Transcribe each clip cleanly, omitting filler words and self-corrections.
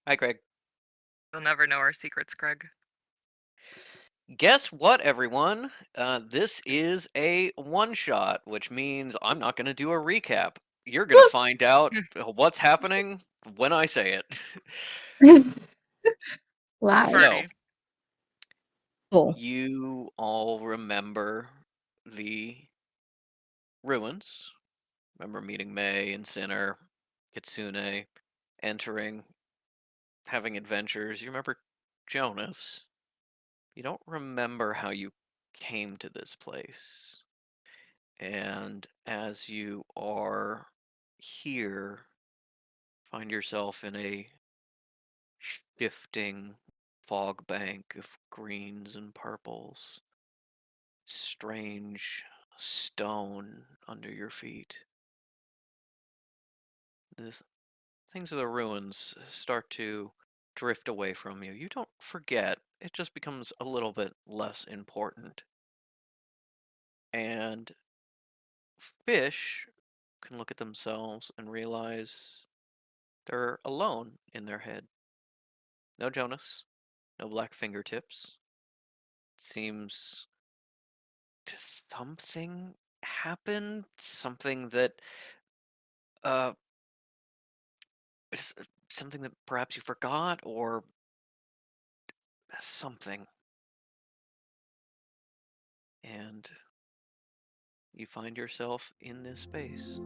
Hi, Craig. You'll never know our secrets, Greg. Guess what, everyone? This is a one shot, which means I'm not going to do a recap. You're going to find out what's happening when I say it. Live. So, Party. Cool. you all remember the ruins. Remember meeting May and Sinner, Kitsune, entering, having adventures. You remember Jonas. You don't remember how you came to this place. And as you are here, find yourself in a shifting fog bank of greens and purples, strange stone under your feet. The things of the ruins start to drift away from you. You don't forget, it just becomes a little bit less important. And fish can look at themselves and realize they're alone in their head. No Jonas, no black fingertips. Seems to something happened, something that uh s- something that perhaps you forgot or something. And you find yourself in this space.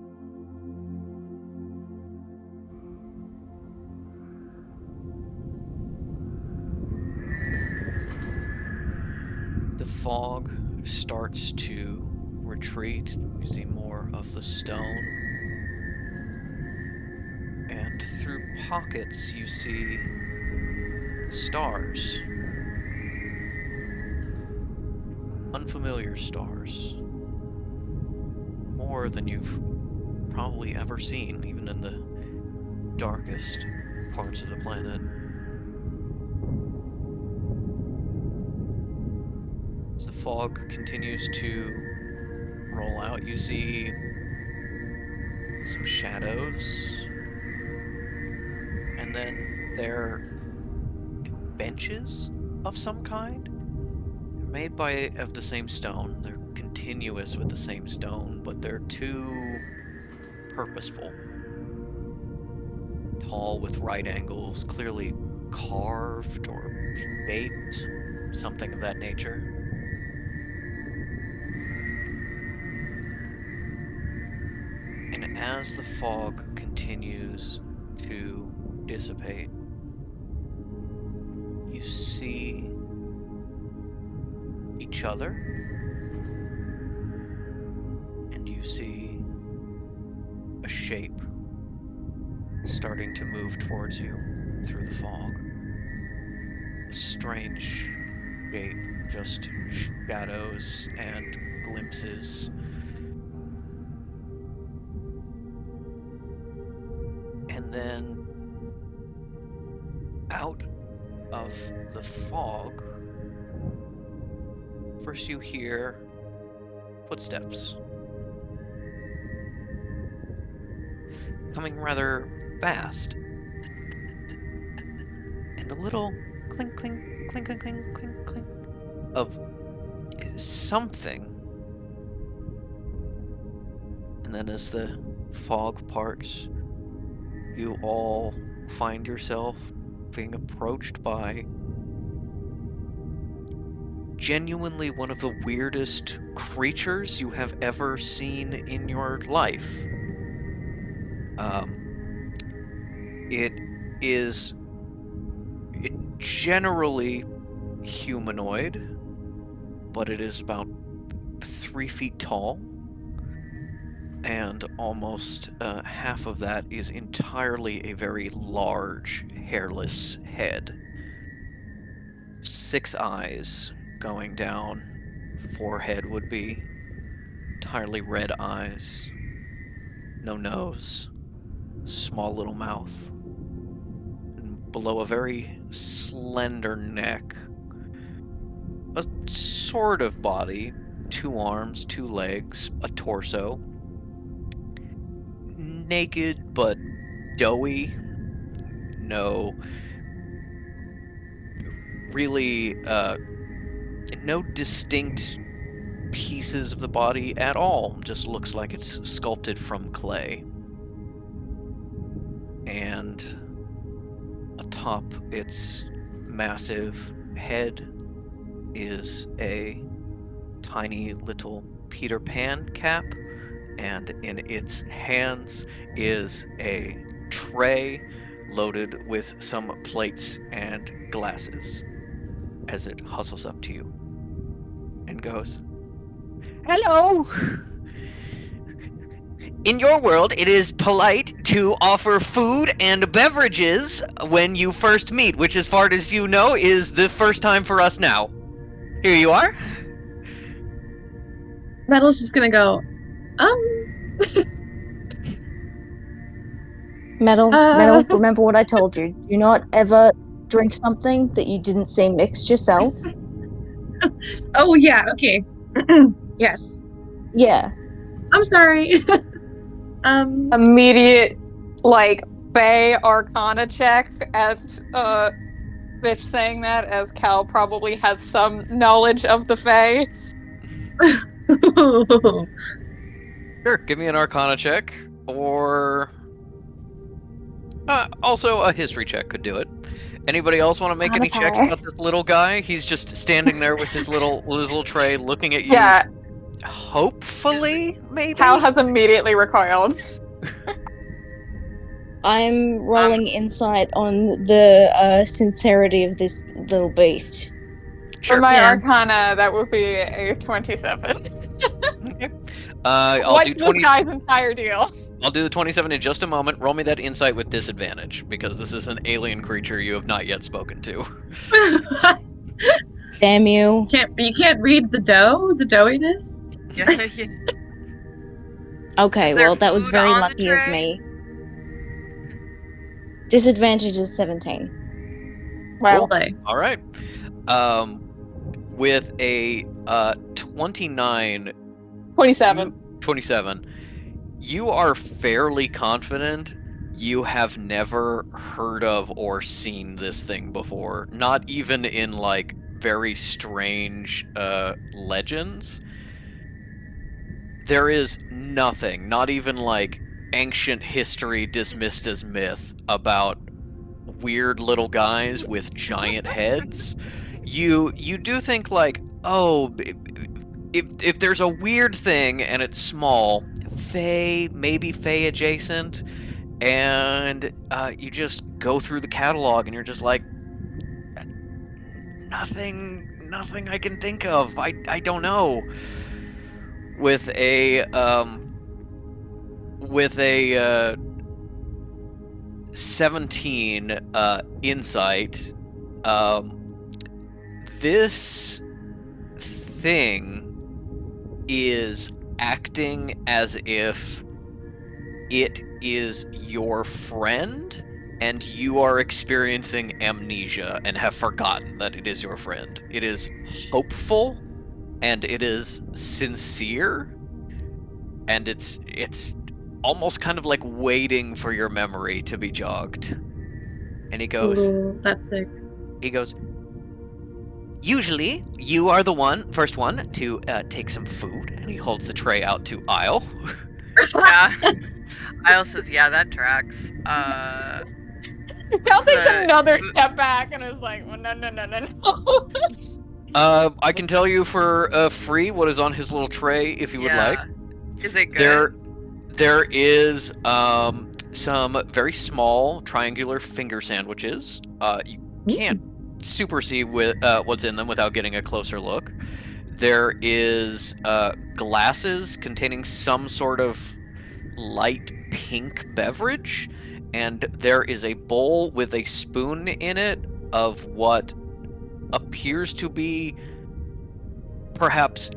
The fog starts to retreat. You see more of the stone. And through pockets, you see stars. Unfamiliar stars. More than you've probably ever seen, even in the darkest parts of the planet. As the fog continues to roll out, you see some shadows, and then there are benches of some kind. They're made of the same stone. They're continuous with the same stone, but they're too purposeful. Tall with right angles, clearly carved or shaped, something of that nature. And as the fog continues to dissipate, you see each other and you see a shape starting to move towards you through the fog. A strange shape, just shadows and glimpses. And then out of the fog, first you hear footsteps coming rather fast, and a little clink, clink, clink, clink, clink, clink, clink of something. And then as the fog parts, you all find yourself being approached by genuinely one of the weirdest creatures you have ever seen in your life. Um, it is generally humanoid, but it is about 3 feet tall, and almost half of that is entirely a very large, hairless head. 6 eyes going down, forehead would be entirely red eyes, no nose, small little mouth, and below a very slender neck, a sort of body, 2 arms, 2 legs, a torso, naked but doughy, no really no distinct pieces of the body at all. Just looks like it's sculpted from clay. And atop its massive head is a tiny little Peter Pan cap, and in its hands is a tray loaded with some plates and glasses as it hustles up to you and goes, "Hello! In your world, it is polite to offer food and beverages when you first meet, which, as far as you know, is the first time for us now. Here you are." Metal's just gonna go, Metal, Uh. Metal, remember what I told you. Do not ever drink something that you didn't see mixed yourself. oh yeah, okay. Yes. Yeah. I'm sorry. Immediate, like, Fae Arcana check at Bitch saying that, as Cal probably has some knowledge of the Fae. Sure, give me an Arcana check, or also a History check could do it. Anybody else want to make any checks about this little guy? He's just standing there with his little tray, looking at you. Yeah, Hopefully, maybe. Cal has immediately recoiled. I'm rolling insight on the sincerity of this little beast. Sure. For my Yeah. Arcana, that would be a 27. Okay. I'll What's do this 20. guy's entire deal? I'll do the 27 in just a moment. Roll me that insight with disadvantage, because this is an alien creature you have not yet spoken to. Damn you. you can't read the doughiness? Yeah, yeah. Okay, Is there well, that was food very on the lucky of tray? me. Disadvantage is 17. Well, Play. All right. With a 29, 27. 27, you are fairly confident you have never heard of or seen this thing before. Not even in, like, very strange legends. There is nothing, not even, like, ancient history dismissed as myth, about weird little guys with giant heads. You do think, like, oh, if there's a weird thing and it's small, maybe Fae adjacent, and you just go through the catalog and you're just like, nothing I can think of. I don't know. With a 17 insight, this thing is acting as if it is your friend and you are experiencing amnesia and have forgotten that it is your friend. It is hopeful and it is sincere, and it's almost kind of like waiting for your memory to be jogged. And he goes, Ooh, that's sick. he goes, usually you are the first one to take some food. And he holds the tray out to Isle. Yeah. Isle says, yeah, that tracks. Cal What's takes the- another step back and is like, well, no. I can tell you for free what is on his little tray if you would like. Is it good? There is some very small triangular finger sandwiches. You can't super see what's in them without getting a closer look. There is glasses containing some sort of light pink beverage, and there is a bowl with a spoon in it of what appears to be perhaps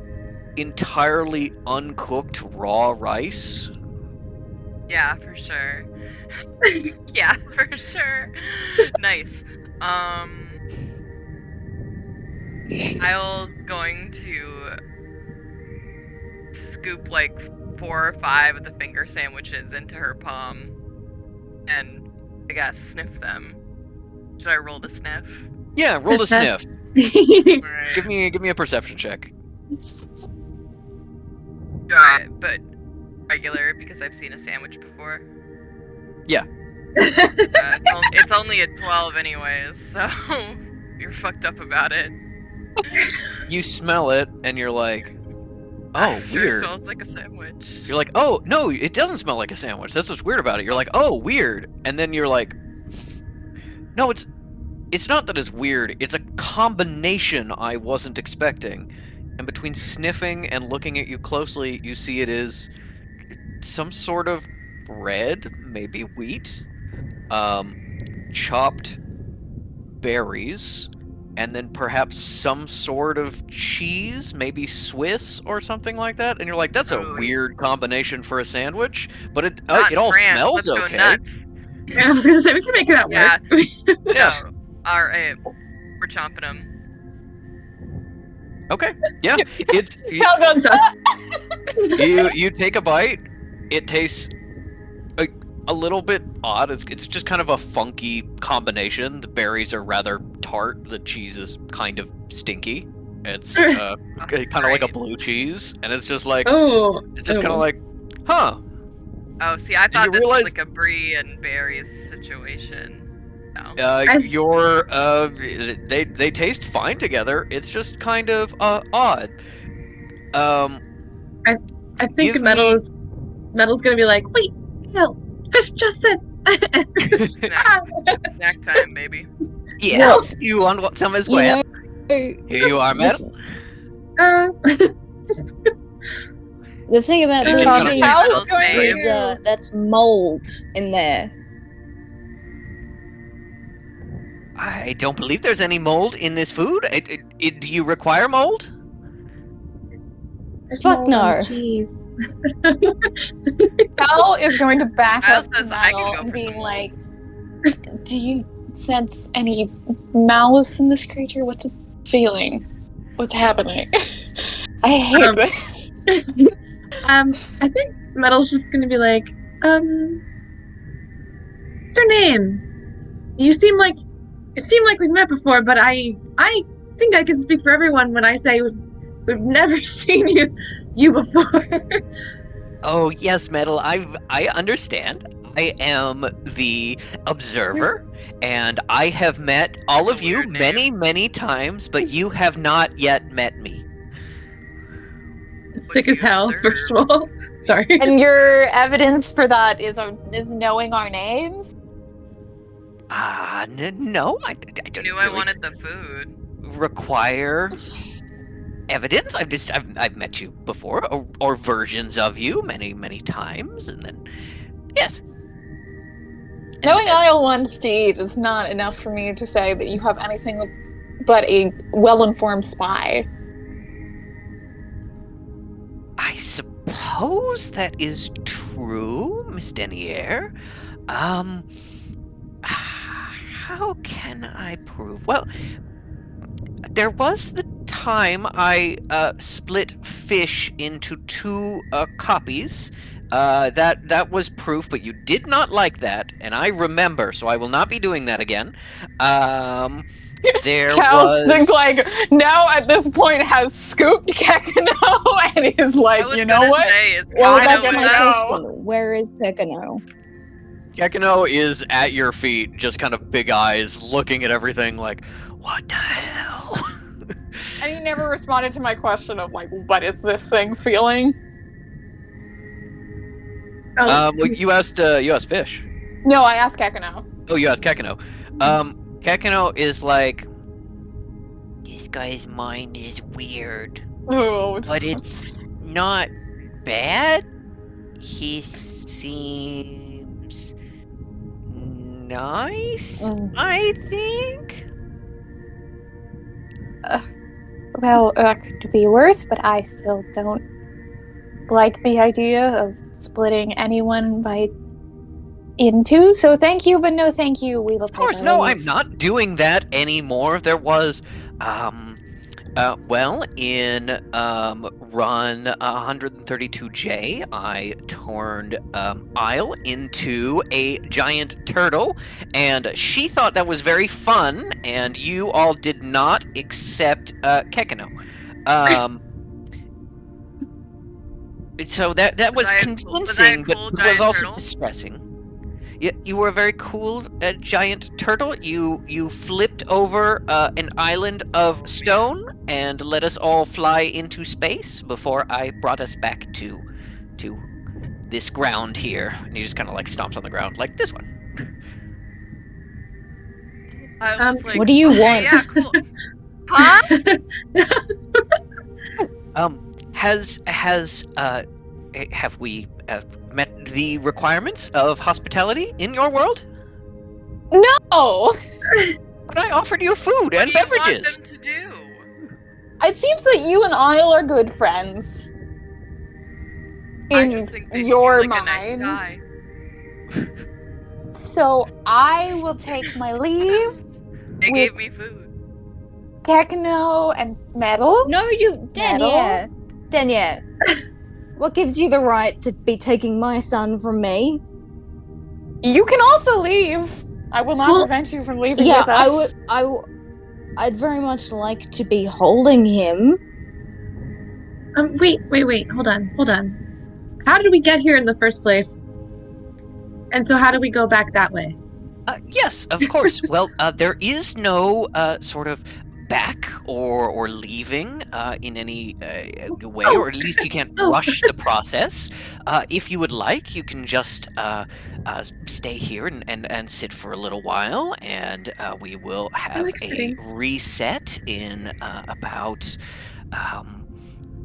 entirely uncooked raw rice. Yeah, for sure. Yeah, for sure. Nice. Isle's going to scoop like 4 or 5 of the finger sandwiches into her palm and, I guess, sniff them. Should I roll to sniff? Yeah, roll to sniff. Right. Give me a perception check. Alright, but regular because I've seen a sandwich before. It's only a 12 anyways, so you're fucked up about it. You smell it, and you're like, oh, Sure weird. smells like a sandwich. You're like, oh, no, it doesn't smell like a sandwich. That's what's weird about it. You're like, oh, weird. And then you're like, no, it's not that it's weird. It's a combination I wasn't expecting. And between sniffing and looking at you closely, you see it is some sort of bread, maybe wheat, chopped berries, and then perhaps some sort of cheese, maybe Swiss or something like that. And you're like, that's a Ooh. weird combination for a sandwich, but it Not all France, smells let's go okay. nuts. I was gonna say we can make that Yeah. work. Yeah. No. Alright, we're chomping them. Okay. Yeah. It's Cal goes, you take a bite. It tastes a little bit odd. It's just kind of a funky combination. The berries are rather tart. The cheese is kind of stinky. It's kind of like a blue cheese, and it's just like it's just kind of like, huh? Oh, see, I thought you this realize- was like a brie and berries situation. No. They taste fine together. It's just kind of odd. I think give Metal's gonna be like, wait, hell, Fish just said. Snack time, maybe. Yes, you want some as well? You know, Here you are, Metal. the thing about It's blue just cheese gonna Cal's be going Metal's is name. that's mold in there. I don't believe there's any mold in this food. Do you require mold? There's Fuck mold on no. the cheese. Cal is going to back Kyle up to says, "I can Metal go and for being some like, do you sense any malice in this creature? What's it feeling? What's happening? I hate this. I think Metal's just gonna be like, what's your name? It seemed like we've met before, but I think I can speak for everyone when I say we've never seen you before. Oh yes, Metal. I understand. I am the observer, and I have met all of you Weird name. many times, but you have not yet met me. It's sick as you hell, observe? first of all. Sorry. And your evidence for that is knowing our names? No, I don't Knew I really wanted the food. require evidence. I've met you before, or versions of you many times, and then yes. And Knowing yes, Isle 1 Steed is not enough for me to say that you have anything but a well-informed spy. I suppose that is true, Miss Denier. How can I prove? Well, there was the time I split fish into two copies. That was proof, but you did not like that, and I remember, so I will not be doing that again. There Cal's was... like, now at this point has scooped Kekino and is like, I was you know gonna what? say, is Well, Kyle that's would my know. question. Where is Pekino? Kekino is at your feet, just kind of big eyes, looking at everything like, what the hell? And he never responded to my question of like, what is this thing feeling? Oh, Well, you asked Fish. No, I asked Kekino. Oh, you asked Kekino. Kekino is like, this guy's mind is weird, Oh, but it's not bad. He seems nice, Mm. I think. Well, that could be worse, but I still don't like the idea of splitting anyone into. So thank you, but no thank you. We will Of course, take no, our I'm leaves. not doing that anymore. There was, Well, in run 132J, I turned Isle into a giant turtle, and she thought that was very fun, and you all did not except Kekino. So that was Was I a convincing, but cool it was giant also turtle? distressing. You were a very cool giant turtle. You flipped over an island of stone and let us all fly into space before I brought us back to this ground here. And he just kind of like stomps on the ground like this one. I was like, What do you okay, want? yeah, cool. Huh? Have we met the requirements of hospitality in your world? No! But I offered you food What and do you want beverages. them to do? It seems that you and Isle are good friends. I In just think they your seem like mind. a nice guy. So I will take my leave. They With- gave me food. Kekino and Metal. No, Danielle. Danielle. What gives you the right to be taking my son from me? You can also leave. I will not Well, prevent you from leaving Yeah, with us. I'd very much like to be holding him. Wait, hold on. How did we get here in the first place? And so how do we go back that way? Yes, of course. Well, there is no sort of back or leaving in any way, or at least you can't rush the process. If you would like, you can just stay here and sit for a little while, and we will have like a sitting. reset in about,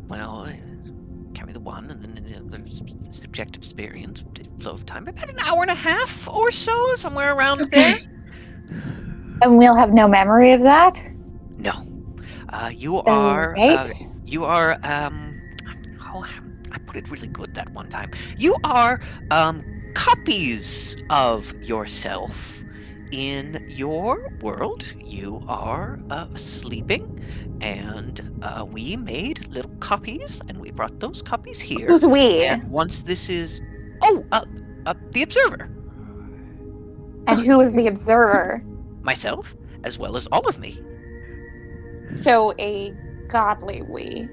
well, carry the one, and then the subjective experience, flow of time, about an hour and a half or so, somewhere around there. And we'll have no memory of that. No. You are. Right? You are. Oh, I put it really good that one time. You are copies of yourself. In your world, you are sleeping, and we made little copies, and we brought those copies here. Who's we? And once this is, the observer, And who is the observer? myself, as well as all of me. So a godly we.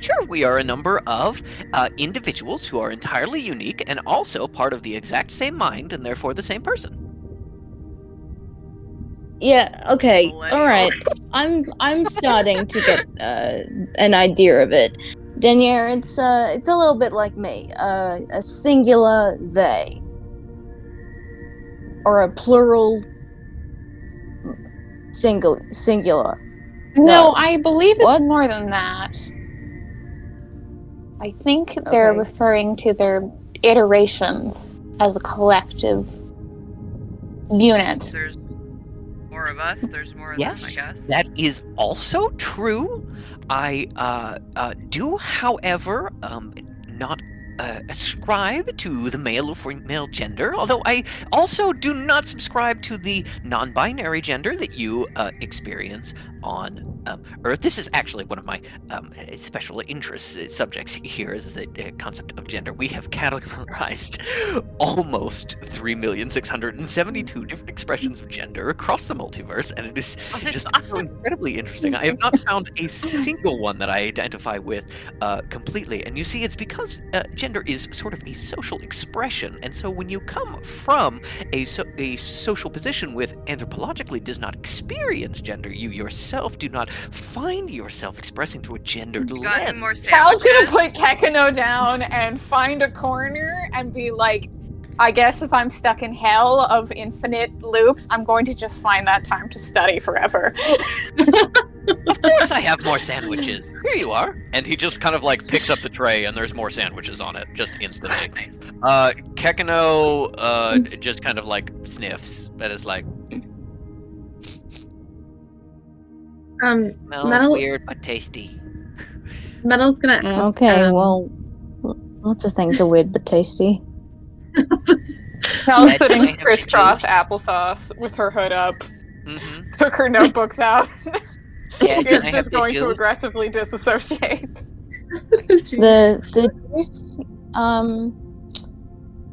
Sure, we are a number of individuals who are entirely unique and also part of the exact same mind and therefore the same person. Yeah, okay, Millennial. alright. I'm starting to get an idea of it. Danielle, it's a little bit like me. A singular they. Or a plural singular. No, No. I believe it's What? more than that. I think they're Okay. referring to their iterations as a collective unit. There's more of us. There's more of Yes, them, I guess. that is also true. I do, however, not ascribe to the male or female gender, although I also do not subscribe to the non-binary gender that you experience on Earth. This is actually one of my special interests subjects here, is the concept of gender. We have categorized almost 3,672,000 different expressions of gender across the multiverse, and it is just so incredibly interesting. I have not found a single one that I identify with completely, and you see, it's because gender is sort of a social expression, and so when you come from a social position with anthropologically does not experience gender, you yourself do not find yourself expressing through a gendered You got any lens. more Cal's gonna sandwiches? put Kekino down and find a corner and be like, I guess if I'm stuck in hell of infinite loops, I'm going to just find that time to study forever. Of course I have more sandwiches. Here you are. And he just kind of like picks up the tray and there's more sandwiches on it, just instantly. Kekino just kind of like sniffs, but is like, smells Metal- weird but tasty. Metal's gonna ask. Okay, well, lots of things are weird but tasty. Cal's Red sitting lamp crisscross juice. applesauce with her hood up, Mm-hmm. took her notebooks out. Yeah, Is can I have just the going to juice? aggressively disassociate. The juice,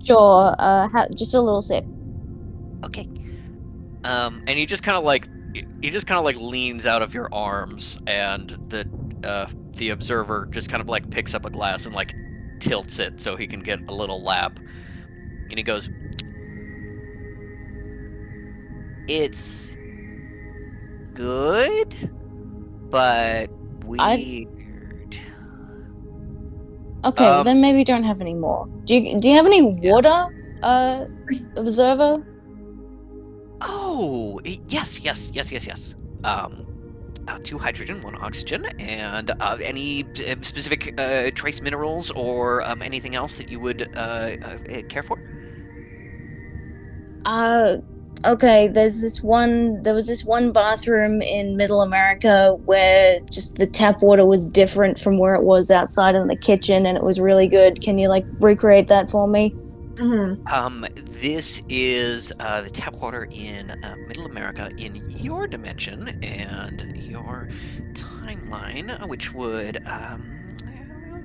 sure. Just a little sip. Okay. And he just kind of like leans out of your arms, and the observer just kind of like picks up a glass and like tilts it so he can get a little lap. And he goes, "It's good, but weird." Okay, then maybe don't have any more. Do you have any water, observer? Oh, yes. 2 hydrogen, 1 oxygen, and any specific trace minerals or anything else that you would care for? Okay, there was this one bathroom in Middle America where just the tap water was different from where it was outside in the kitchen, and it was really good. Can you, like, recreate that for me? Mm-hmm. This is the tap water in Middle America in your dimension and your timeline, which would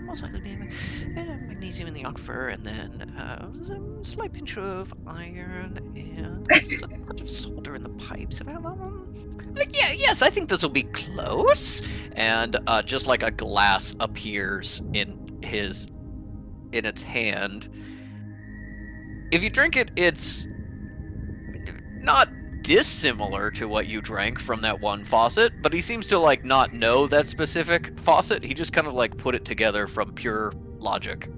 most likely be magnesium in the aquifer, and then a slight pinch of iron and just a touch of solder in the pipes. Yes, I think this will be close. And just like a glass appears in its hand. If you drink it, it's not dissimilar to what you drank from that one faucet, but he seems to like not know that specific faucet. He just kind of like put it together from pure logic.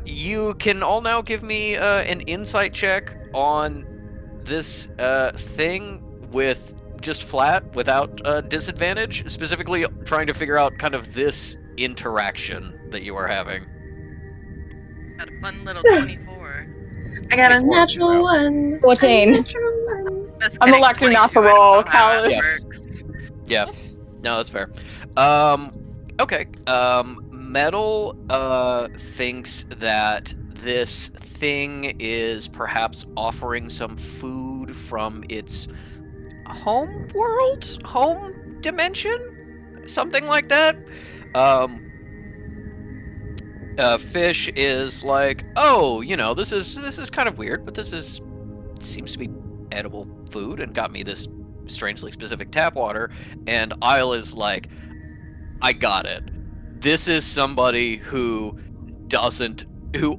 You can all now give me an insight check on this thing with just flat, without disadvantage, specifically trying to figure out kind of this interaction that you are having. Got a fun little 24. I got a 24. natural one. 14. Natural one. That's I'm kidding, electing not to 22, I don't roll, know how that callous. works. Yeah. No, that's fair. Okay. Metal thinks that this thing is perhaps offering some food from its home dimension, something like that. Fish is like, oh, this is kind of weird, but seems to be edible food, and got me this strangely specific tap water. And Isle is like, I got it. This is somebody who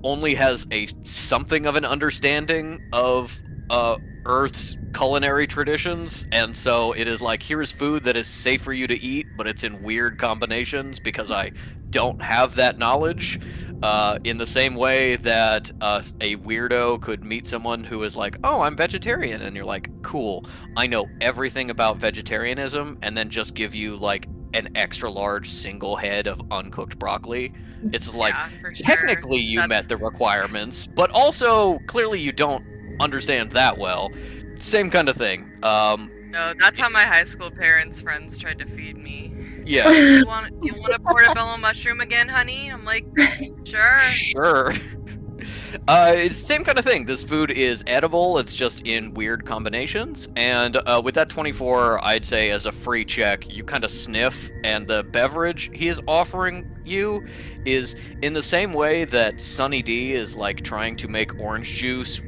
only has something of an understanding of Earth's culinary traditions, and so it is like, here is food that is safe for you to eat, but it's in weird combinations because I don't have that knowledge. In the same way that a weirdo could meet someone who is like, oh, I'm vegetarian, and you're like, cool, I know everything about vegetarianism, and then just give you like an extra large single head of uncooked broccoli. It's like, Yeah, for sure. technically you met the requirements, but also clearly you don't understand that well. Same kind of thing. No, that's how my high school parents' friends tried to feed me. Yeah. You want a portobello mushroom again, honey? I'm like, sure. Sure. It's the same kind of thing. This food is edible, it's just in weird combinations, and with that 24, I'd say as a free check, you kind of sniff, and the beverage he is offering you is in the same way that Sunny D is like trying to make orange juice.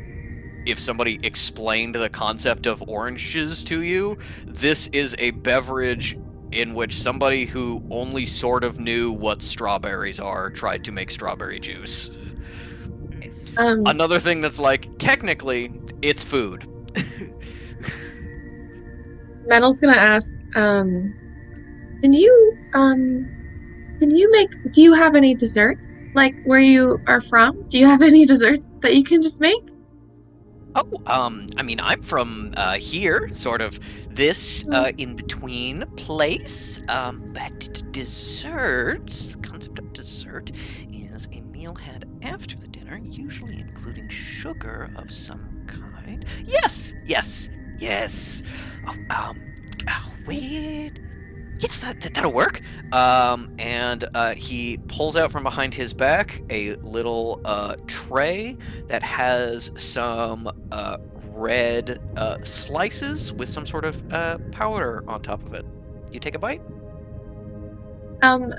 If somebody explained the concept of oranges to you, this is a beverage in which somebody who only sort of knew what strawberries are tried to make strawberry juice. Nice. Another thing that's like, technically, it's food. Metal's gonna ask, do you have any desserts? Like, where you are from? Do you have any desserts that you can just make? Oh, I mean, I'm from here, sort of this in-between place. But desserts, concept of dessert is a meal had after the dinner, usually including sugar of some kind. Yes. Oh, wait. Yes, that'll work. And he pulls out from behind his back a little tray that has some bread slices with some sort of powder on top of it. You take a bite? Um.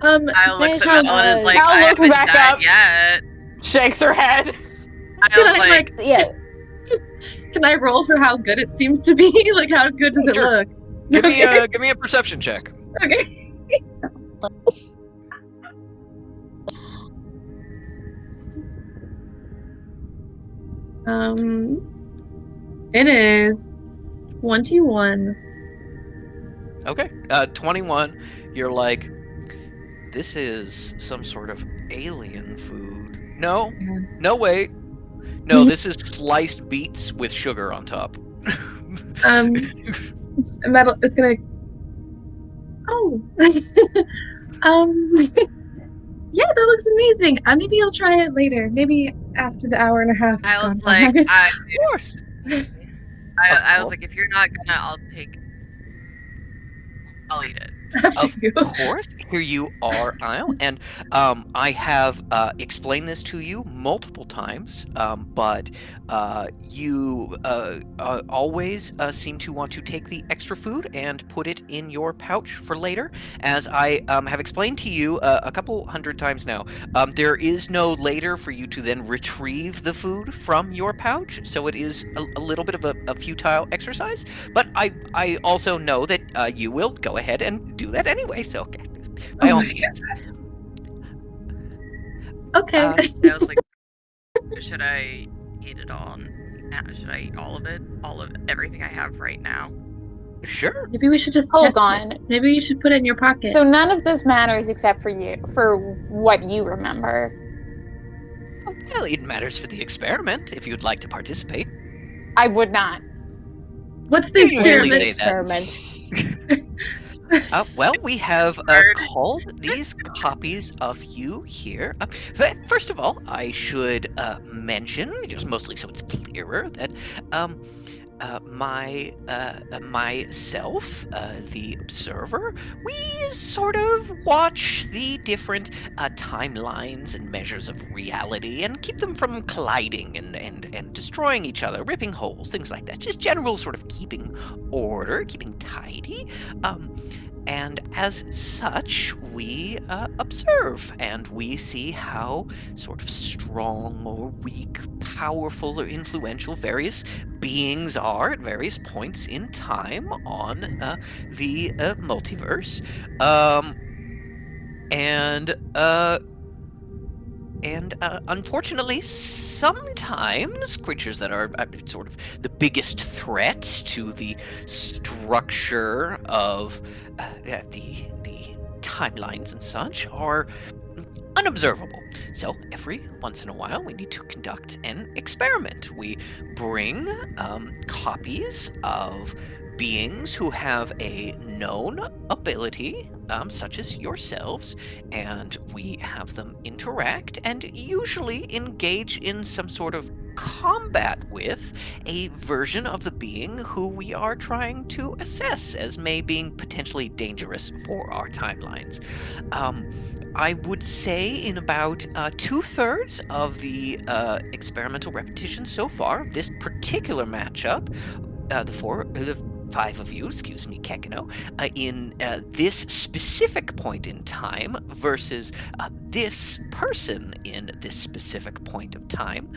Kyle looks Fish at that one and is like, Kyle I looks haven't back died up. yet. Shakes her head. Can Kyle's I like, Yeah. can I roll for how good it seems to be? Like, how good does it Sure. look? Give me Okay. give me a perception check. Okay. It is 21. Okay. 21. You're like, this is some sort of alien food. No. Yeah. No, wait. No, this is sliced beets with sugar on top. Metal. It's gonna. Oh. Yeah, that looks amazing. Maybe I'll try it later. Maybe after the hour and a half has Kyle's gone like, by. I Of course. was course. like, if you're not gonna, I'll eat it. After Of you. course, here you are, Isle, and I have explained this to you multiple times, but you always seem to want to take the extra food and put it in your pouch for later. As I have explained to you a couple hundred times now, there is no later for you to then retrieve the food from your pouch, so it is a little bit of a futile exercise. But I also know that you will go ahead and do that anyway, so by all my means. Okay. Uh, I was like, should I eat it all? Should I eat all of it? All of everything I have right now? Sure. Maybe we should just Hold test it. on. Maybe you should put it in your pocket. So none of this matters except for you, for what you remember. Well, it matters for the experiment if you'd like to participate. I would not. What's the You usually experiment? say that. Well, we have called these copies of you here. First of all, I should mention, just mostly so it's clearer, that myself, the observer, we sort of watch the different timelines and measures of reality and keep them from colliding and destroying each other, ripping holes, things like that. Just general sort of keeping order, keeping tidy. And as such, we observe and we see how sort of strong or weak, powerful or influential various beings are at various points in time on the multiverse. And unfortunately, sometimes creatures that are sort of the biggest threat to the structure of the timelines and such are unobservable. So every once in a while, we need to conduct an experiment. We bring copies of beings who have a known ability, such as yourselves, and we have them interact and usually engage in some sort of combat with a version of the being who we are trying to assess as may being potentially dangerous for our timelines. I would say in about 2/3 of the experimental repetitions so far, this particular matchup, the 5 of you, excuse me, Kekino, in this specific point in time versus this person in this specific point of time.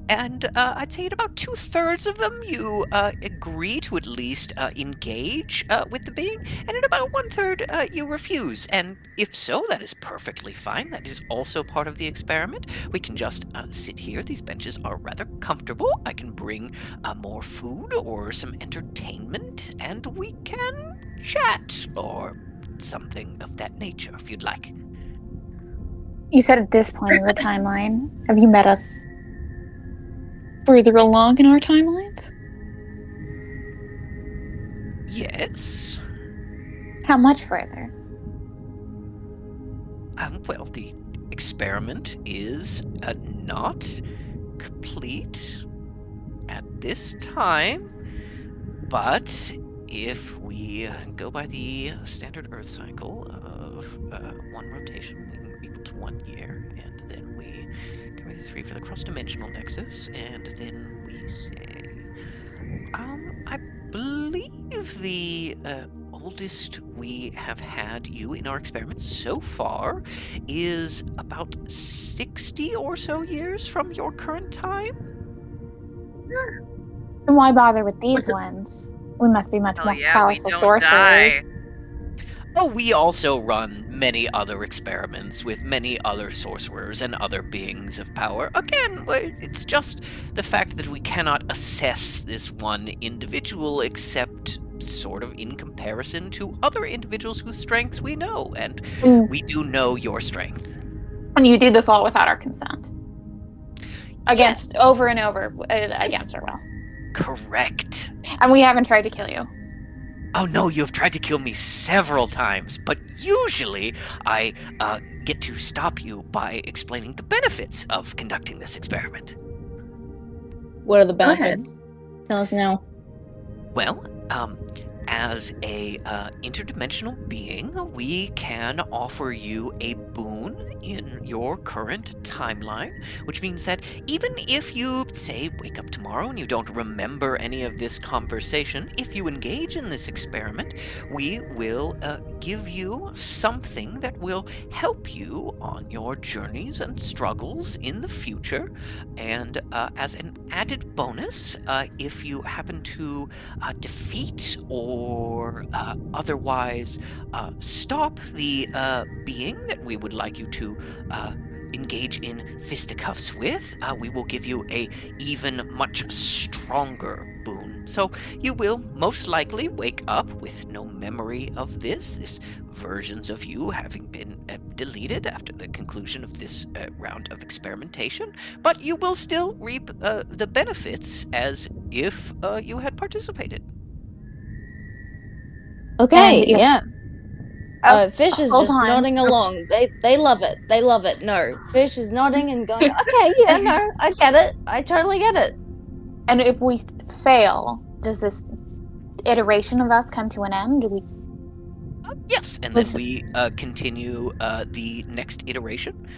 And I'd say in about 2/3 of them, you agree to at least engage with the being, and in about 1/3, you refuse. And if so, that is perfectly fine. That is also part of the experiment. We can just sit here. These benches are rather comfortable. I can bring more food or some entertainment, and we can chat or something of that nature if you'd like. You said at this point in the timeline, have you met us further along in our timelines? Yes. How much further? Well, the experiment is not complete at this time, but if we go by the standard Earth cycle of one rotation equal to 1 year, and then we 3 for the cross-dimensional nexus, and then we say, I believe the oldest we have had you in our experiments so far is about 60 or so years from your current time. And why bother with these What's it- ones? We must be much Hell more yeah, we powerful don't sorcerers. die. Oh, we also run many other experiments with many other sorcerers and other beings of power. Again, it's just the fact that we cannot assess this one individual except sort of in comparison to other individuals whose strengths we know, and Mm. we do know your strength. And you do this all without our consent. Against over and over against our will. Correct. And we haven't tried to kill you. Oh no, you have tried to kill me several times, but usually I get to stop you by explaining the benefits of conducting this experiment. What are the Go ahead. benefits? Tell us now. Well, as a interdimensional being, we can offer you a boon in your current timeline, which means that even if you, say, wake up tomorrow and you don't remember any of this conversation, if you engage in this experiment, we will give you something that will help you on your journeys and struggles in the future. And as an added bonus, if you happen to defeat or otherwise stop the being that we would like you to engage in fisticuffs with, we will give you a even much stronger boon. So you will most likely wake up with no memory of this versions of you having been deleted after the conclusion of this round of experimentation, but you will still reap the benefits as if you had participated. Okay, And if- yeah. Fish is hold just on. nodding along. They love it. They love it. No, Fish is nodding and going, okay, yeah, no, I get it. I totally get it. And if we fail, does this iteration of us come to an end? Do we? Yes, and then we continue the next iteration.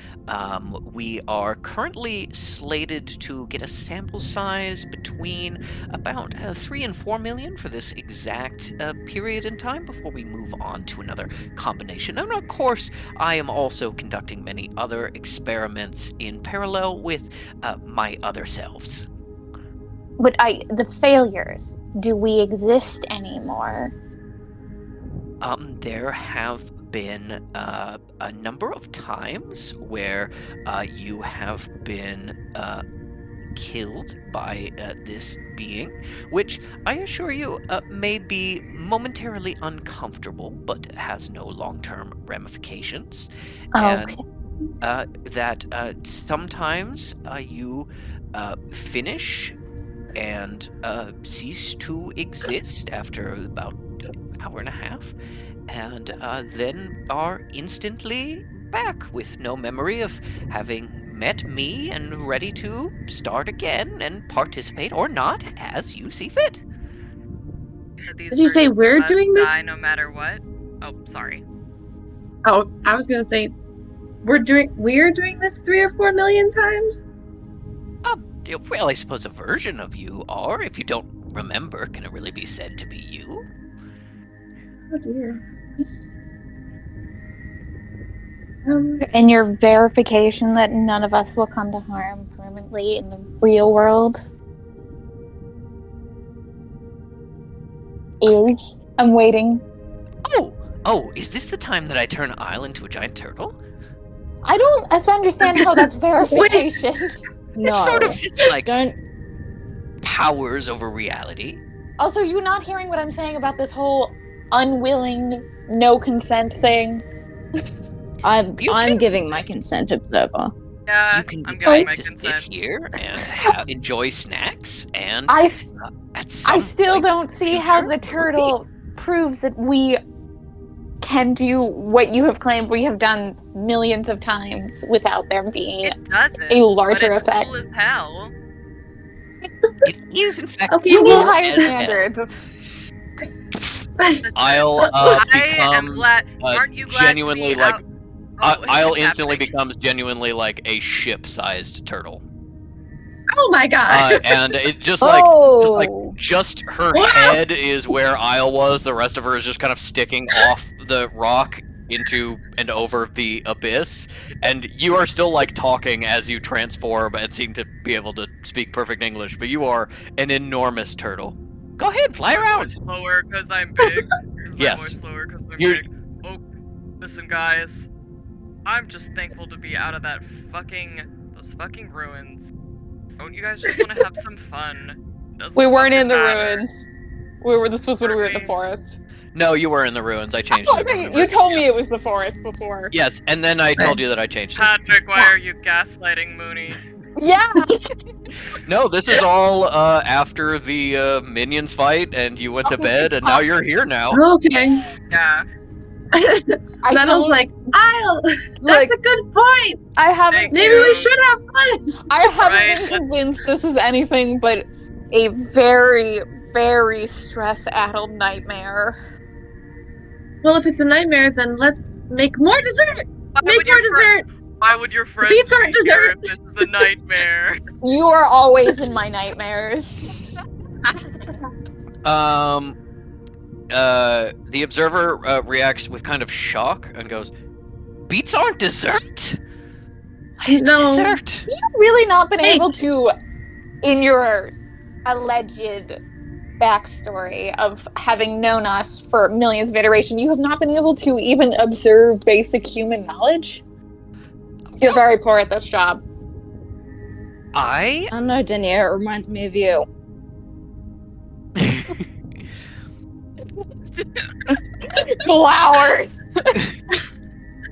We are currently slated to get a sample size between about 3 and 4 million for this exact period in time before we move on to another combination. And of course, I am also conducting many other experiments in parallel with my other selves. But the failures. Do we exist anymore? There have been a number of times where you have been killed by this being, which I assure you may be momentarily uncomfortable, but has no long-term ramifications. Okay. And that sometimes you finish and cease to exist after about an hour and a half, and then are instantly back with no memory of having met me and ready to start again and participate or not as you see fit. Did you say we're doing this? Die no matter what. Oh, sorry. Oh, I was gonna say we're doing this 3 or 4 million times. Well, I suppose a version of you are. If you don't remember, can it really be said to be you? Oh dear. And your verification that none of us will come to harm permanently in the real world is. I'm waiting. Oh, is this the time that I turn Isle into a giant turtle? I don't understand how that's verification. No. It's sort of just like Don't. powers over reality. Also, you're not hearing what I'm saying about this whole unwilling, no consent thing. I'm You can- giving my consent, observer. Yeah, You can I'm decide getting my to consent. sit here and enjoy snacks, and I at some I still point don't see how future, the turtle proves that we can do what you have claimed we have done millions of times without there being It doesn't. a larger but it's effect. cool as hell. it is in fact Okay, You need well- higher as hell. standards. Listen, I'll I am become glad. Aren't you glad genuinely to be like out? Isle it's instantly happening. becomes genuinely like a ship-sized turtle, Oh my god. and it just Oh, just her Wow. head is where Isle was. The rest of her is just kind of sticking off the rock into and over the abyss, and you are still like talking as you transform and seem to be able to speak perfect English, but you are an enormous turtle. Go ahead, fly My around. voice slower because I'm big. Is my Yes. voice slower because I'm You're- big? Oh, listen, guys. I'm just thankful to be out of those fucking ruins. Don't you guys just want to have some fun? Doesn't We weren't fucking in the matter. ruins. This was when we were in the Right. forest. No, you were in the ruins. I changed Oh, it. okay, you told me it was the forest before. Yes, and then I told you that I changed it. Patrick, why are you gaslighting Mooney? Yeah. No, this is all after the minions fight, and you went to bed, and now you're here now. Okay. Yeah. I Metal's don't- like, Isle, that's like a good point. I haven't. Thank Maybe you. we should have fun. I haven't Right. been convinced this is anything but a very, very stress-addled nightmare. Well, if it's a nightmare, then let's make more dessert. Why Make would more your fri- dessert. Why would your friends Beets aren't be here dessert. if this is a nightmare? You are always in my nightmares. The observer reacts with kind of shock and goes, "Beets aren't dessert. What is No. dessert?" You've really not been Hey. able to, in your alleged backstory of having known us for millions of iterations, you have not been able to even observe basic human knowledge. You're very poor at this job. I I don't know, Danielle. It reminds me of you. Flowers.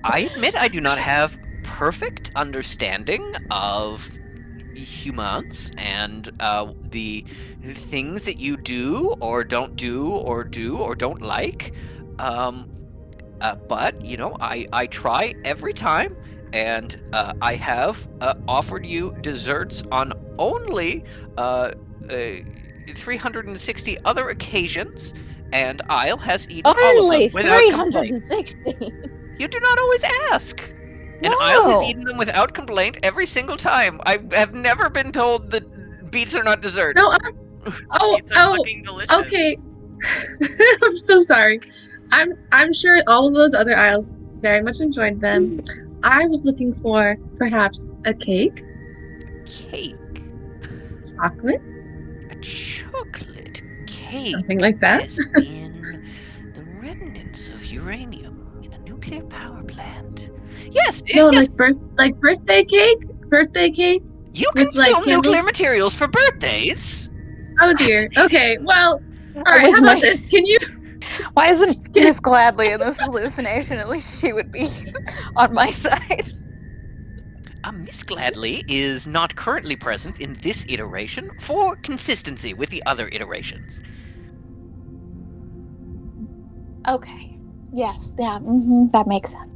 I admit I do not have perfect understanding of humans and the things that you do or don't like. But you know, I try every time, and I have offered you desserts on only 360 other occasions, and Isle has eaten all Only of them without complaint. 360. You do not always ask. And Isle has No. eaten them without complaint every single time. I have never been told that beets are not dessert. No. Oh. Beets are Oh. fucking delicious. Okay. I'm so sorry. I'm sure all of those other Isles very much enjoyed them. I was looking for perhaps a cake, Cake. chocolate, A chocolate cake. something like that. As in the remnants of uranium in a nuclear power plant. Yes, No, yes, like birthday cake. Birthday cake. you with, like, consume nuclear candles. materials for birthdays. Oh dear. Okay. Well. All right. was How about my- this? Can you? Why isn't Miss Gladly in this hallucination? At least she would be on my side. Miss Gladly is not currently present in this iteration for consistency with the other iterations. Okay. Yes. Yeah. That makes sense.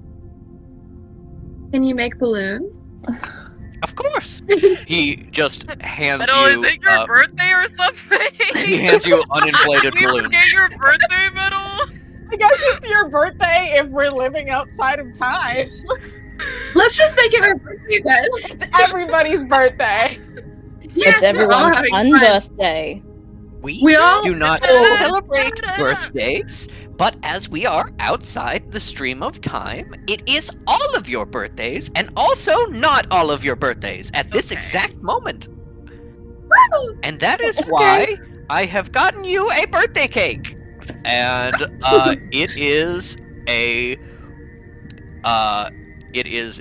Can you make balloons? Of course. He just hands Metal, you. is it your birthday or something? He hands you uninflated Did we balloons. forget your birthday, Metal? I guess it's your birthday if we're living outside of time. Let's just make it our birthday then. It's everybody's birthday. It's Yes, we're all everyone's having fun fun. birthday. We all do not Oh. celebrate birthdays, but as we are outside the stream of time, it is all of your birthdays and also not all of your birthdays at this Okay. exact moment. Woo! And that is Okay. why I have gotten you a birthday cake. And it is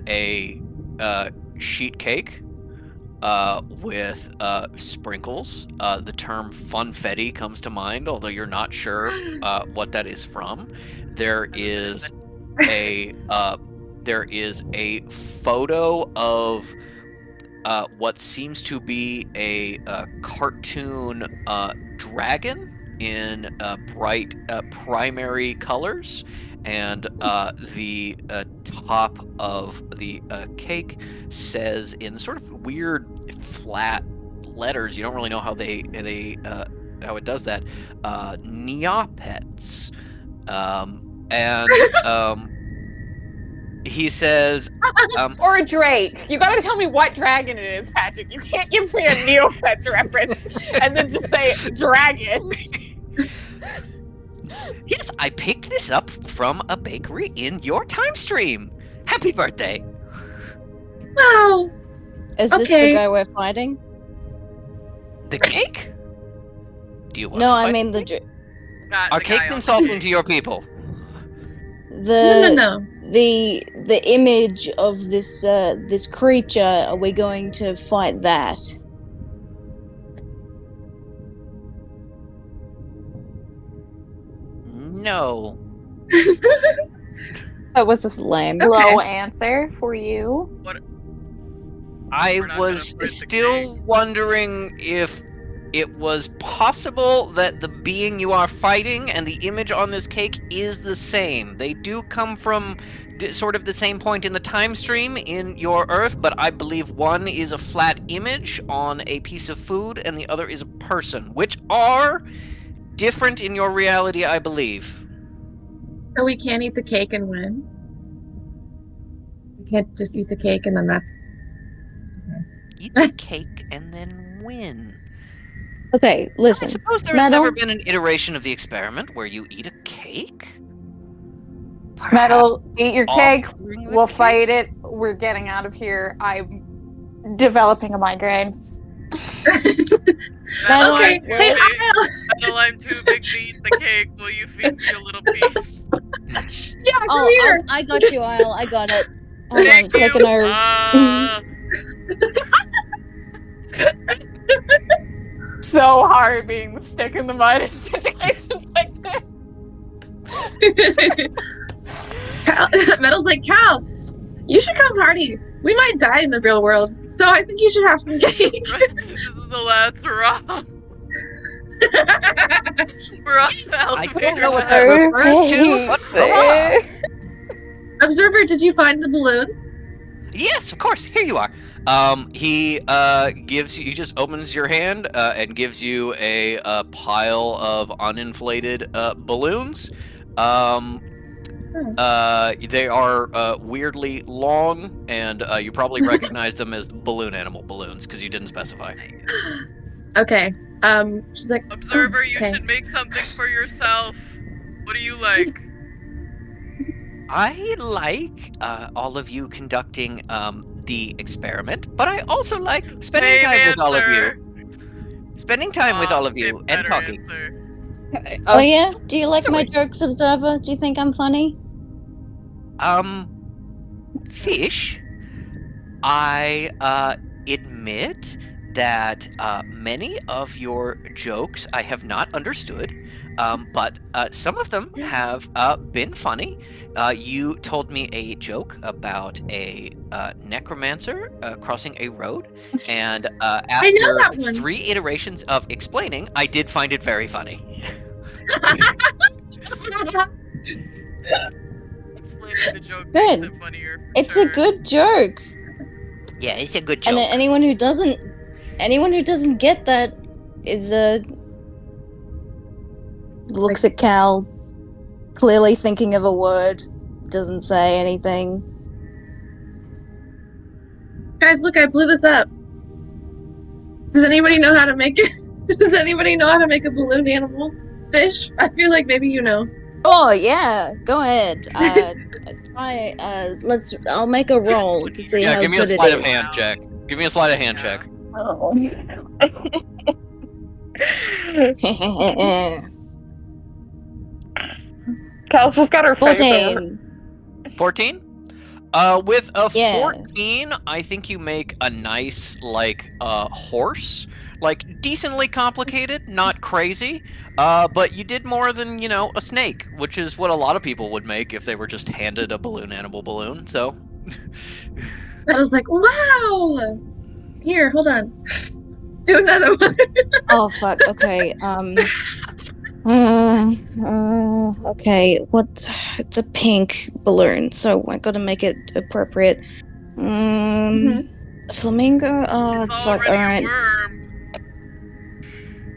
a sheet cake with sprinkles. The term funfetti comes to mind, although you're not sure what that is from. There is a photo of what seems to be a cartoon dragon in bright primary colors, and the top of the cake says in sort of weird flat letters. You don't really know how how it does that. Neopets, and he says, Or a drake. You gotta tell me what dragon it is, Patrick. You can't give me a Neopets reference and then just say dragon. yes, I picked this up from a bakery in your time stream. Happy birthday. Wow. Is this Okay. the guy we're fighting? The cake? Do you want No, to I fight mean the the cake? dr- Got Are the cake guy on- insulting to your people? the No. the image of this this creature. Are we going to fight that? No. That was a Lame. slow answer for you. I We're not was gonna fight the still cake. wondering if it was possible that the being you are fighting and the image on this cake is the same. They do come from sort of the same point in the time stream in your Earth, but I believe one is a flat image on a piece of food and the other is a person, which are different in your reality, I believe. So we can't eat the cake and win. We can't just eat the cake and then that's. Eat the cake and then win. Okay, I listen. suppose there's Metal? never been an iteration of the experiment where you eat a cake? Metal, eat your cake. Offering the We'll cake? fight it. We're getting out of here. I'm developing a migraine. Metal, Okay, I'm too hey, big. I'll- Metal, I'm too big to eat the cake. Will you feed me a little piece? Yeah, come Oh, here. I got you, Isle. I got it. Hold on, Thank you. clicking her. So hard being the stick in the mud in situations like this. Metal's like, Cal, you should come party. We might die in the real world, so I think you should have some cake. This is the last hurrah. We're on the I elevator. don't know what that now. refers to. What hurrah? Observer, did you find the balloons? Yes, of course. Here you are. He gives you. He just opens your hand and gives you a pile of uninflated balloons. They are weirdly long, and you probably recognize them as balloon animal balloons because you didn't specify. Okay. She's like, Observer, you okay. should make something for yourself. What do you like? I like all of you conducting the experiment, but I also like spending Same time with all of answer. you. Spending time with all of you Okay, and better talking. answer. Oh yeah? Do you like my Doing. jokes, Observer? Do you think I'm funny? Fish. I admit that many of your jokes I have not understood, but some of them have been funny. You told me a joke about a necromancer crossing a road, and know after that one. 3 iterations of explaining, I did find it very funny. Explaining the joke Good. makes it funnier. for It's sure. a good joke. Yeah, it's a good joke. And anyone who doesn't get that is looks at Cal, clearly thinking of a word, doesn't say anything. Guys, look, I blew this up. Does anybody know how to make it? Does anybody know how to make a balloon animal? Fish? I feel like maybe you know. Oh yeah, go ahead. I'll make a roll to see Yeah, how give me a good sleight it of is. hand check. Give me a sleight of hand check. Oh. Cal's just got her face over. 14. 14? With a Yeah. 14, I think you make a nice, like, horse. Like, decently complicated, not crazy. But you did more than, a snake, which is what a lot of people would make if they were just handed a balloon animal balloon, so. I was like, wow! Here, hold on. Do another one. Oh fuck. Okay. Okay. What? It's a pink balloon, so I gotta make it appropriate. Flamingo. Oh, It's fuck. already All right.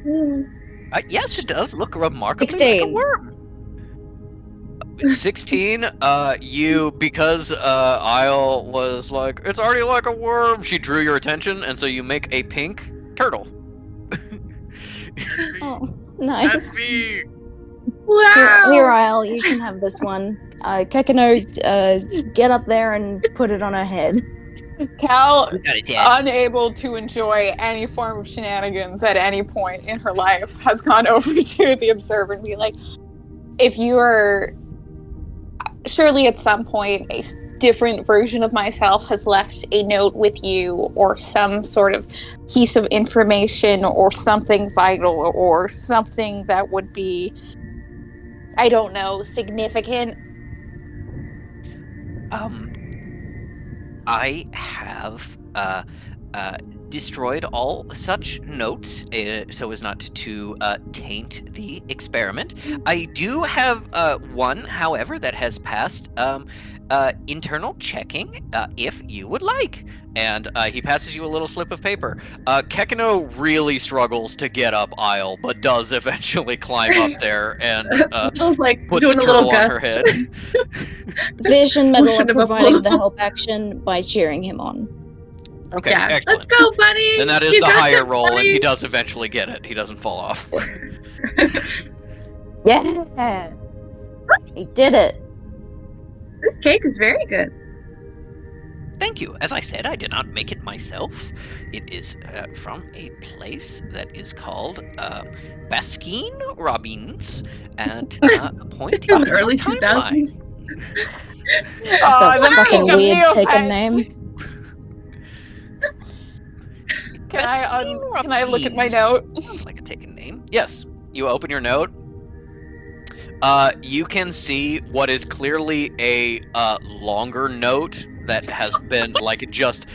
a worm. Yes, it does look remarkably like a 16. worm. 16, because Isle was like, it's already like a worm, she drew your attention, and so you make a pink turtle. Oh, That's nice. me. Wow. Here, Isle, you can have this one. Kekino, get up there and put it on her head. Cal, Got it, unable to enjoy any form of shenanigans at any point in her life, has gone over to the observer and be like, if you are surely at some point a different version of myself has left a note with you or some sort of piece of information or something vital or something that would be, I don't know, significant. I have destroyed all such notes so as not to taint the experiment. I do have one, however, that has passed internal checking, if you would like. And he passes you a little slip of paper. Kekino really struggles to get up Isle, but does eventually climb up there and Feels like put doing the a little turtle on gust. her head. Vish and Metal are Motion of providing the approval. help action by cheering him on. Okay, Yeah. excellent. Let's go, buddy. Then that is You the got higher this, roll, and buddy. he does eventually get it. He doesn't fall off. Yeah. He did it. This cake is very good. Thank you. As I said, I did not make it myself. It is from a place that is called Baskin Robbins at a point In in the early the timeline. 2000s. That's a the fucking peak of weird taken Neopets. name. Can Baskin I look at my Robbins. note? Sounds like a taken name. Yes. You open your note. You can see what is clearly a longer note that has been like just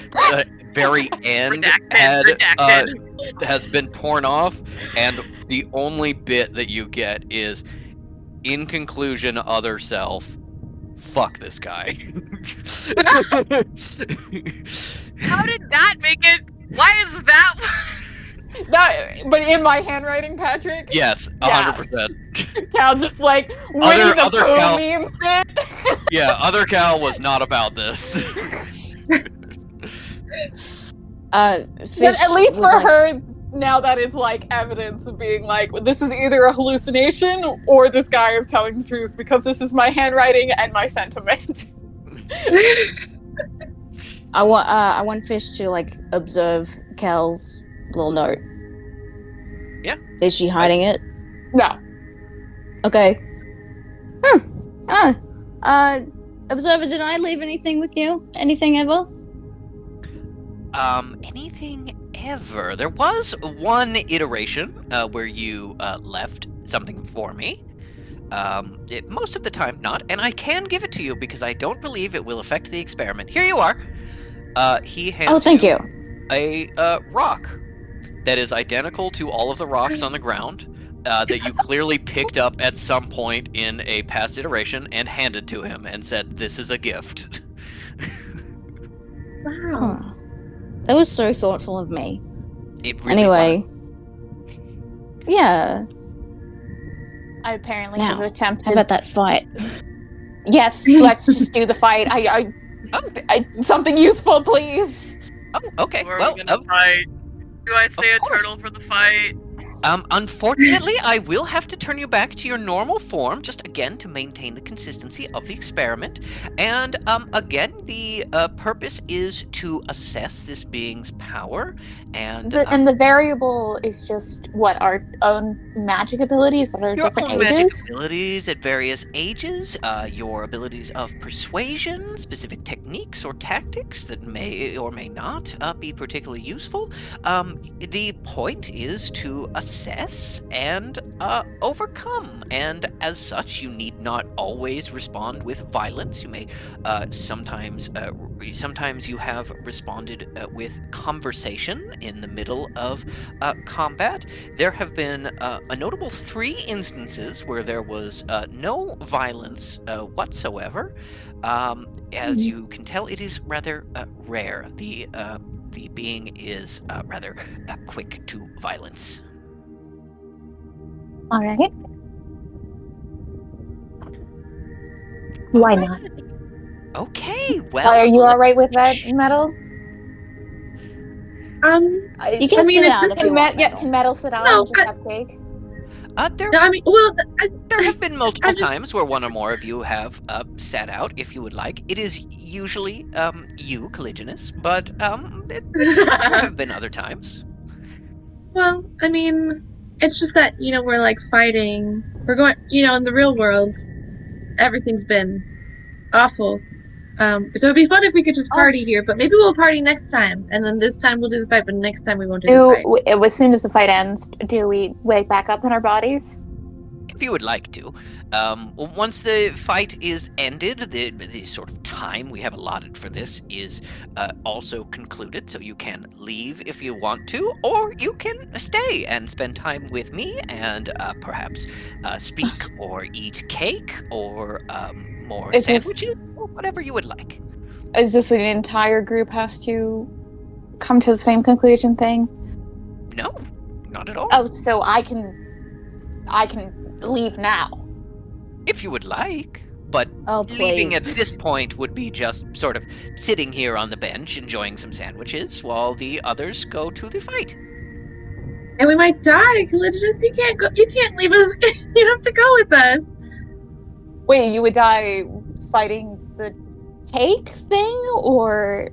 very end Redacted. has been torn off, and the only bit that you get is, in conclusion, other self, fuck this guy. How did that make it? Why is that? But in my handwriting, Patrick, Yes, Yeah. 100%. Cal just like Winnie the other Pooh Cal- memes it. Yeah, other Cal was not about this. But Fish at least would for like- her, now that is like evidence of being like, this is either a hallucination or this guy is telling the truth because this is my handwriting and my sentiment. I want Fish to like observe Cal's little note. Yeah. Is she hiding it? No. Okay. Observer, did I leave anything with you? Anything ever? Anything ever? There was one iteration where you left something for me. Most of the time not, and I can give it to you because I don't believe it will affect the experiment. Here you are. He hands Oh, thank you. a rock that is identical to all of the rocks on the ground that you clearly picked up at some point in a past iteration and handed to him and said, "This is a gift." Wow. Huh. That was so thoughtful of me. It really Anyway. Yeah. I apparently Now, have attempted. How about that fight? Yes, let's just do the fight. I something useful, please. was. Oh, okay. Who are Well, we gonna fight? Do I say a course. turtle for the fight? Unfortunately, I will have to turn you back to your normal form, just again to maintain the consistency of the experiment. And again, the purpose is to assess this being's power. And And the variable is just what our own magic abilities that are your different own magic ages. abilities at various ages, your abilities of persuasion, specific techniques or tactics that may or may not be particularly useful. The point is to assess and overcome, and as such, you need not always respond with violence. You may sometimes you have responded with conversation in the middle of combat. There have been a notable 3 instances where there was no violence whatsoever. As you can tell, it is rather rare. The being is rather quick to violence. All right. Why Alright. not? Okay, well. Are you let's- all right with that, Metal? You can I mean, sit if down this if Can, you want. can Metal sit down No, and just I- have cake? There no, I mean, well, There have been multiple just- times where one or more of you have sat out, if you would like. It is usually you, Caliginus, but there have been other times. well, I mean, it's just that, we're like fighting. We're going, in the real world, everything's been awful. So it'd be fun if we could just party here, but maybe we'll party next time. And then this time we'll do the fight, but next time we won't do the fight. As soon as the fight ends, do we wake back up in our bodies? If you would like to. Once the fight is ended, the sort of time we have allotted for this is also concluded, so you can leave if you want to, or you can stay and spend time with me and perhaps speak or eat cake or more Is this- sandwiches or whatever you would like. Is this an entire group has to come to the same conclusion thing? No, not at all. Oh, so I can leave now. If you would like, but Oh, leaving at please. this point would be just sort of sitting here on the bench enjoying some sandwiches while the others go to the fight. And we might die, Caliginus. You can't go. You can't leave us. You have to go with us. Wait, you would die fighting the cake thing, or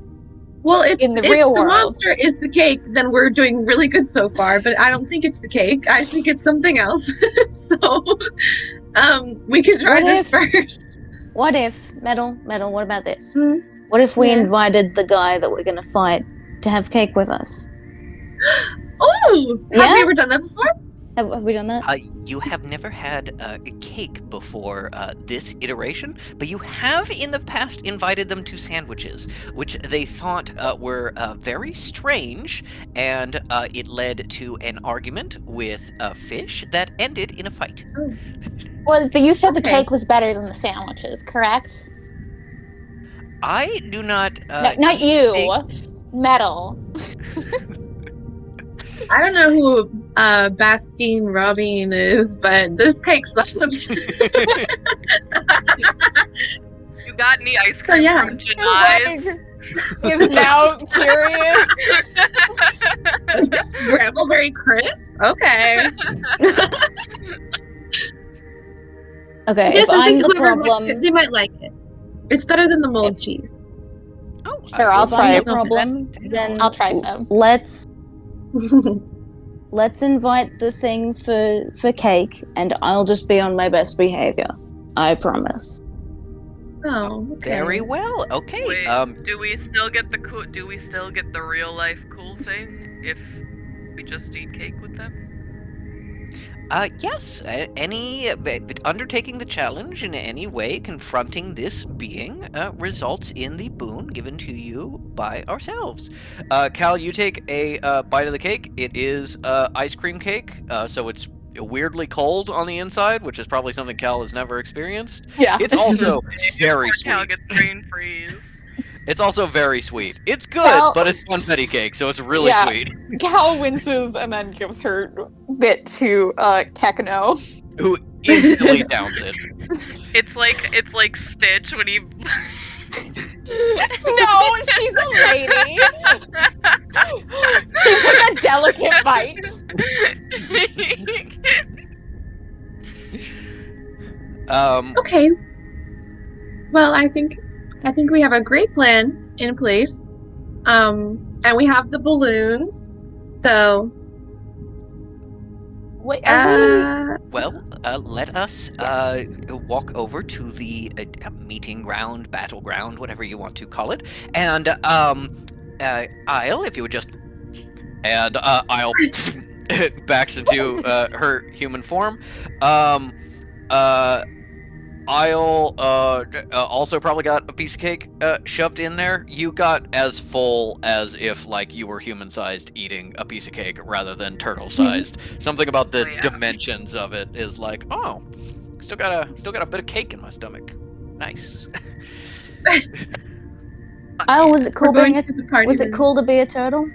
Well, if In the if real the world. monster is the cake, then we're doing really good so far. But I don't think it's the cake. I think it's something else. So, we could try What this if- first. What if, Metal, what about this? Hmm? What if we Yeah. invited the guy that we're gonna fight to have cake with us? Oh, have Yeah? we ever done that before? Have we done that? You have never had a cake before this iteration, but you have in the past invited them to sandwiches, which they thought were very strange, and it led to an argument with Fish that ended in a fight. well, you said the Okay. cake was better than the sandwiches, correct? I do not. No, not you. think- Metal. I don't know who Baskin Robin is, but this cake slaps. You got any ice cream yeah. from Janai's? Is now curious. Is this Brambleberry crisp? Okay. Okay, Yes, if I I'm think the whoever problem, makes it, they might like it. It's better than the mold cheese. Oh, Sure, I'll if try I'm it. the problem, then I'll try some. let's invite the thing for cake, and I'll just be on my best behavior. I promise. Oh, okay. Very well. Okay. Wait, do we still get the cool? Do we still get the real life cool thing if we just eat cake with them? Yes. Undertaking the challenge in any way, confronting this being, results in the boon given to you by ourselves. Cal, you take a bite of the cake. It is ice cream cake, so it's weirdly cold on the inside, which is probably something Cal has never experienced. Yeah. It's also very Cal sweet. gets brain freeze. It's also very sweet. It's good, Cal- but it's funfetti cake, so it's really Yeah. sweet. Cal winces and then gives her bit to Kekano. Who instantly downs it. It's like Stitch when he. No, she's a lady. She took a delicate bite. Okay. Well, I think we have a great plan in place. And we have the balloons. So, Wait, are Well, let us walk over to the meeting ground, battleground, whatever you want to call it, and Isle, if you would just, and Isle backs into her human form. Isle also probably got a piece of cake shoved in there. You got as full as if like you were human-sized eating a piece of cake rather than turtle-sized. Something about the Oh, yeah. dimensions of it is like, oh, still got a bit of cake in my stomach. Nice. Oh, was it cool we're going being a? to the party. Was it room. cool to be a turtle?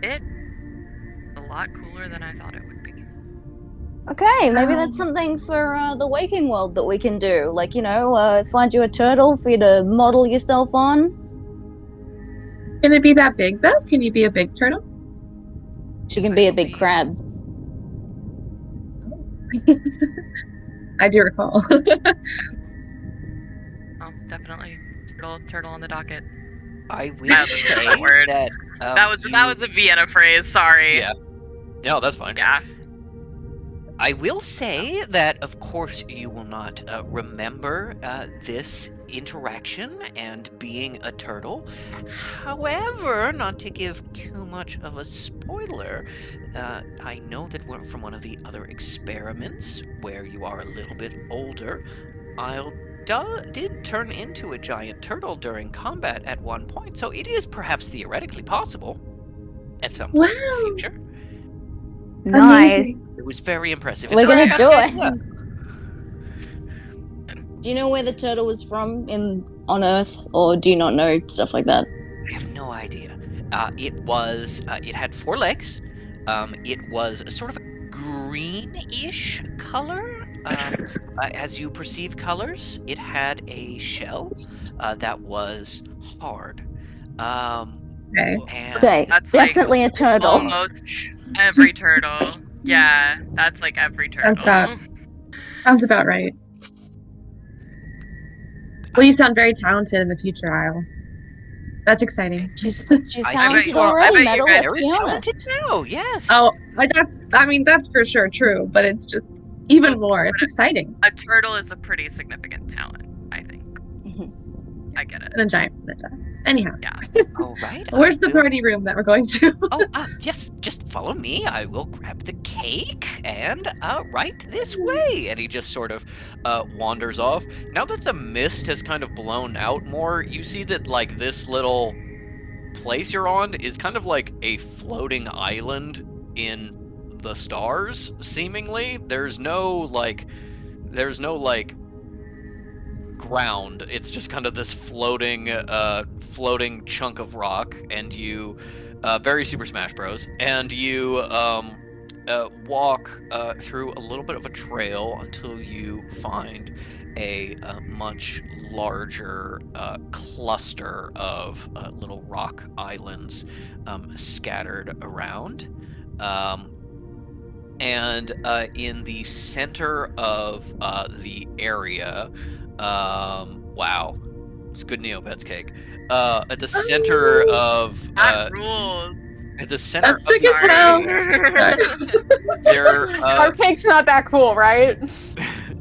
It a lot cooler than I thought it would be. Okay, maybe that's something for the waking world that we can do. Like, find you a turtle for you to model yourself on. Can it be that big though? Can you be a big turtle? She can be a big crab. I do recall. Oh, definitely. Turtle on the docket. I will That was a say different word. that That was a Vienna phrase. Sorry. Yeah. No, that's fine. Yeah. I will say that, of course, you will not remember this interaction and being a turtle. However, not to give too much of a spoiler, I know that from one of the other experiments where you are a little bit older, did turn into a giant turtle during combat at one point, so it is perhaps theoretically possible at some point in the Wow. future. Nice. Amazing. It was very impressive. We're It's gonna like- do it. Yeah. Do you know where the turtle was from on Earth, or do you not know stuff like that? I have no idea. It had 4 legs. It was a sort of a greenish color. As you perceive colors, it had a shell that was hard. Okay. And Okay, That's like definitely a turtle. Almost every turtle. Yeah, that's like every turtle. Sounds about right. Well, you sound very talented in the future, Isle. That's exciting. She's I talented bet- I already, bet you Metal. guys Let's very be honest. talented now, yes. Oh, that's for sure true, but it's just even more. It's exciting. A turtle is a pretty significant talent, I think. Mhm. I get it. And a giant ninja. Anyhow, All right. where's I the will- party room that we're going to? Oh, yes. Just follow me. I will grab the cake and right this way. And he just sort of wanders off. Now that the mist has kind of blown out more, you see that like this little place you're on is kind of like a floating island in the stars. Seemingly, there's no ground. It's just kind of this floating chunk of rock, and you very Super Smash Bros. And you walk through a little bit of a trail until you find a much larger cluster of little rock islands scattered around. And in the center of the area, wow, it's good Neopets cake. At the center of That rules. at the center That's of sick the as hell. area, there. Our cake's not that cool, right?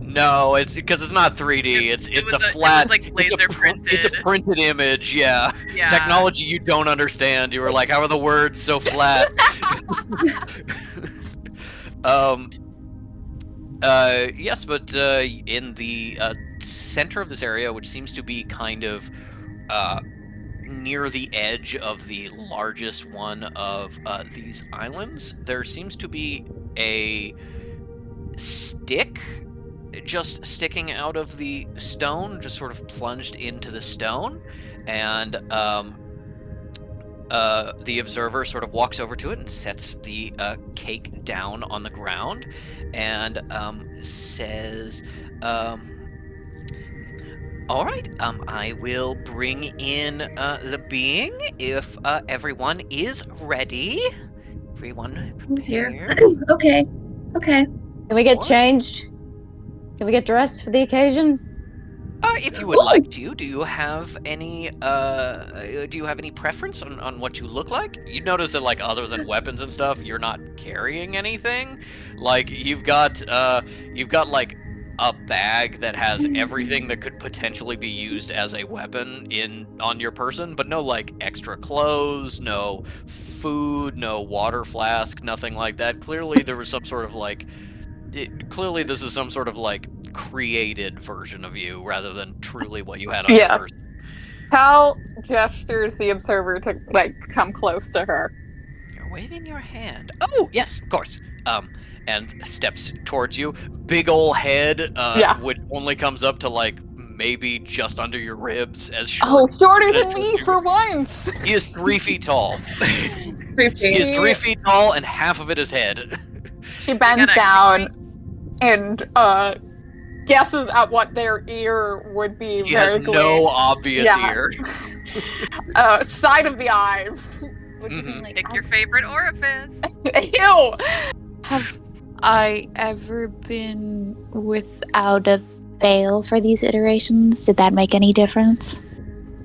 No, it's because it's not 3D. It's It was the a- it was, flat. like, it's laser It's a printed. printed image. Yeah. Yeah. Technology you don't understand. You were like, how are the words so flat? Yes, but in the center of this area, which seems to be kind of near the edge of the largest one of these islands, there seems to be a stick just sticking out of the stone, just sort of plunged into the stone, and the observer sort of walks over to it and sets the cake down on the ground and says, all right, I will bring in the being if everyone is ready. Everyone Oh dear. prepared? Okay. Can we get What? changed? Can we get dressed for the occasion? If you would like to, do you have any preference on what you look like? You notice that, like, other than weapons and stuff, you're not carrying anything. Like, you've got like a bag that has everything that could potentially be used as a weapon on your person, but no like extra clothes, no food, no water flask, nothing like that. Clearly there was some sort of like clearly this is some sort of like created version of you rather than truly what you had on Yeah. your person. Cal gestures the observer to come close to her. You're waving your hand. Oh, yes, of course. And steps towards you. Big ol' head, Yeah. which only comes up to like maybe just under your ribs, as short. Oh, shorter than as me short- for once. He is 3 feet tall. He Creepy. is 3 feet tall, and half of it is head. She bends gotta- down and guesses at what their ear would be. He has vertically. no obvious Yeah. ear. Side of the eye. Which is Mhm. like, Pick your favorite orifice. Ew. Have I ever been without a veil for these iterations? Did that make any difference?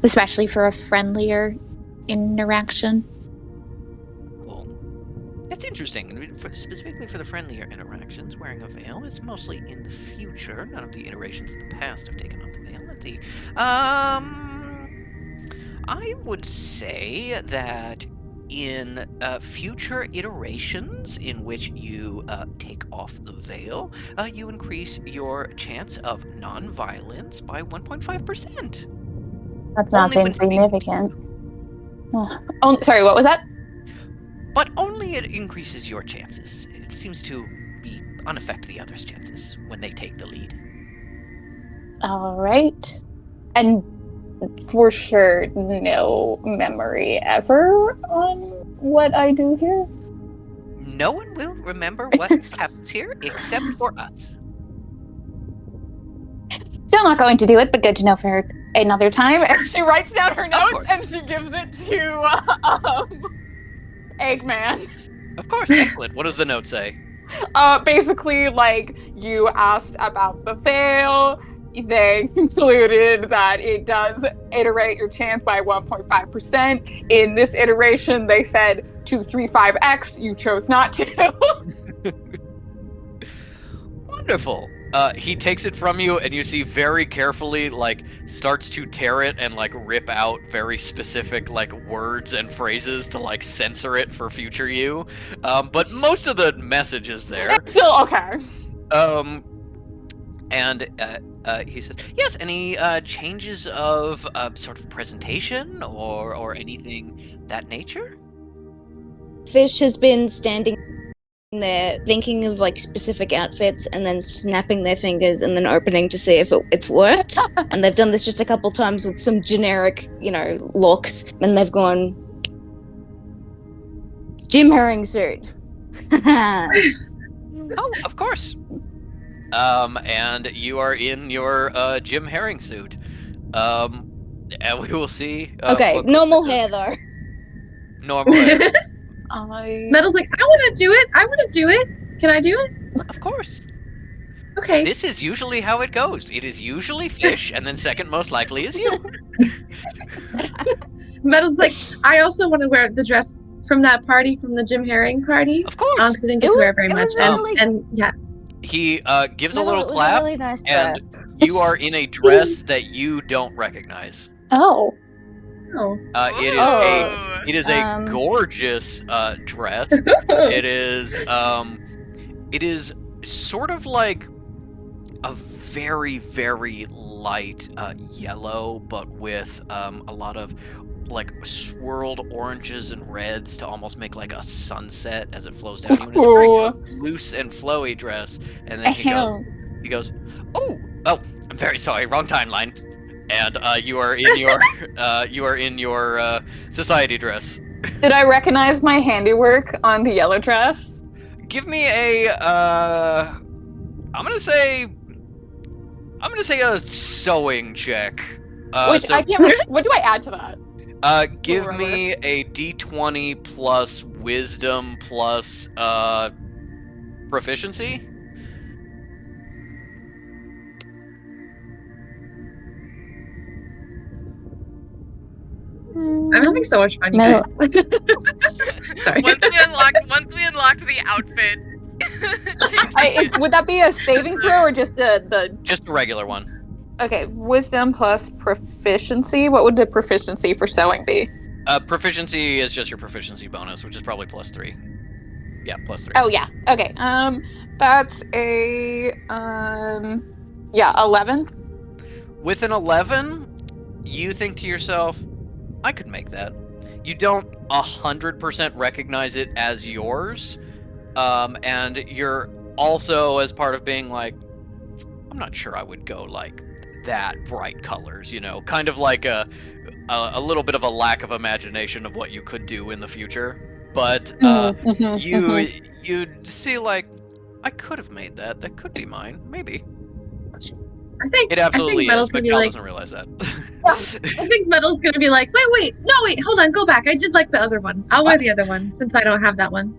Especially for a friendlier interaction? Well, that's interesting. Specifically for the friendlier interactions, wearing a veil is mostly in the future. None of the iterations in the past have taken off the veil. Let's see. I would say that in future iterations in which you take off the veil, you increase your chance of non-violence by 1.5%. That's not Only being when speaking to significant. Oh, sorry, what was that? But only it increases your chances. It seems to be unaffect the others' chances when they take the lead. All right. And for sure, no memory ever on what I do here. No one will remember what happens here except for us. Still not going to do it, but good to know for another time. And she writes down her notes course. and she gives it to Eggman. Of course, excellent. What does the note say? Basically, like, you asked about the veil. They concluded that it does iterate your chance by 1.5%. In this iteration, they said 235x. You chose not to. Wonderful. He takes it from you, and you see very carefully, like, starts to tear it and, like, rip out very specific, like, words and phrases to, like, censor it for future you. But most of the message is there. Still okay. And he says, yes, any changes of sort of presentation or anything that nature? Fish has been standing there thinking of like specific outfits and then snapping their fingers and then opening to see if it's worked. And they've done this just a couple times with some generic, looks, and they've gone Jim Herring suit. Oh, of course. And you are in your Jim Herring suit. And we will see. Okay, what normal goes- hair though. Normal hair. Metal's like, I want to do it. I want to do it. Can I do it? Of course. Okay. This is usually how it goes. It is usually Fish, and then second most likely is you. Metal's like, I also want to wear the dress from that party, from the Jim Herring party. Of course. Because I didn't get It to wear was- it very it much. was really- And yeah. He gives a No, little it was clap, a really nice and dress. you are in a dress that you don't recognize. Oh. Oh. It is a Um, gorgeous dress. It is sort of like a very, very light yellow, but with a lot of like swirled oranges and reds to almost make like a sunset as it flows down. It's a very loose and flowy dress. And then he goes, oh, I'm very sorry, wrong timeline. And you are in your society dress. Did I recognize my handiwork on the yellow dress? Give me a I'm gonna say a sewing check. Which I can't. What do I add to that? Give Roller. me a d20 plus wisdom plus proficiency. I'm having so much fun, you Metal- guys. Sorry. Once we unlocked the outfit. Would that be a saving throw or just the? Just a regular one. Okay, wisdom plus proficiency. What would the proficiency for sewing be? Proficiency is just your proficiency bonus, which is probably +3. Yeah, +3. Oh yeah. Okay. That's a 11. With an 11, you think to yourself, I could make that. You don't 100% recognize it as yours. And you're also, as part of being like, I'm not sure I would go like that bright colors, kind of like a little bit of a lack of imagination of what you could do in the future. But you see like, I could have made that. That could be mine. Maybe. I It think absolutely Metal's is, gonna but be Cal like, doesn't realize that. I think Metal's gonna be like, wait, no, wait, hold on, go back. I did like the other one. I'll wear the What? other one since I don't have that one.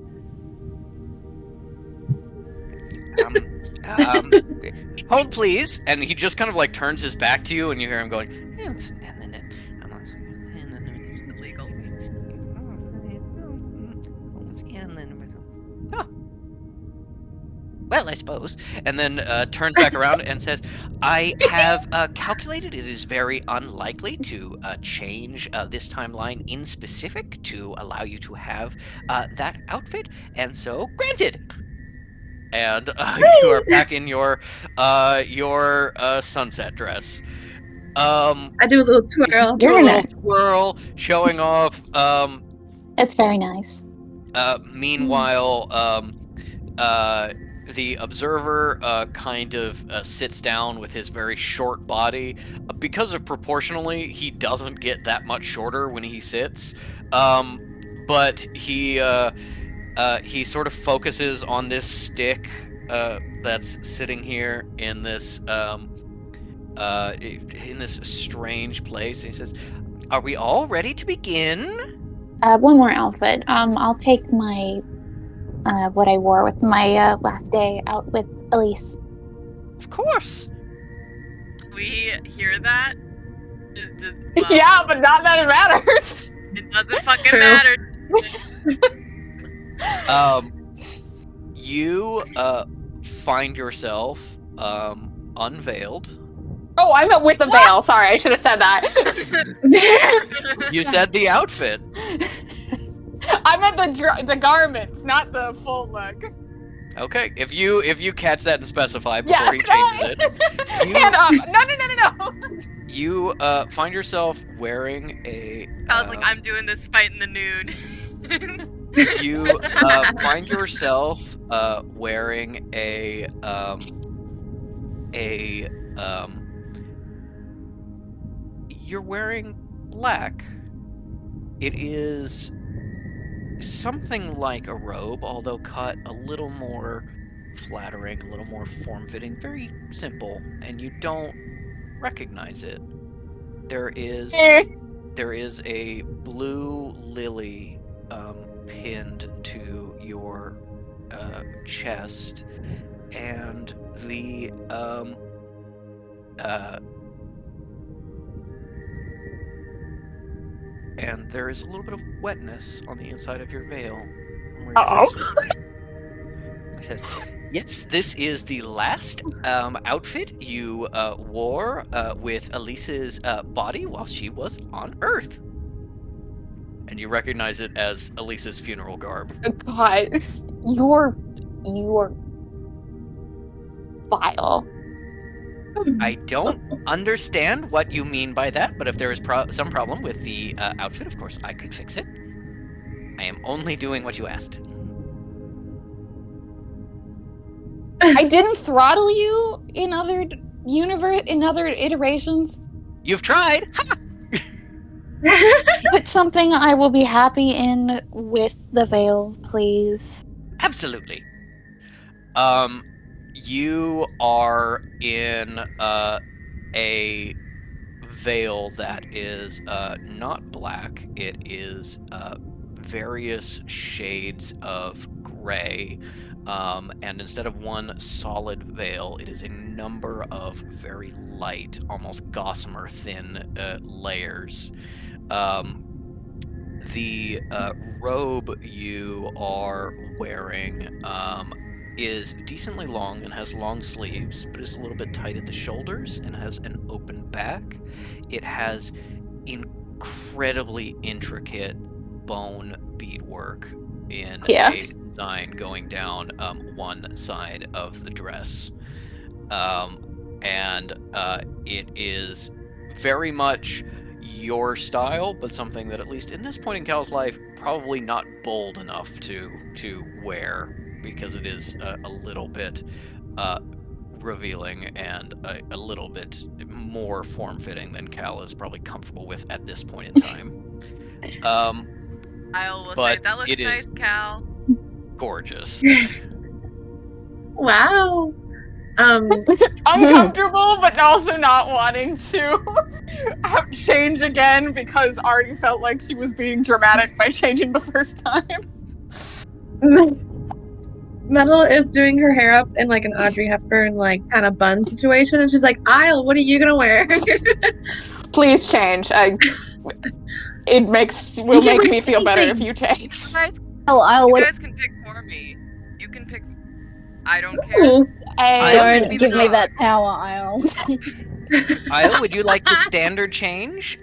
Hold please. And he just kind of like turns his back to you, and you hear him going. Illegal. Oh. Well, I suppose. And then turns back around and says, I have calculated it is very unlikely to change this timeline in specific to allow you to have that outfit. And so, granted. And you are back in your sunset dress. I do a little twirl. Do a Very little nice. twirl, showing off. It's very nice. Meanwhile, the observer kind of sits down with his very short body. Because of proportionally, he doesn't get that much shorter when he sits. But he sort of focuses on this stick that's sitting here in this strange place. And he says, "Are we all ready to begin?" One more outfit. I'll take my what I wore with my last day out with Elise. Of course. We hear that? Yeah, but not that it matters. It doesn't fucking True. matter. You find yourself unveiled. Oh, I meant with the veil. Sorry, I should have said that. You said the outfit. I meant the garments, not the full look. Okay, if you catch that and specify before Yeah. he changes it, you- Hand up. No. you find yourself wearing a. I was like, I'm doing this fight in the nude. You find yourself wearing a. You're wearing black. It is something like a robe, although cut a little more flattering, a little more form-fitting, very simple, and you don't recognize it. There is a blue lily pinned to your chest, and the and there is a little bit of wetness on the inside of your veil. It says, yes, this is the last outfit you wore with Elise's body while she was on Earth. And you recognize it as Elise's funeral garb. God, you're vile. I don't understand what you mean by that, but if there is some problem with the outfit, of course, I could fix it. I am only doing what you asked. I didn't throttle you in other iterations. You've tried! Ha! Put something I will be happy in with the veil, please. Absolutely. You are in a veil that is not black. It is various shades of gray. And instead of one solid veil, it is a number of very light, almost gossamer thin layers. The robe you are wearing is decently long and has long sleeves, but is a little bit tight at the shoulders and has an open back. It has incredibly intricate bone beadwork in a design going down one side of the dress. And it is very much your style, but something that, at least in this point in Cal's life, probably not bold enough to wear, because it is a little bit revealing and a little bit more form-fitting than Cal is probably comfortable with at this point in time. I will say, But that looks it nice, is- Cal. Gorgeous. Wow. Uncomfortable, but also not wanting to change again because Artie felt like she was being dramatic by changing the first time. Metal is doing her hair up in like an Audrey Hepburn like kind of bun situation, and she's like, "Isle, what are you gonna wear?" Please change. It will make me feel better if you change. You guys, Oh, I'll you wait. guys can pick for me. You can pick. I don't care. Ooh. Don't Leave give it me on. that power, I'll. Io, would you like the standard change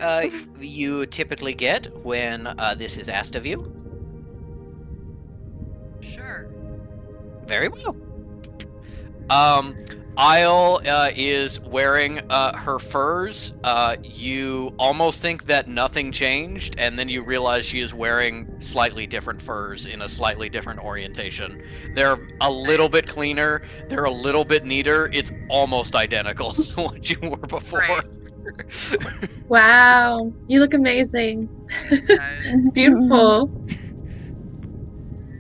you typically get when this is asked of you? Sure. Very well. Isle is wearing her furs. You almost think that nothing changed, and then you realize she is wearing slightly different furs in a slightly different orientation. They're a little bit cleaner, they're a little bit neater. It's almost identical to what you were before. Right. Wow, you look amazing. Guys. Beautiful.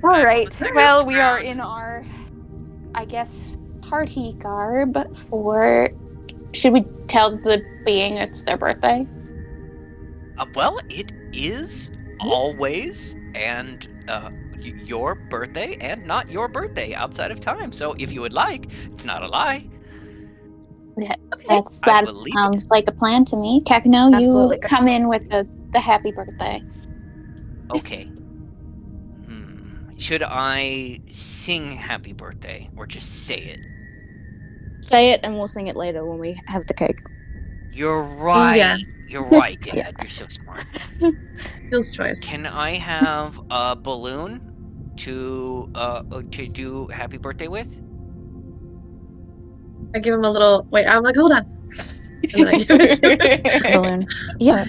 All right. Let's take Well, this we are round. in our, I guess, party garb for. Should we tell the being it's their birthday? Well, it is always and your birthday and not your birthday outside of time. So if you would like, it's not a lie. That I believe it. sounds like a plan to me. Kakano, Absolutely. you come in with the happy birthday. Okay. Should I sing happy birthday or just say it? Say it and we'll sing it later when we have the cake. You're right. Yeah. You're right, Dad. Yeah. You're so smart. Steele's choice. Can I have a balloon to do happy birthday with? I give him a little. Wait, I'm like, hold on. And then I give it to him. Balloon. Yeah.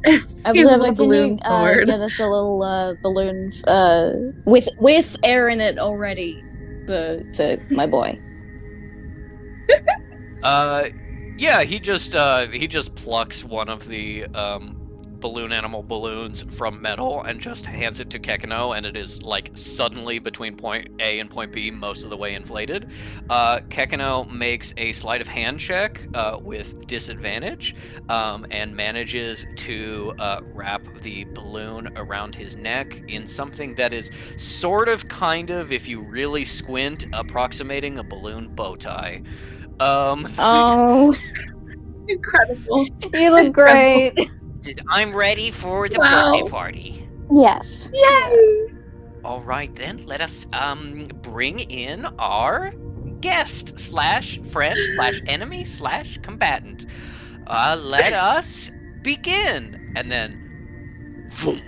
Here's a Observer, little can you balloon sword. get us a little balloon with air in it already for my boy? Yeah, he just plucks one of the balloon animal balloons from Metal and just hands it to Kekino, and it is like suddenly between point A and point B, most of the way inflated. Kekino makes a sleight of hand check with disadvantage, and manages to wrap the balloon around his neck in something that is sort of, kind of, if you really squint, approximating a balloon bow tie. Oh, Incredible. you look great. I'm ready for the Wow. birthday party. Yes. Yay! All right, then, let us bring in our guest / friend / enemy / combatant. Let us begin. And then, boom,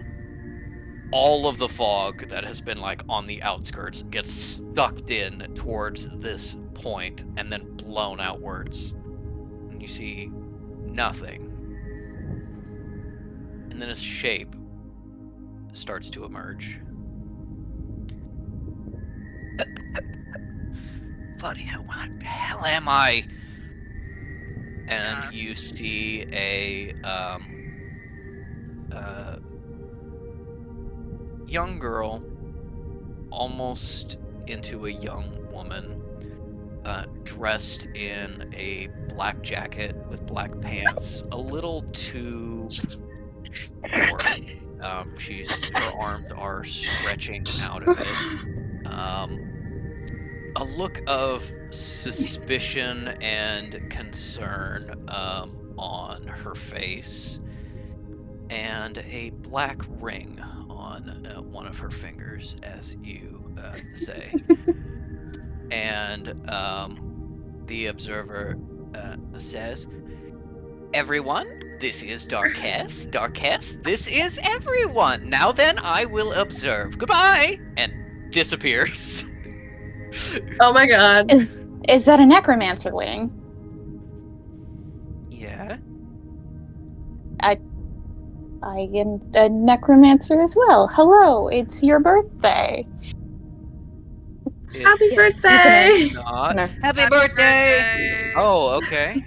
all of the fog that has been like on the outskirts gets sucked in towards this point and then blown outwards. And you see nothing. And then a shape starts to emerge. Bloody hell, what the hell am I? And Yeah. you see a young girl, almost into a young woman, dressed in a black jacket with black pants, a little too short. Her arms are stretching out of it. A look of suspicion and concern on her face, and a black ring on one of her fingers, as you say. And the observer says, "Everyone, this is Darkess. Darkess, this is everyone. Now then, I will observe. Goodbye!" And disappears. Oh my god. Is that a necromancer wing? Yeah. I am a necromancer as well. Hello, it's your birthday. Happy It's birthday! not. No. Happy birthday! Oh, okay.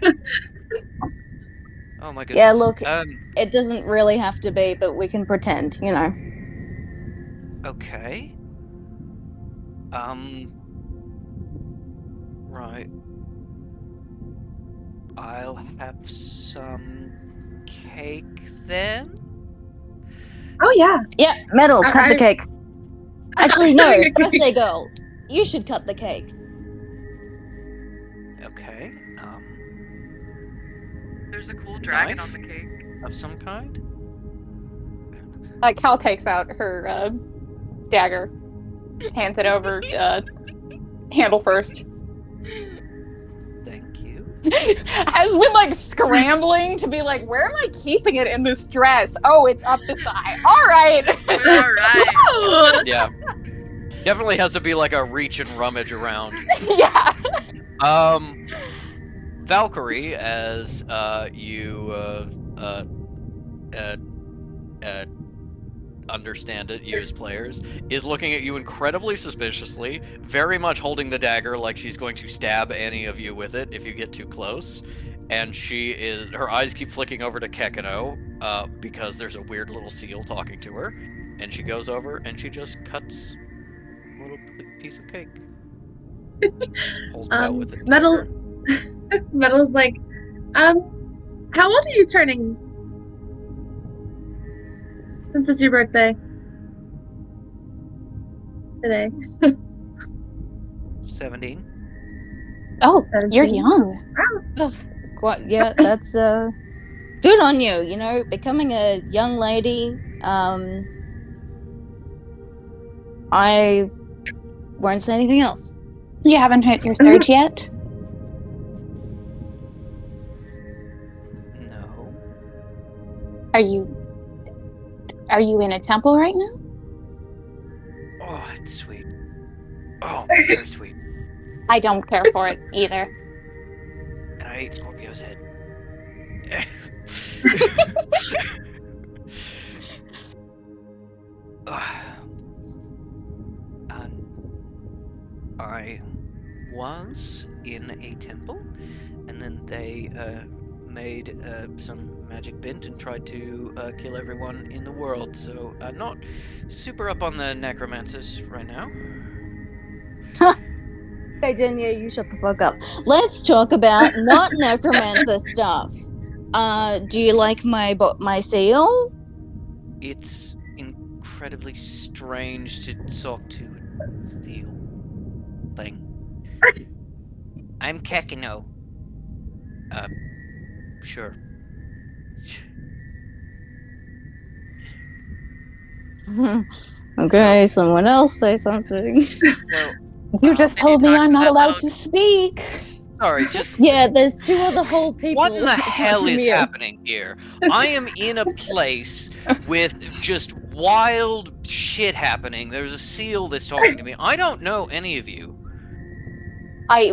Oh my goodness. Yeah, look, it doesn't really have to be, but we can pretend, you know. Okay. Right. I'll have some cake then. Oh yeah. Yeah, Metal, cut the I- cake. Actually, no, Okay. birthday girl. You should cut the cake. Okay. There's a cool dragon on Knife? the cake. Of some kind. Cal takes out her dagger, hands it over, handle first. Thank you. Has been like scrambling to be like, where am I keeping it in this dress? Oh, it's up the thigh. All right. All right. Oh, Yeah. Definitely has to be like a reach and rummage around. Yeah. Valkyrie, as you understand it, you as players, is looking at you incredibly suspiciously, very much holding the dagger like she's going to stab any of you with it if you get too close. And her eyes keep flicking over to Kekino, because there's a weird little seal talking to her. And she goes over and she just cuts a little piece of cake. Pulls it out with it. Metal. Metal's like, how old are you turning? Since it's your birthday. Today. 17. Oh, you're 17. young. Quite, yeah, that's good on you. You know, becoming a young lady. I won't say anything else. You haven't hit your surge yet? No. Are you in a temple right now? Oh, it's sweet. Oh, very sweet. I don't care for it either. And I ate Scorpio's head. I was in a temple, and then they made some magic bint and tried to kill everyone in the world. So not super up on the necromancers right now. Okay, Jenya, you shut the fuck up. Let's talk about not necromancer stuff. Do you like my seal? It's incredibly strange to talk to a steel thing. I'm Kekino. Sure. Okay, someone else say something. So, You just Can you told me talk I'm to not that allowed little- to speak. sorry, just Yeah, there's two other whole people. what in the apart hell from is you. happening here? I am in a place with just wild shit happening. There's a seal that's talking to me. I don't know any of you.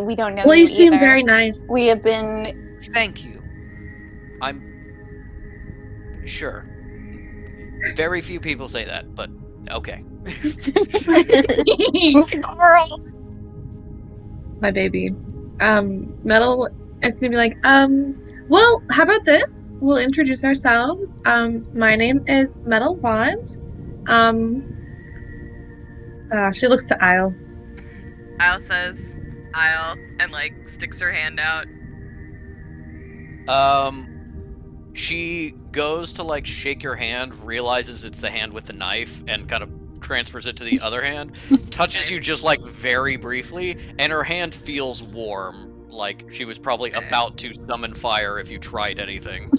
We don't know Well, you you seem either. very nice. We have been Thank you. I'm sure. Very few people say that, but okay. Girl. My baby. Metal is gonna be like, well, how about this? We'll introduce ourselves. My name is Metal Bond. She looks to Isle. Isle says, Isle, and like sticks her hand out. She goes to like shake your hand, realizes it's the hand with the knife, and kind of transfers it to the other hand, touches you just like very briefly, and her hand feels warm, like she was probably Okay. about to summon fire if you tried anything.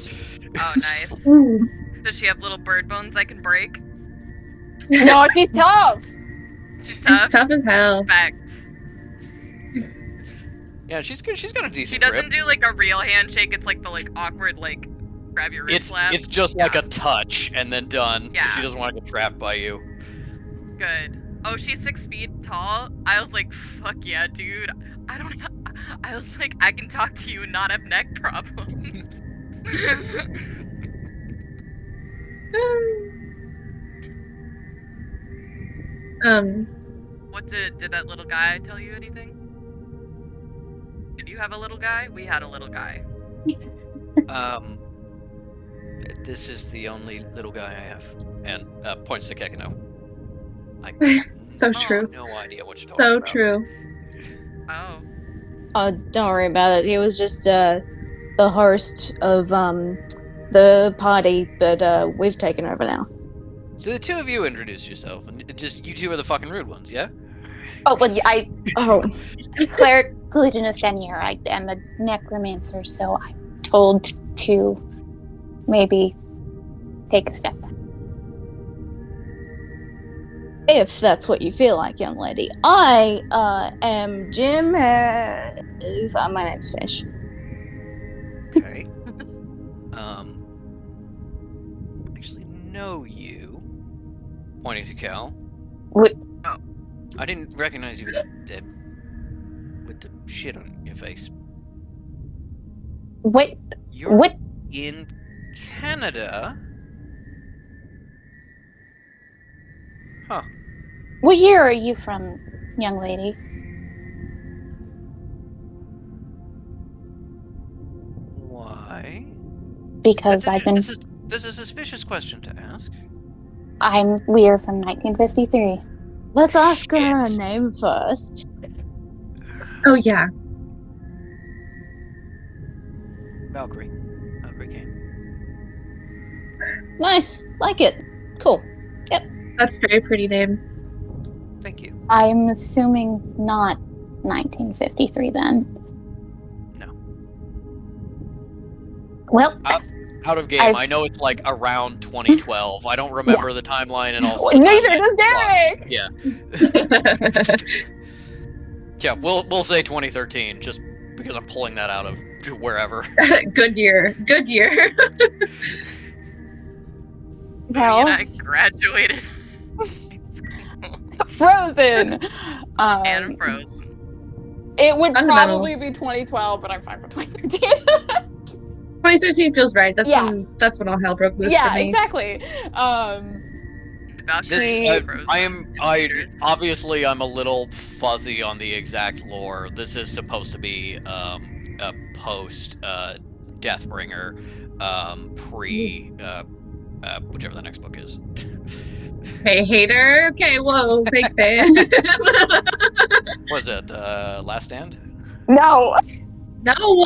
Oh, nice. Ooh. Does she have little bird bones I can break? No, she's tough. She's She's tough. tough as hell. Fact. Yeah, she's got a decent She doesn't grip. do like a real handshake. It's like the like awkward like grab your wrist slap. It's just like a touch and then done. 'Cause Yeah. She doesn't want to get trapped by you. Good. Oh, she's 6 feet tall. I was like, fuck yeah, dude. I was like, I can talk to you and not have neck problems. What did that little guy tell you anything? Did you have a little guy? We had a little guy. This is the only little guy I have, and points to Kekino. So have true. No idea what you're So talking true. Oh. Oh, don't worry about it. He was just the host of the party, but we've taken over now. about. So the two of you introduce yourself, and just you two are the fucking rude ones, yeah? Oh, well, I Oh, Cleric Glutinous Denier. I am a necromancer, so I'm told to maybe take a step back. if that's what you feel like, young lady. I am Jim. My name's Fish. Okay. Actually know you. Pointing to Cal. What? Oh. I didn't recognize you with the shit on your face. What? You're What? in Canada. Huh. What year are you from, young lady? Why? Because I've been. This is a suspicious question to ask. We are from 1953. Let's ask her her Shit. name first. Oh yeah. Valkyrie. Valkyrie Kane. Nice, like it. Cool. That's a very pretty name. Thank you. I'm assuming not 1953 then. No. Well, Out of game. I know it's like around 2012. I don't remember the timeline and also. neither does Derek. Yeah. Yeah. We'll say 2013 just because I'm pulling that out of wherever. Good year. Good year. Well, I graduated. Frozen. And Frozen. It would Fundamental. probably be 2012, but I'm fine with 2013. 2013 feels right. That's Yeah. when all hell broke loose Yeah, for me. exactly. Valkyrie This Frozen. obviously I'm a little fuzzy on the exact lore. This is supposed to be a post Deathbringer, pre whichever the next book is. Hey, hater. Okay, whoa, fake fan. Was it Last Stand? No, No.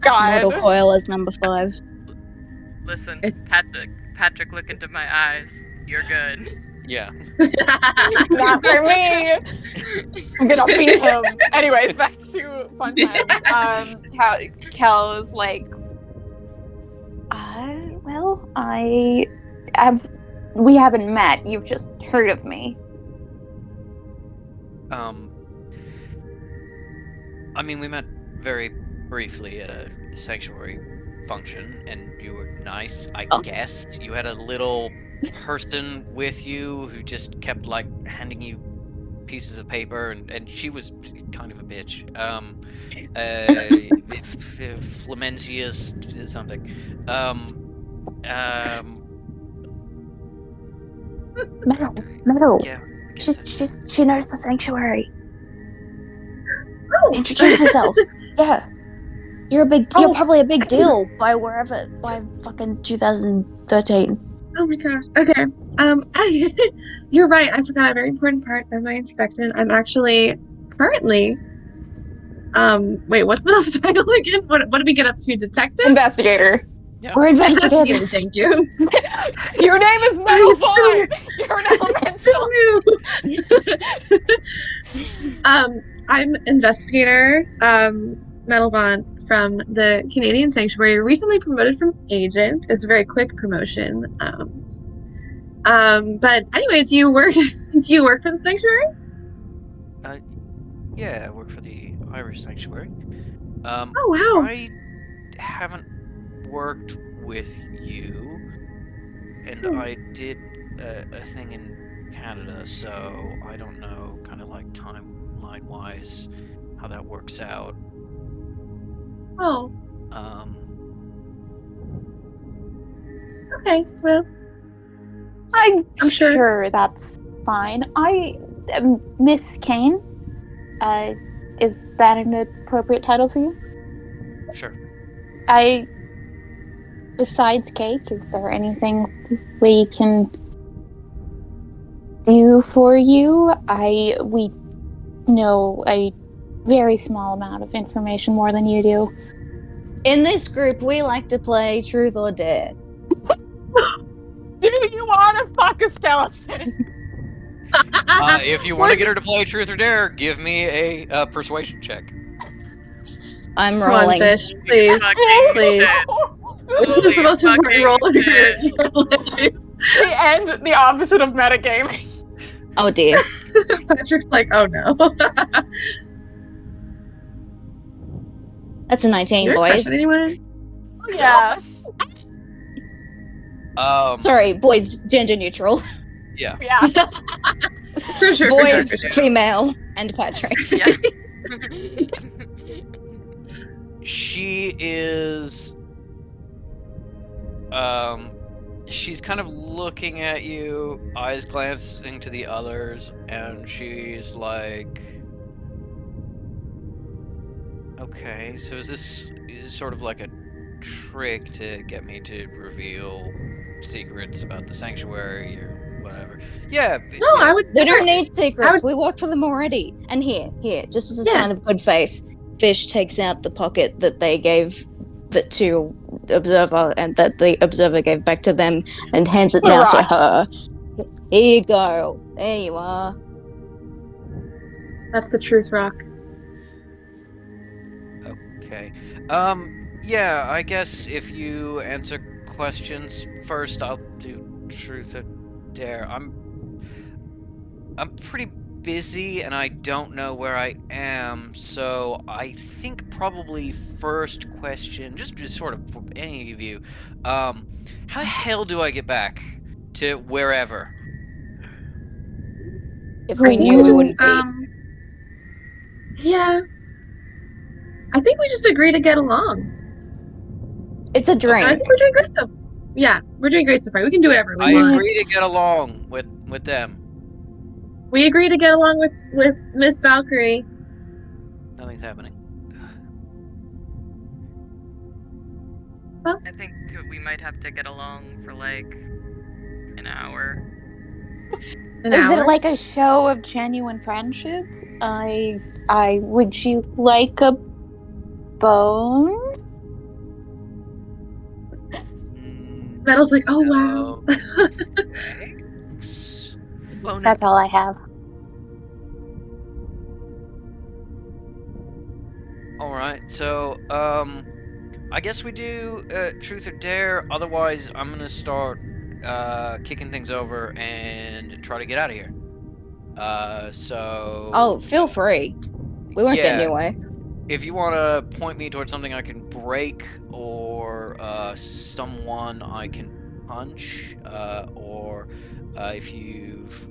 God. Mortal Coil is number 5. Listen, It's- Patrick, look into my eyes. You're good. Yeah. Not for me. I'm gonna beat him. Anyways, back to fun time. Cal is like, well, we haven't met. You've just heard of me. I mean, we met very briefly at a sanctuary function, and you were nice, I guess. You had a little person with you who just kept, like, handing you pieces of paper, and she was kind of a bitch. Flamentius something. Metal. Yeah. She knows the sanctuary. Oh, Introduce herself. Yeah. You're probably a big deal by fucking 2013. Oh my gosh. Okay. You're right. I forgot a very important part of my introduction. I'm actually currently. Wait, what's Metal's title again? What did we get up to? Detective? Investigator. We're investigators. Thank you. Your name is Metal Vaughn. You're an elemental. I'm investigator, Metal Vaughn from the Canadian Sanctuary, recently promoted from agent. It's a very quick promotion. But anyway, do you work for the Sanctuary? Yeah, I work for the Irish Sanctuary. Oh wow. I haven't worked with you, and I did a thing in Canada, so I don't know, kind of like timeline-wise, how that works out. Oh, okay. Well, I'm sure. sure that's fine. Miss Kane. Is that an appropriate title for you? Sure. Besides cake, is there anything we can do for you. We know a very small amount of information, more than you do. In this group, we like to play Truth or Dare. Do you want to fuck a skeleton? If you want to get her to play Truth or Dare, give me a persuasion check. I'm Come on, rolling. fish, please, Fucking please. shit. This is the most Holy important role of your fucking life. The end, the opposite of metagaming. Oh dear. Patrick's like, oh no. That's a 19, You're boys. crushing anyone? Yes. Sorry, boys, gender neutral. Yeah. Yeah. For sure. Boys, For sure. female, and Patrick. Yeah. She is she's kind of looking at you, eyes glancing to the others, and she's like, okay, so is this sort of like a trick to get me to reveal secrets about the sanctuary or whatever? Yeah. No, I would. We don't never- need secrets. We work for them already. And here, just as a sign of good faith, Fish takes out the pocket that they gave to Observer and that the Observer gave back to them and hands it now to her. Here you go. There you are. That's the truth rock. Okay. Yeah, I guess if you answer questions first, I'll do Truth or Dare. I'm pretty busy and I don't know where I am, so I think probably first question, just sort of for any of you, how the hell do I get back to wherever? If we knew, we wouldn't be. Yeah. I think we just agree to get along. It's a And I drink. think we're doing good so. Yeah, we're doing great so far. We can do whatever we I want. agree to get along with them. We agree to get along with Miss Valkyrie. Nothing's happening. I think we might have to get along for like an hour. An Is hour? it like a show of genuine friendship? I would you like a bone? Metal's like, oh wow. No, thanks. That's all I have. Alright, so, I guess we do Truth or Dare. Otherwise, I'm gonna start kicking things over and try to get out of here. So... Oh, feel free. We won't get in Yeah. your way. If you want to point me towards something I can break, or someone I can punch, or if you've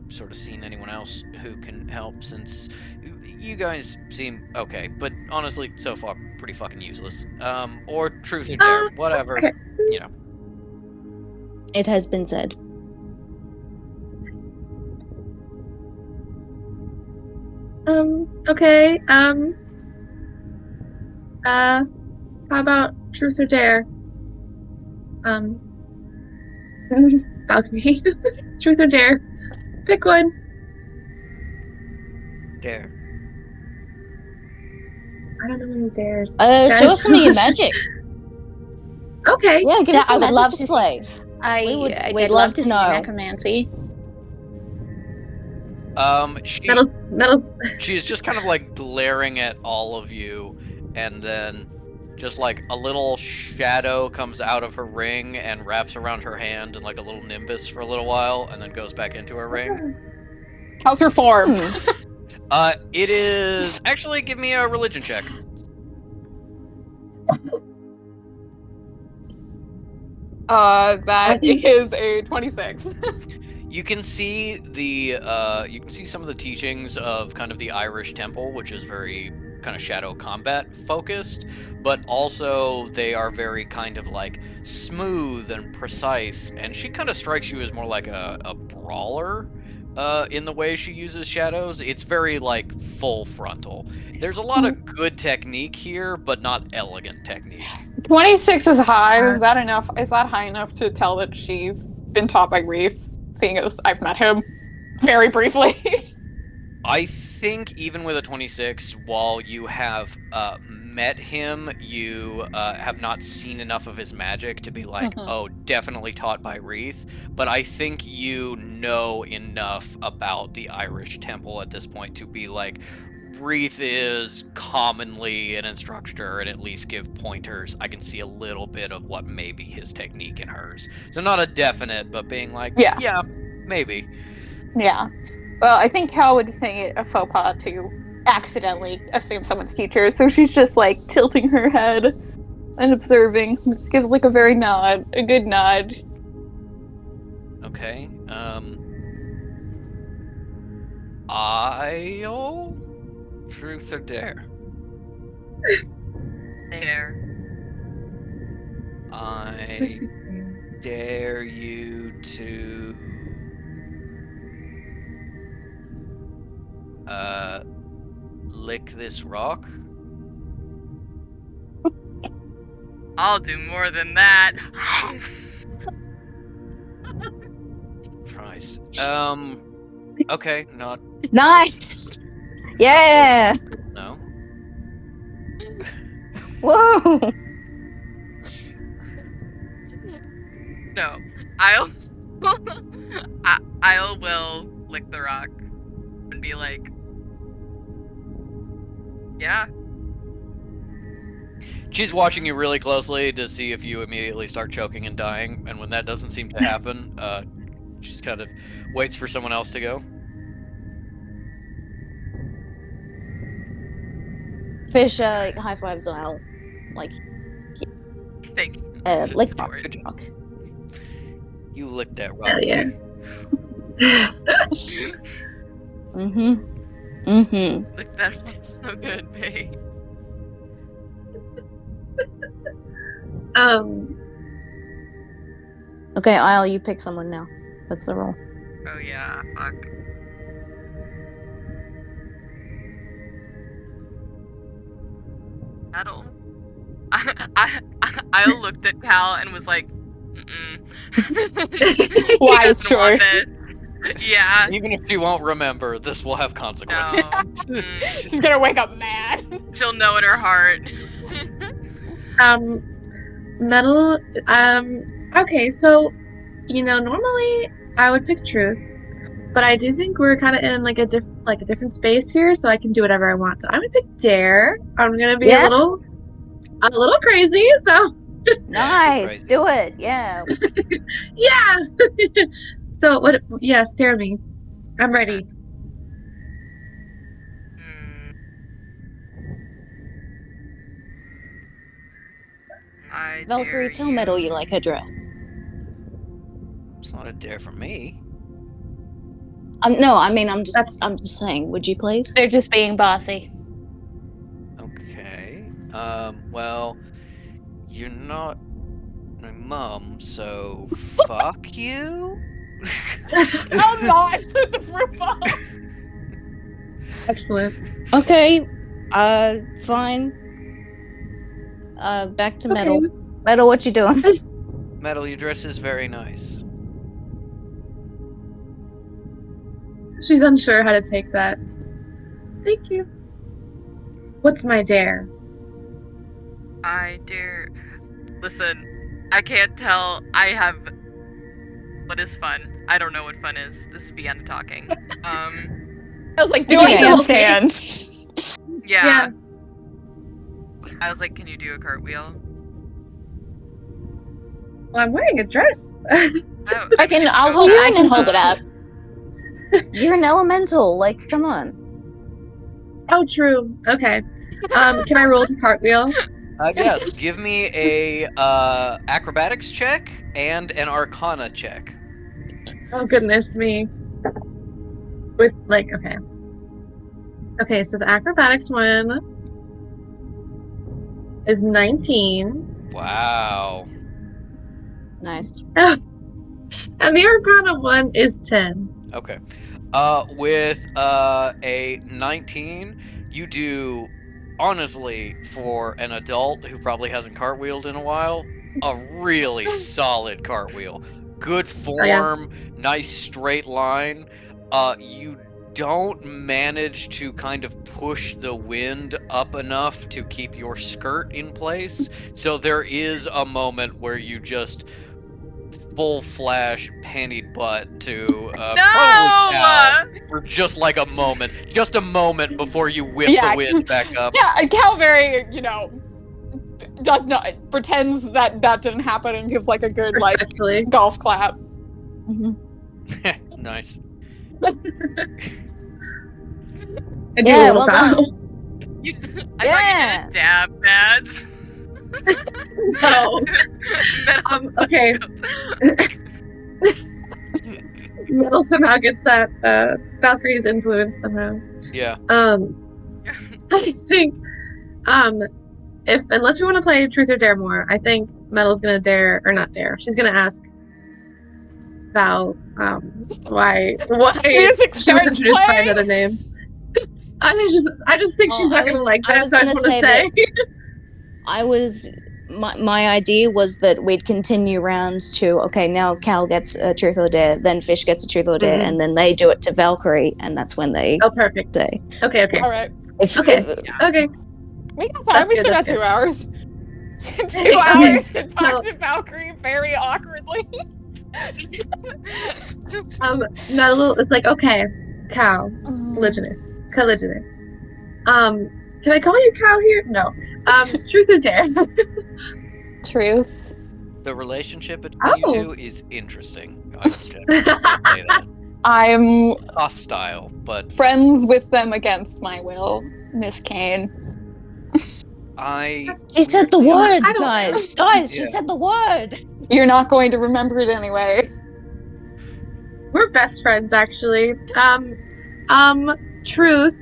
sort of seen anyone else who can help, since you guys seem okay, but honestly, so far, pretty fucking useless. Or Truth or Dare, whatever, okay. you know. It has been said. Okay. How about Truth or Dare? Valkyrie. Truth or Dare? Pick one. Dare. I don't know any dares. Show Guys. us some of your magic. Okay. Yeah, give Yeah, us some I would magic love to see- display. We'd we'd love love to to see know. necromancy. Metal's. She's just kind of like glaring at all of you, and then just like a little shadow comes out of her ring and wraps around her hand in like a little nimbus for a little while, and then goes back into her ring. How's her form? It is actually, give me a religion check. That think- is a 26. You can see some of the teachings of kind of the Irish temple, which is very kind of shadow combat focused, but also they are very kind of like smooth and precise, and she kind of strikes you as more like a brawler in the way she uses shadows. It's very like full frontal. There's a lot of good technique here, but not elegant technique. 26 is high. Is that enough? Is that high enough to tell that she's been taught by Reef? seeing as I've met him very briefly. I think even with a 26, while you have met him, you have not seen enough of his magic to be like, Mhm. oh, definitely taught by Wreath. But I think you know enough about the Irish temple at this point to be like, Wreath is commonly an instructor and at least give pointers. I can see a little bit of what may be his technique and hers. So not a definite, but being like, Yeah. maybe. Yeah. Well, I think Cal would think it a faux pas to accidentally assume someone's teacher, so she's just like tilting her head and observing. Just gives like a very nod, a good nod. Okay. I'll truth or dare. There. I dare you to lick this rock. I'll do more than that. Christ. Okay, not Nice. Yeah. no. Whoa. No. I will lick the rock and be like, yeah. She's watching you really closely to see if you immediately start choking and dying, and when that doesn't seem to happen, she just kind of waits for someone else to go. Fish high fives I'll like Thank you. lick Sorry. rock. You lick that rock. Hell yeah. Like that feels so good, babe. Okay, Isle, you pick someone now. That's the roll. Oh yeah, fuck. Metal. I looked at Cal and was like, mm-mm. Wise He doesn't want choice. this. Yeah. Even if she won't remember, this will have No. consequences. She's gonna wake up mad. She'll know in her heart. Metal. Okay, so normally I would pick truth, but I do think we're kind of in like a different space here, so I can do whatever I want. So I'm gonna pick dare. I'm gonna be Yeah. a little crazy. So Nice. Do it. Yeah. yeah. So what? Yes, dare me. I'm ready. Hmm. I Valkyrie, dare tell Metal you like her dress. It's not a dare from me. No, I mean I'm That's- just saying. Would you please? They're just being bossy. Okay. Well, you're not my mom, so fuck you. Oh no, I took the fruit ball. Excellent. Okay. Fine. Back to Metal. Okay. Metal, what you doing? Metal, your dress is very nice. She's unsure how to take that. Thank you. What's my dare? I dare. Listen, I can't tell. I have. What is fun? I don't know what fun is. This is Vienna talking. I was like, do Yeah. a handstand. Yeah. I was like, can you do a cartwheel? Well, I'm wearing a dress. Oh, I can an hold it up. You're an elemental. Like, come on. Oh, true. Okay. Can I roll to cartwheel? Yes, give me a acrobatics check and an arcana check. Oh goodness me. With okay. Okay, so the acrobatics one is 19. Wow. Nice. And the arcana one is 10. Okay. With a 19, you do, honestly, for an adult who probably hasn't cartwheeled in a while, a really solid cartwheel. good form, nice straight line. You don't manage to kind of push the wind up enough to keep your skirt in place. So there is a moment where you just full flash pantied butt to probably Cal for just like a moment. Just a moment before you whip Yeah. the wind back up. Yeah, and Calvary, does not pretends that didn't happen and gives like a good like Respectfully. golf clap. Nice. I do Yeah, a little well bow. done. I thought you did dab pads. No. Okay. Metal somehow gets that Valkyrie's influence somehow. Yeah. I think unless we want to play Truth or Dare more, I think Metal's gonna dare or not dare. She's gonna ask Val why she was introduced by another name. I just think she's not gonna like that, so I just want to say. My idea was that we'd continue rounds to, okay, now Cal gets a Truth or Dare, then Fish gets a Truth or Dare, and then they do it to Valkyrie, and that's when they perfect. say. Okay. All right. Okay. We got time. We still got 2 hours. 2 hours to talk to Valkyrie very awkwardly. Metal is like, okay, Cal, collisionist. Can I call you Cal here? No. Truth or Dare? Truth. The relationship between you two is interesting. I would say that. I'm Hostile, but friends with them against my will, Miss Kane. She said the word, guys. Guys, she said the word. You're not going to remember it anyway. We're best friends, actually. Truth.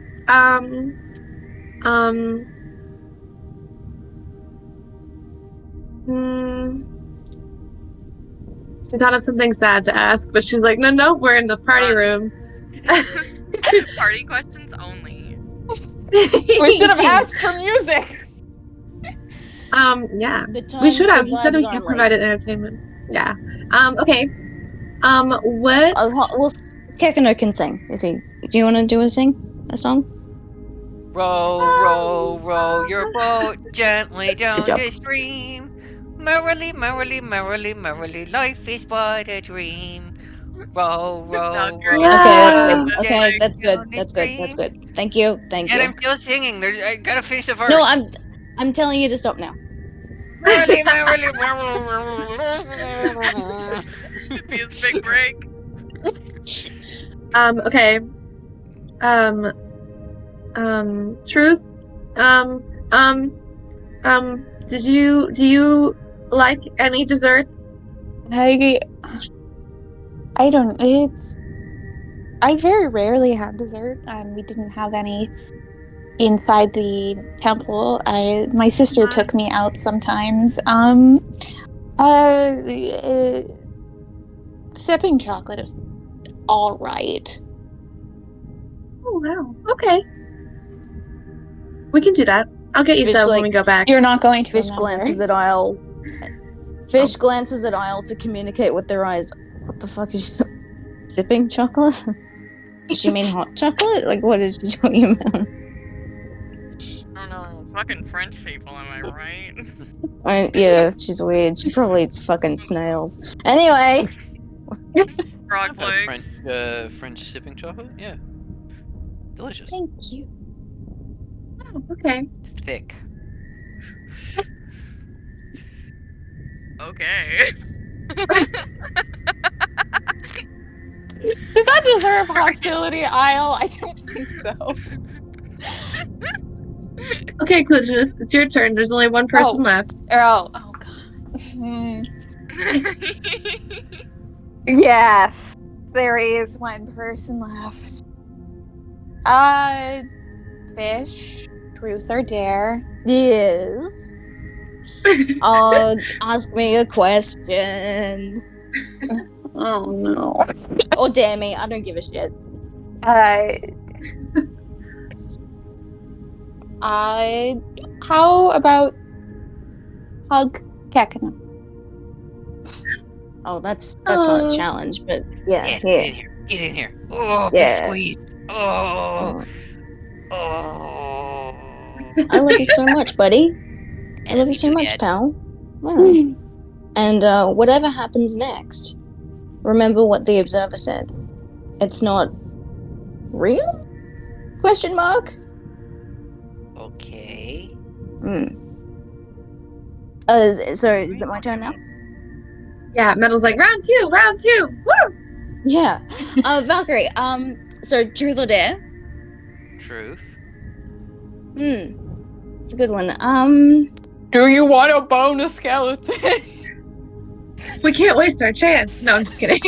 She thought of something sad to ask, but she's like, no, we're in the party room. Party questions only. We should have asked for music. Yeah. Good We should have. times, She good said we vibes could only. provided entertainment. Yeah. Okay. What? Well, Kekano can sing. Do you want to do a song? Row, row, row your boat gently down job. the stream. Merrily, merrily, merrily, merrily, life is but a dream. Row, row, row. Okay, that's good. That's good. Thank you. And I'm still singing. I gotta finish the verse. No, I'm telling you to stop now. Merrily, merrily, merrily. Be a big break. Okay. Truth. Do you like any desserts? I don't. I very rarely have dessert, and we didn't have any inside the temple. My sister took me out sometimes. Sipping chocolate is all right. Oh wow. Okay. We can do that. I'll get you Fish, some when like- we go back. You're not going to Fish remember. glances at Isle. Fish glances at Isle to communicate with their eyes. What the fuck is she sipping chocolate? Does she mean hot chocolate? Like, what is she talking about? I don't know. Fucking French people, am I right? Yeah, she's weird. She probably eats fucking snails. Anyway. Frog legs. French sipping chocolate? Yeah. Delicious. Thank you. Oh, okay. Thick. Okay. Did that deserve hostility, Isle? I don't think so. Okay, Collisionist, it's your turn. There's only one person left. Oh god. Yes, there is one person left. Fish, Truth or Dare? Yes. Ask me a question. Oh no. Or dare me, I don't give a shit. How about hug Kekana? Oh, that's not a Oh. challenge, but yeah, Get here. in here. Get in here. Oh, Yeah. big squeeze. Oh. Oh, Oh. I love you so much, buddy. I love you so too, much, Dad. pal. Yeah. And whatever happens next, remember what the observer said. It's not real? Question mark? Okay. So is it my turn now? Yeah, Metal's like, round two! Woo! Yeah. Valkyrie, so truth or dare? Truth. It's a good one. Do you want to bone a skeleton? We can't waste our chance. No, I'm just kidding.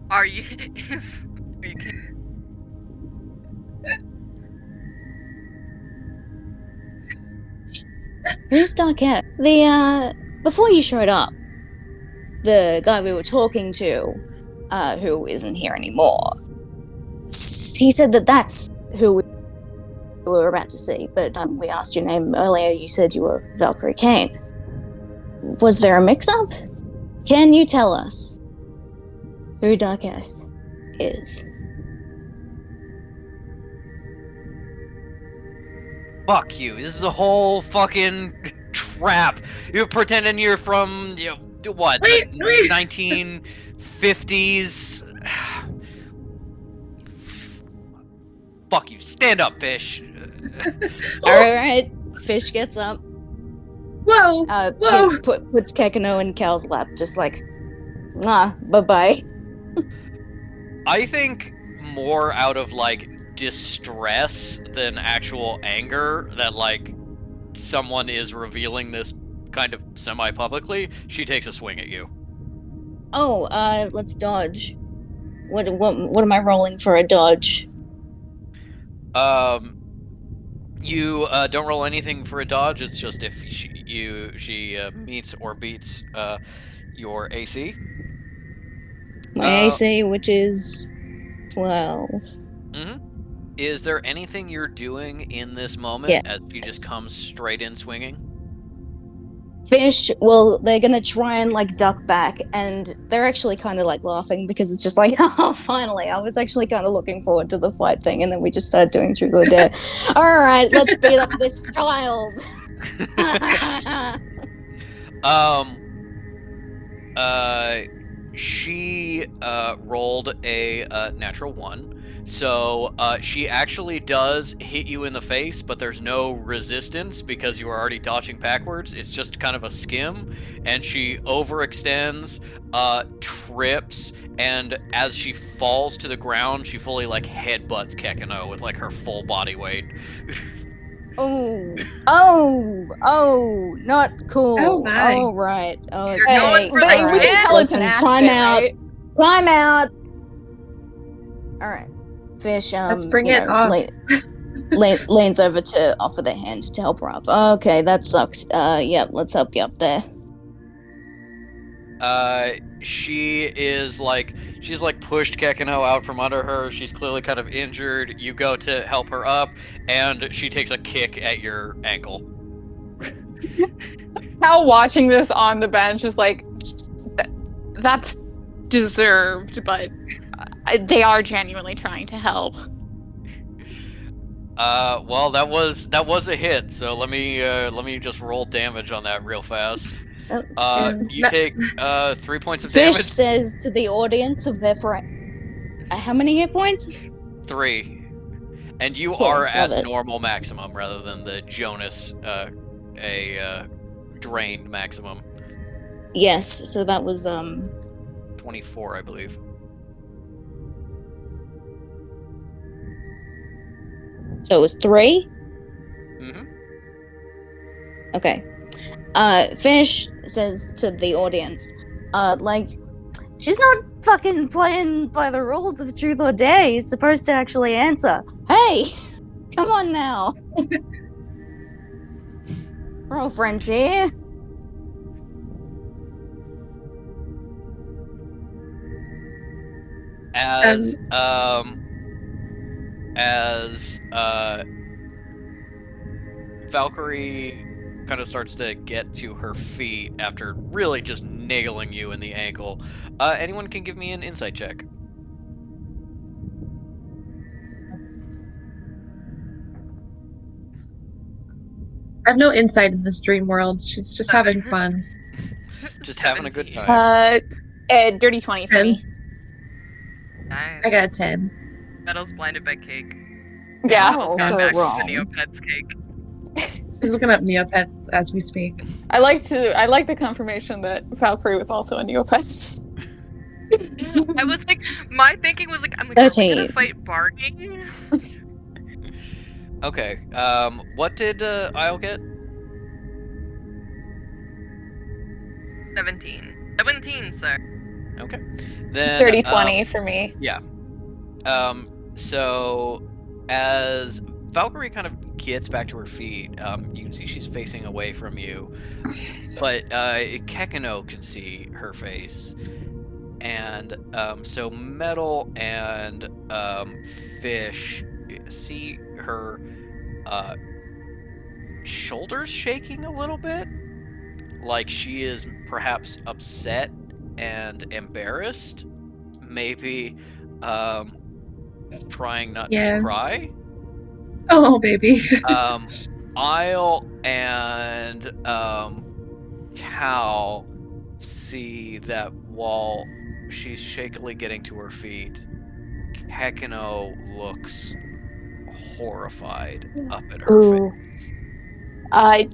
Are you? Are you kidding? Who's Dark Hair? Before you showed up, the guy we were talking to, who isn't here anymore, he said that that's who we were about to see, but we asked your name earlier, you said you were Valkyrie Kane. Was there a mix-up? Can you tell us who Dark S is? Fuck you. This is a whole fucking trap. You're pretending you're from, what? Wait. 1950s? Fuck you. Stand up, fish. Alright, Fish gets up, Whoa! Whoa! puts Kekano in Cal's lap, just like, bye-bye. I think more out of, like, distress than actual anger that, like, someone is revealing this kind of semi-publicly, she takes a swing at you. Oh, let's dodge. What am I rolling for a dodge? You don't roll anything for a dodge. It's just if she meets or beats your AC. My AC, which is 12. Is there anything you're doing in this moment Yeah. as she just comes straight in swinging? Fish, well, they're gonna try and like duck back, and they're actually kind of like laughing because it's just like, oh, finally, I was actually kind of looking forward to the fight thing, and then we just started doing Truth or Dare. All right, let's beat up this child. She rolled a natural 1. So she actually does hit you in the face, but there's no resistance because you are already dodging backwards. It's just kind of a skim, and she overextends, trips, and as she falls to the ground, she fully like headbutts Kekano with like her full body weight. Oh, not cool. Oh, my. Oh, right. Oh, You're going for the all win. right. Listen, time out. Time out. All right. Fish, Let's bring it off. leans over to offer their hand to help her up. Okay, that sucks. Yep, let's help you up there. She's pushed Kekano out from under her. She's clearly kind of injured. You go to help her up, and she takes a kick at your ankle. Hal watching this on the bench is like, that's deserved, but they are genuinely trying to help. Well, that was a hit. So let me just roll damage on that real fast. You take 3 points of Fish damage. says to the audience of their friend, how many hit points? 3, and you Cool, are love at it. normal maximum rather than the Jonas drained maximum. Yes, so that was 24, I believe. so it was 3? Mm-hmm. Okay. Fish says to the audience, she's not fucking playing by the rules of Truth or Dare. He's supposed to actually answer. Hey, come on now. We're all friends here. As Valkyrie kind of starts to get to her feet after really just nailing you in the ankle. Anyone can give me an insight check. I have no insight in this dream world. She's just having fun. Just having a good 17. time. Dirty 20 for 10. me. Nice. I got a 10. Metal's blinded by cake. Yeah. Metal's also gone back wrong. to Neopets cake. She's looking up Neopets as we speak. I like the confirmation that Valkyrie was also a Neopets. I was like, my thinking was like, I'm like, are we 13. gonna fight Barney? Okay. What did Isle get? 17. 17, sir. Okay. Then 30 20 for me. So as Valkyrie kind of gets back to her feet, you can see she's facing away from you, but Kekino can see her face, and so Metal and Fish see her shoulders shaking a little bit, like she is perhaps upset and embarrassed, maybe trying not Yeah. to cry. Oh, baby. Isle and Cal see that while she's shakily getting to her feet, Kekino looks horrified up at her Ooh. face.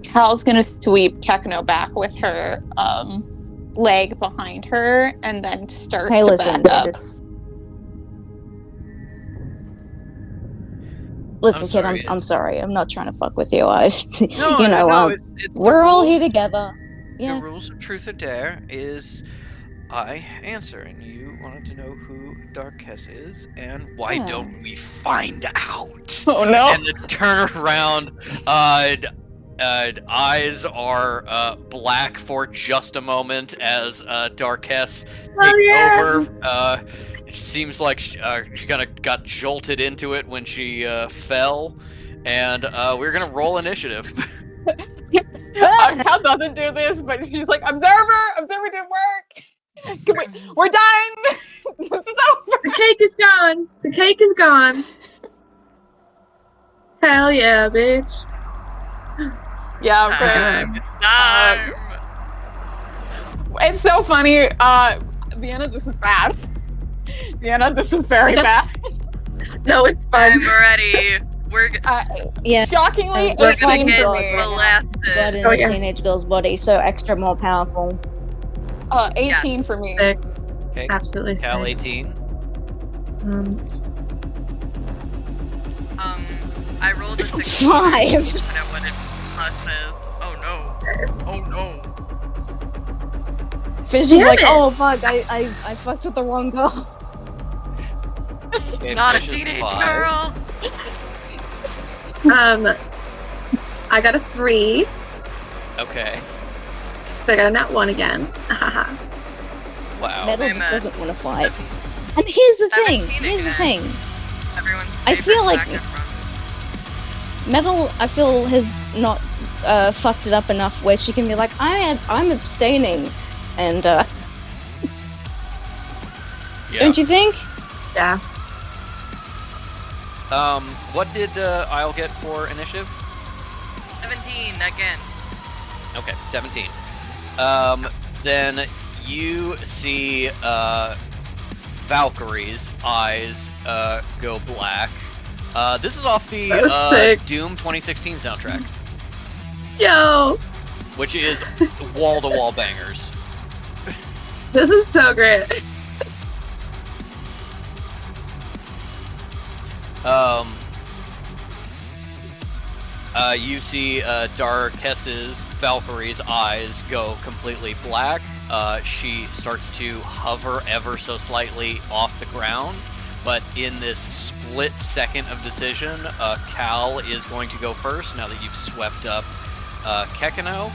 Cal's gonna sweep Kekno back with her leg behind her and then start Hey, to listen, back up. Listen, kid, sorry. I'm sorry. I'm not trying to fuck with you. I, No, you know, no, it's the we're all rules- here together. The Yeah. rules of Truth or Dare is I answer, and you wanted to know who Darkess is, and why Yeah. don't we find out? Oh no! And the turnaround, eyes are black for just a moment as Darkess Oh, takes yeah. over. It seems like she kind of got jolted into it when she fell, and we're gonna roll initiative. Cal doesn't do this, but she's like, observer didn't work. We're done. This is over. The cake is gone. The cake is gone. Hell yeah, bitch. Yeah, Time. It's time. it's so funny. Vienna, this is bad. Vienna, this is very bad. No, it's fun. I'm ready. We're Yeah. Shockingly, We're it's gonna fine get for blood me. right now. blasted. Blood in Oh, a yeah. teenage girl's body, so extra more powerful. 18 Yes. for me. Sick. Okay, Absolutely sick. Cal 18. I rolled a 16. 5. I don't know what it plus is. Oh no. Oh no. Fish is Damn like, it. oh fuck, I fucked with the wrong girl. Okay, Not a Fish is teenage 5. girl. I got a 3, Okay. so I got a nat 1 again. Haha. Wow. Metal Amen. just doesn't want to fight. And here's the thing. 17 Here's the again. thing. Everyone's I favorite feel like- Zac Efron. Metal, I feel, has not fucked it up enough where she can be like, I'm abstaining, and Yeah. don't you think? Yeah. What did Isle get for initiative? 17 again. Okay, 17. Then you see Valkyrie's eyes go black. This is off the That was sick. Doom 2016 soundtrack, Yo, which is wall-to-wall bangers. this is so great. You see Darkess's Valkyrie's eyes go completely black. She starts to hover ever so slightly off the ground, but in this split second of decision, Cal is going to go first now that you've swept up Kekino,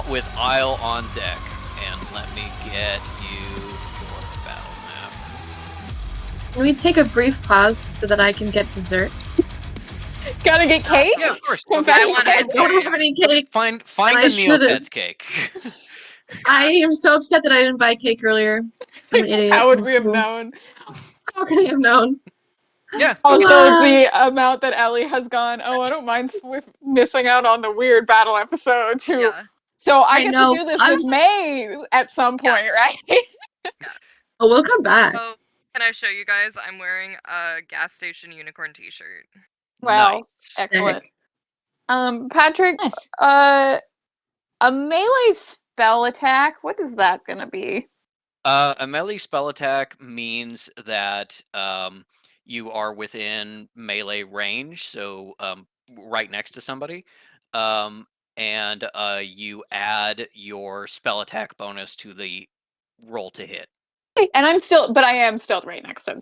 with Isle on deck. And let me get you your battle map. Can we take a brief pause so that I can get dessert? Cal gotta get cake. Yeah, of course. From Okay. I Patty's want I it. Cake? don't have any cake. Find And I a should've. Neopets cake. I am so upset that I didn't buy cake earlier. I'm an idiot. How would I'm we have fool. known? How could I have known? Yeah. Also, Why? the amount that Ellie has gone, oh, I don't mind missing out on the weird battle episode, too. Yeah. So I I get know. to do this I'm with s- May at some point, Yes. right? Oh, we'll come back. Oh, can I show you guys? I'm wearing a gas station unicorn T-shirt. Wow, Nice. excellent. Patrick, Nice. a melee spell attack, what is that gonna be? A melee spell attack means that you are within melee range, so right next to somebody, and you add your spell attack bonus to the roll to hit. And I am still right next to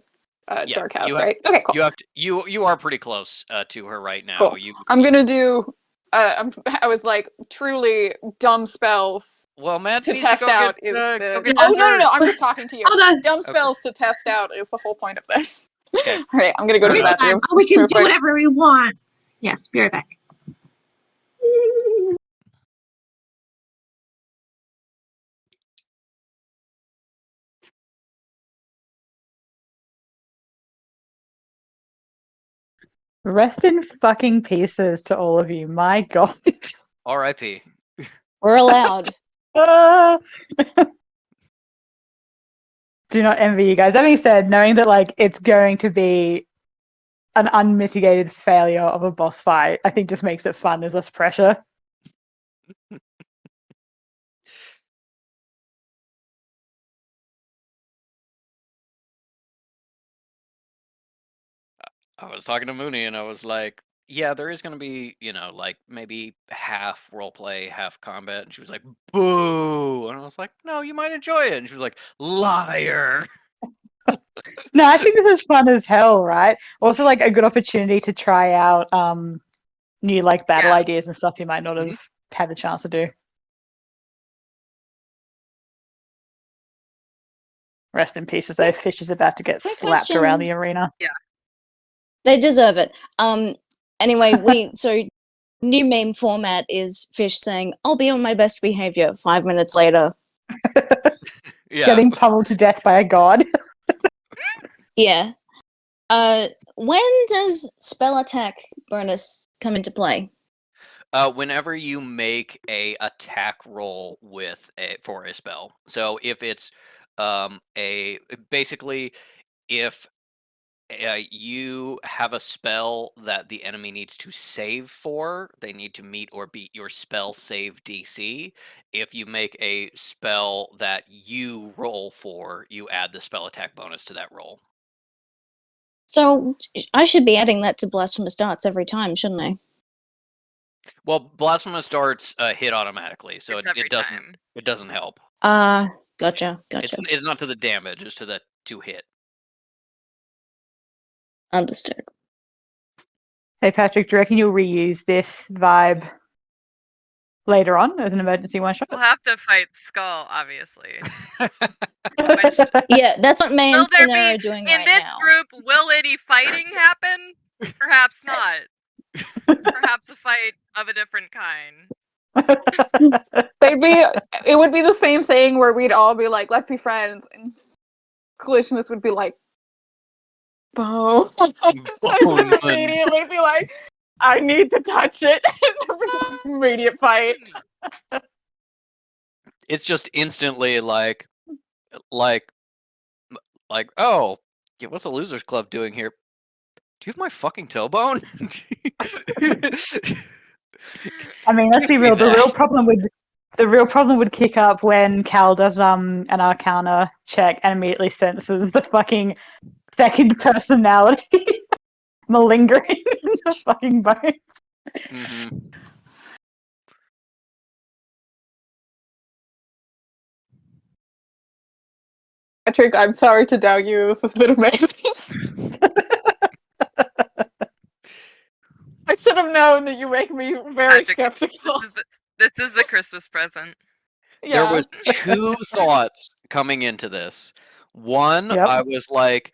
Yeah, Dark House, you have- right? Okay, cool. You have to, you are pretty close to her right now. Cool. I'm gonna do. I was like truly dumb spells Well, Matt to needs to test go out. get, Is go the... get Oh no! dessert. I'm just talking to you. Hold on. Dumb Okay. spells to test out is the whole point of this. Okay. All right, I'm gonna go to the Alright. bathroom. Oh, we can real do quick. whatever we want. Yes, be right back. Rest in fucking pieces to all of you. My god. R.I.P. We're allowed. Ah. Do not envy you guys. That being said, knowing that like it's going to be an unmitigated failure of a boss fight, I think just makes it fun. There's less pressure. I was talking to Mooney and I was like, yeah, there is going to be, like maybe half roleplay, half combat. And she was like, boo. And I was like, no, you might enjoy it. And she was like, liar. No, I think this is fun as hell, right? Also, like a good opportunity to try out new like battle Yeah. ideas and stuff you might not have had the chance to do. Rest in pieces, though. Fish is about to get Quick slapped question. around the arena. They deserve it. Anyway, so new meme format is Fish saying, "I'll be on my best behavior." 5 minutes later, Yeah. Getting pummeled to death by a god. yeah. When does spell attack bonus come into play? Whenever you make a attack roll for a spell. So if it's basically if you have a spell that the enemy needs to save for, they need to meet or beat your spell save DC. If you make a spell that you roll for, you add the spell attack bonus to that roll. So I should be adding that to blasphemous darts every time, shouldn't I? Well, blasphemous darts hit automatically, so It's every it doesn't time. it doesn't help. Gotcha. It's not to the damage, it's to the to hit. Understood. Hey, Patrick, do you reckon you'll reuse this vibe later on as an emergency one shot? We'll have to fight Skull, obviously. Yeah, that's what May and Will there Skinner be are doing in right this now. group? Will any fighting happen? Perhaps not. Perhaps a fight of a different kind. Maybe it would be the same thing where we'd all be like, "Let's be friends," and Collisionist would be like, "Bo," and then immediately be like, "I need to touch it." Immediate fight. It's just instantly like, oh, yeah, what's the Losers Club doing here? Do you have my fucking toe bone? I mean, let's Give be me real. The that. real problem would kick up when Cal does an Arcana check and immediately senses the fucking second personality malingering in the fucking bones. Mhm. Patrick, I'm sorry to doubt you. This has been amazing. I should have known that you make me very Patrick, skeptical. This is the Christmas present. There Yeah. was two thoughts coming into this. One, Yep. I was like,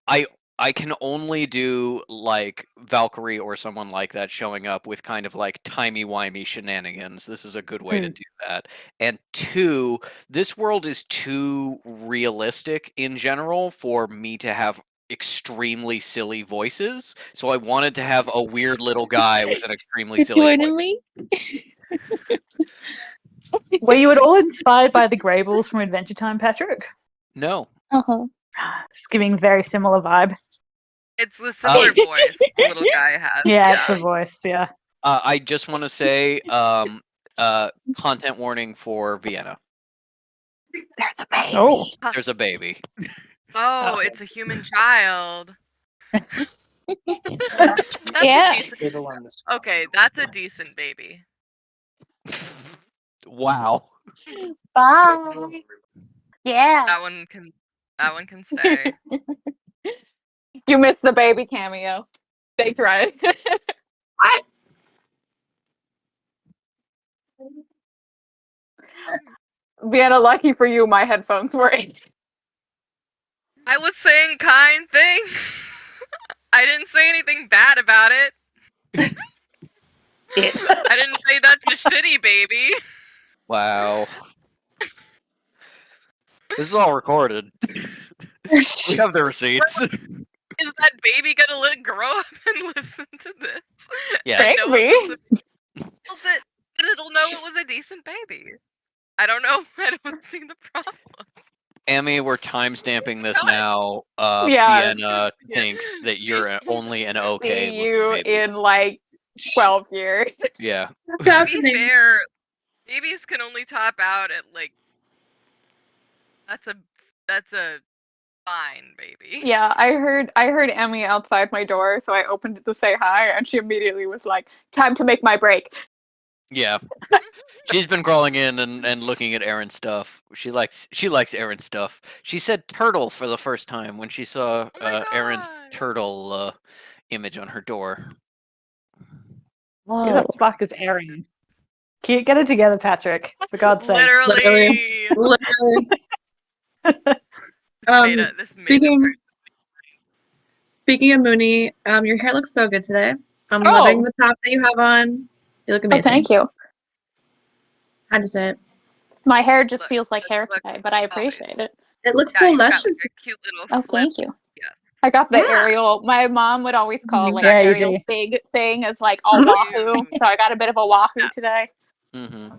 I I can only do like Valkyrie or someone like that showing up with kind of like timey-wimey shenanigans. This is a good way to do that. And 2, this world is too realistic in general for me to have extremely silly voices. So I wanted to have a weird little guy with an extremely You're silly joining voice. me? Were you at all inspired by the Greyballs from Adventure Time, Patrick? No. Uh-huh. It's giving very similar vibe. It's the similar voice the little guy has. Yeah, it's the voice, yeah. I just want to say content warning for Vienna. There's a baby. Oh. There's a baby. Oh, it's a human child. That's Yeah. a decent... Okay, that's a decent baby. Wow. Bye. Yeah. That one can stay. You missed the baby cameo. They tried. What? Vienna, lucky for you, my headphones were in. I was saying kind things. I didn't say anything bad about it. I didn't say that's a shitty baby. Wow. This is all recorded. We have the receipts. Is that baby gonna grow up and listen to this? Yes. And know Maybe. it was but it'll know it was a decent baby. I don't know. I don't see the problem. Amy, we're timestamping this now. Yeah. Vienna thinks that you're only an okay. See looking you baby. in like 12 years. Yeah. What's To be happening? fair, babies can only top out at like that's a fine baby. Yeah, I heard Emmy outside my door, so I opened it to say hi, and she immediately was like, "Time to make my break." Yeah. She's been crawling in and looking at Aaron's stuff. She likes Aaron's stuff. She said turtle for the first time when she saw Oh my Aaron's God. turtle image on her door. Whoa. Who the fuck is Aaron? Get it together, Patrick. For God's sake. Literally. Literally. This made Speaking of Mooney, your hair looks so good today. I'm Oh. loving the top that you have on. You look Oh, amazing. thank you. Had to say it. My hair just Looks- feels like hair looks today, but I always. appreciate it. It looks Yeah, so you've got, like, luscious. a cute little Oh, flip. thank you. Yes. I got the Yeah. Ariel. My mom would always call like Yeah, you Ariel do. big thing as like a Mhm. wahoo, so I got a bit of a wahoo Yeah. today. Mm-hmm.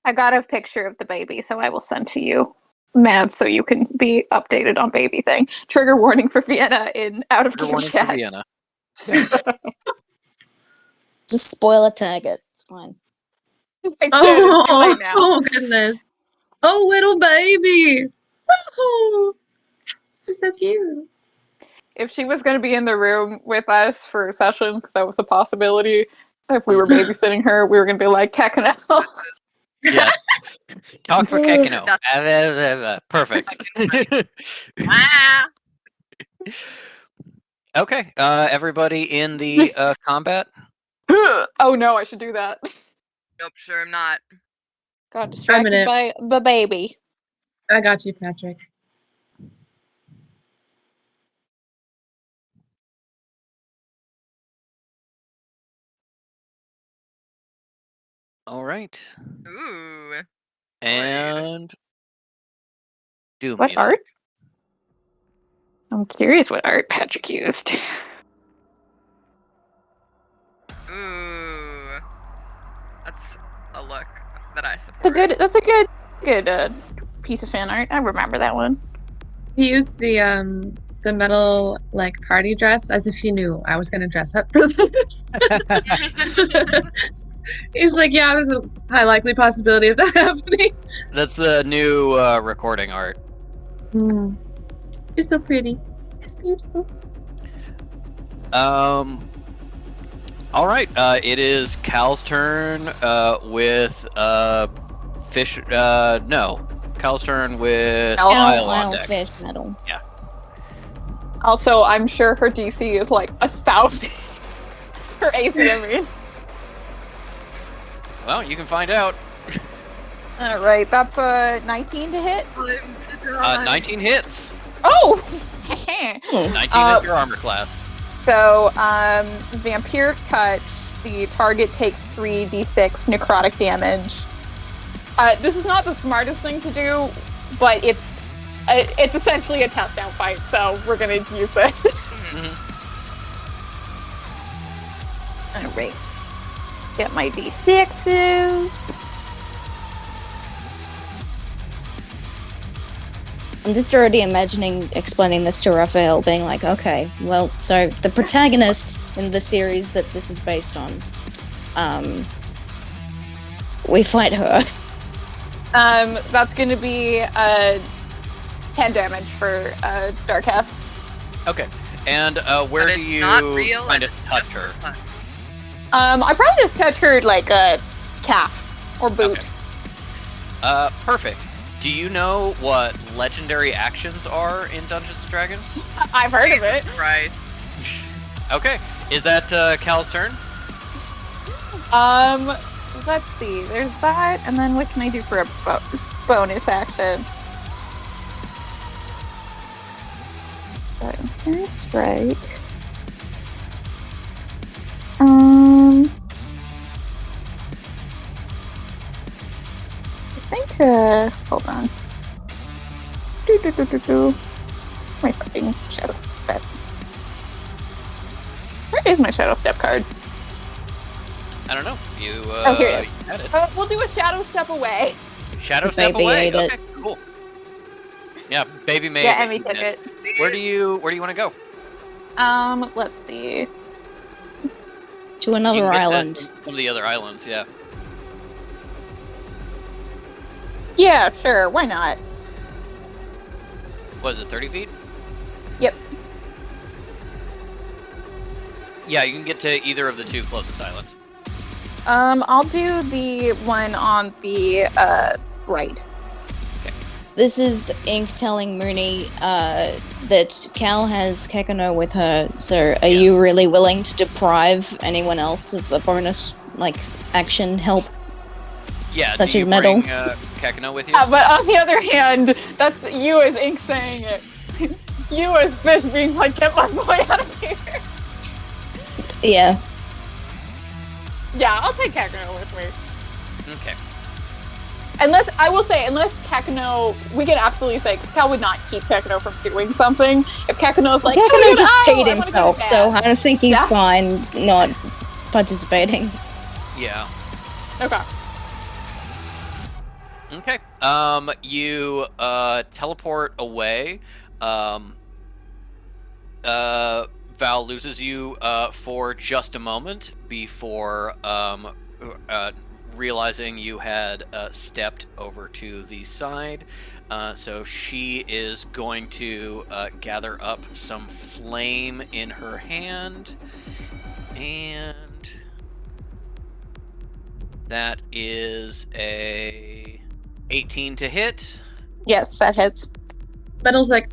I got a picture of the baby, so I will send to you, Matt, so you can be updated on baby thing. Trigger warning for Vienna in out of Trigger game warning for chat. Vienna. Just spoiler tag it. It's fine. It's too late now. Oh goodness. Oh, little baby. Oh, she's so cute. If she was going to be in the room with us for a session, because that was a possibility, if we were babysitting her, we were going to be like, Kekano. Yeah. Talk for Kekino. That's- Perfect. Ah! Okay. Everybody in the combat. Oh no, I should do that. Nope, sure I'm not. Got distracted it. by the baby. I got you, Patrick. All right. Ooh. And Doom What music. art? I'm curious what art Patrick used. Ooh. That's a look that I support. That's a good piece of fan art. I remember that one. He used the metal like party dress as if he knew I was gonna dress up for this. He's like, yeah, there's a high likely possibility of that happening. That's the new recording art. It's so pretty. It's beautiful. All right. It is Cal's turn with fish. No, Cal's turn with Oh, Isle on deck. fish metal. Also, I'm sure her DC is like 1,000. Her AC, I mean. Well, you can find out. All right, that's a 19 to hit. 19 hits. Oh! 19 is your armor class. So, Vampiric Touch, the target takes 3d6 necrotic damage. This is not the smartest thing to do, but it's essentially a touchdown fight, so we're gonna use this. Alright. Get my d6s. I'm just already imagining explaining this to Raphael, being like, okay, well, so the protagonist in the series that this is based on, we fight her. That's gonna be 10 damage for Darkhouse. Okay. And where But do it's you not real, kind of it's touch just her? fun. I probably just touch her like a calf or boot. Okay. Perfect. Do you know what legendary actions are in Dungeons and Dragons? I've heard of it. Right. Okay. Is that Cal's turn? Let's see. There's that, and then what can I do for a bonus action? Turn straight. I think to hold on. My fucking shadow step. Where is my shadow step card? I don't know. You Here it is. you had it. We'll do a shadow step away. Shadow step Baby away. ate it. Okay, cool. Yeah, baby made Yeah, it. Emmy took it. Where do you want to go? Let's see. To You another can get to island. some of the other islands, yeah. Yeah, sure. Why not? What is it, 30 feet? Yep. Yeah, you can get to either of the two closest islands. I'll do the one on the right. This is Ink telling Mooney that Cal has Kekano with her, so are you really willing to deprive anyone else of a bonus, like, action help? Yeah, Such do as you metal. bring Kakano with you? But on the other hand, that's you as Ink saying it. You as Fish being like, get my boy out of here. Yeah. Yeah, I'll take Kakano with me. Okay. Unless Kakano, we can absolutely say, because Cal would not keep Kakano from doing something. If Kakano's like, Kekano just I paid wanna go himself, to so bed." I don't think he's Yeah. fine not participating. Yeah. Okay. Okay. You teleport away. Val loses you for just a moment before realizing you had stepped over to the side. So she is going to gather up some flame in her hand, and that is a 18 to hit. Yes, that hits. Metal's like,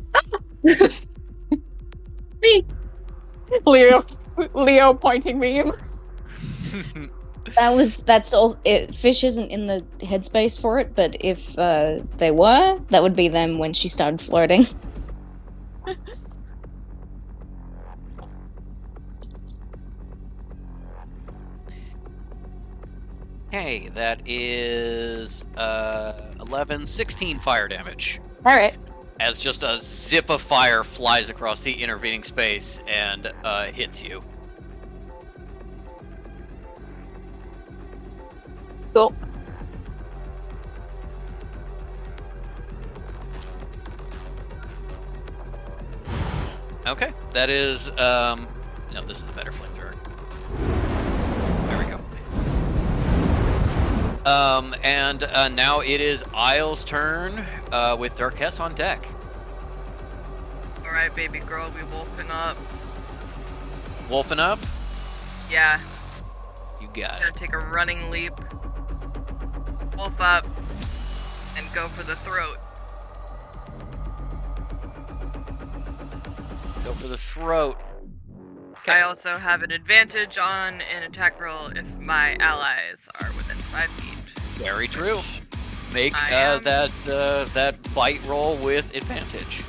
me. Leo pointing meme. That's all. Fish isn't in the headspace for it, but if they were, that would be them when she started floating. Hey, that is 11, 16 fire damage. All right. As just a zip of fire flies across the intervening space and hits you. Cool. Okay, that is no, this is a better flamethrower. There we go. And now it is Isle's turn with Darkess on deck. Alright, baby girl, we wolfing up. Wolfing up, Yeah, you got gonna it. take a running leap. Wolf up. And go for the throat. Go for the throat. I also have an advantage on an attack roll if my allies are within 5 feet. Very true. Make I am- that bite roll with advantage.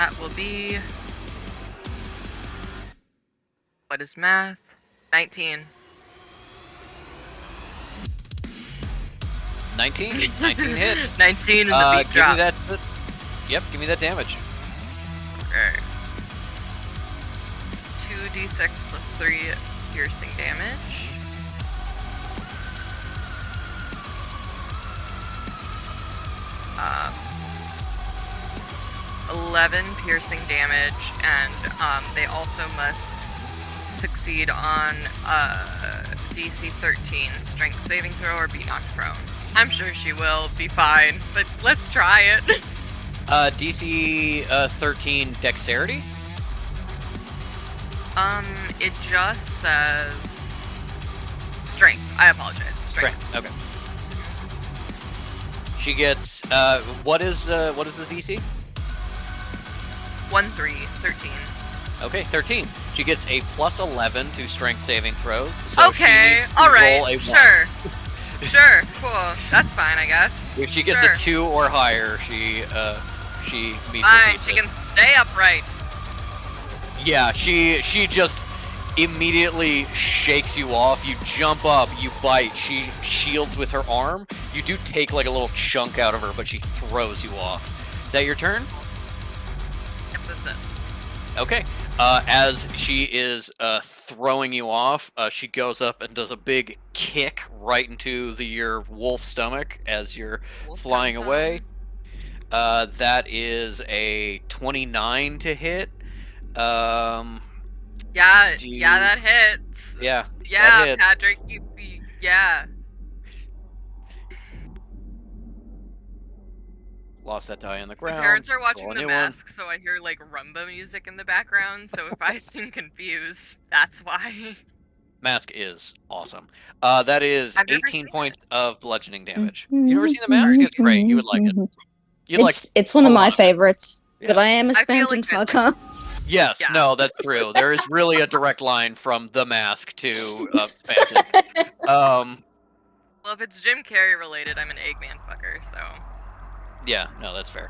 That will be. What is math? 19. 19. 19 hits. 19 and the beat Give drop. me that. Yep, give me that damage. Okay. 2d6 plus 3 piercing damage. Um, 11 piercing damage, and they also must succeed on DC 13 strength saving throw or be knocked prone. I'm sure she will be fine, but let's try it. DC 13 dexterity? It just says strength. I apologize. Strength. Okay. She gets what is the DC? 1, 3, 13. Okay, 13. She gets a plus 11 to strength saving throws. So Okay, she needs to alright, roll a 1. sure. Sure, cool. That's fine, I guess. If she gets Sure. a 2 or higher, she meets her Fine, pizza. she can stay upright. Yeah, she just immediately shakes you off. You jump up, you bite. She shields with her arm. You do take like a little chunk out of her, but she throws you off. Is that your turn? Yep, that's it. Okay. As she is throwing you off, she goes up and does a big kick right into your wolf stomach as you're Wolf flying tongue. away. That is a 29 to hit. Yeah, Do yeah, you- that hits. Yeah. Yeah, hit. Patrick, yeah. Lost that die on the My ground. parents are watching roll a The new one. Mask, so I hear like rumba music in the background. So if I seem confused, that's why. Mask is awesome. That is I've never 18 seen points of bludgeoning damage. You never seen the Mask? It's great. You would like it. You'd like. It's one of a my lot of it. favorites, but Yeah. I am a I feel Spamton like that's- fucker. Yes, Yeah. no, that's true. There is really a direct line from the Mask to Phantom. Well, if it's Jim Carrey related, I'm an Eggman fucker. So Yeah, no, that's fair.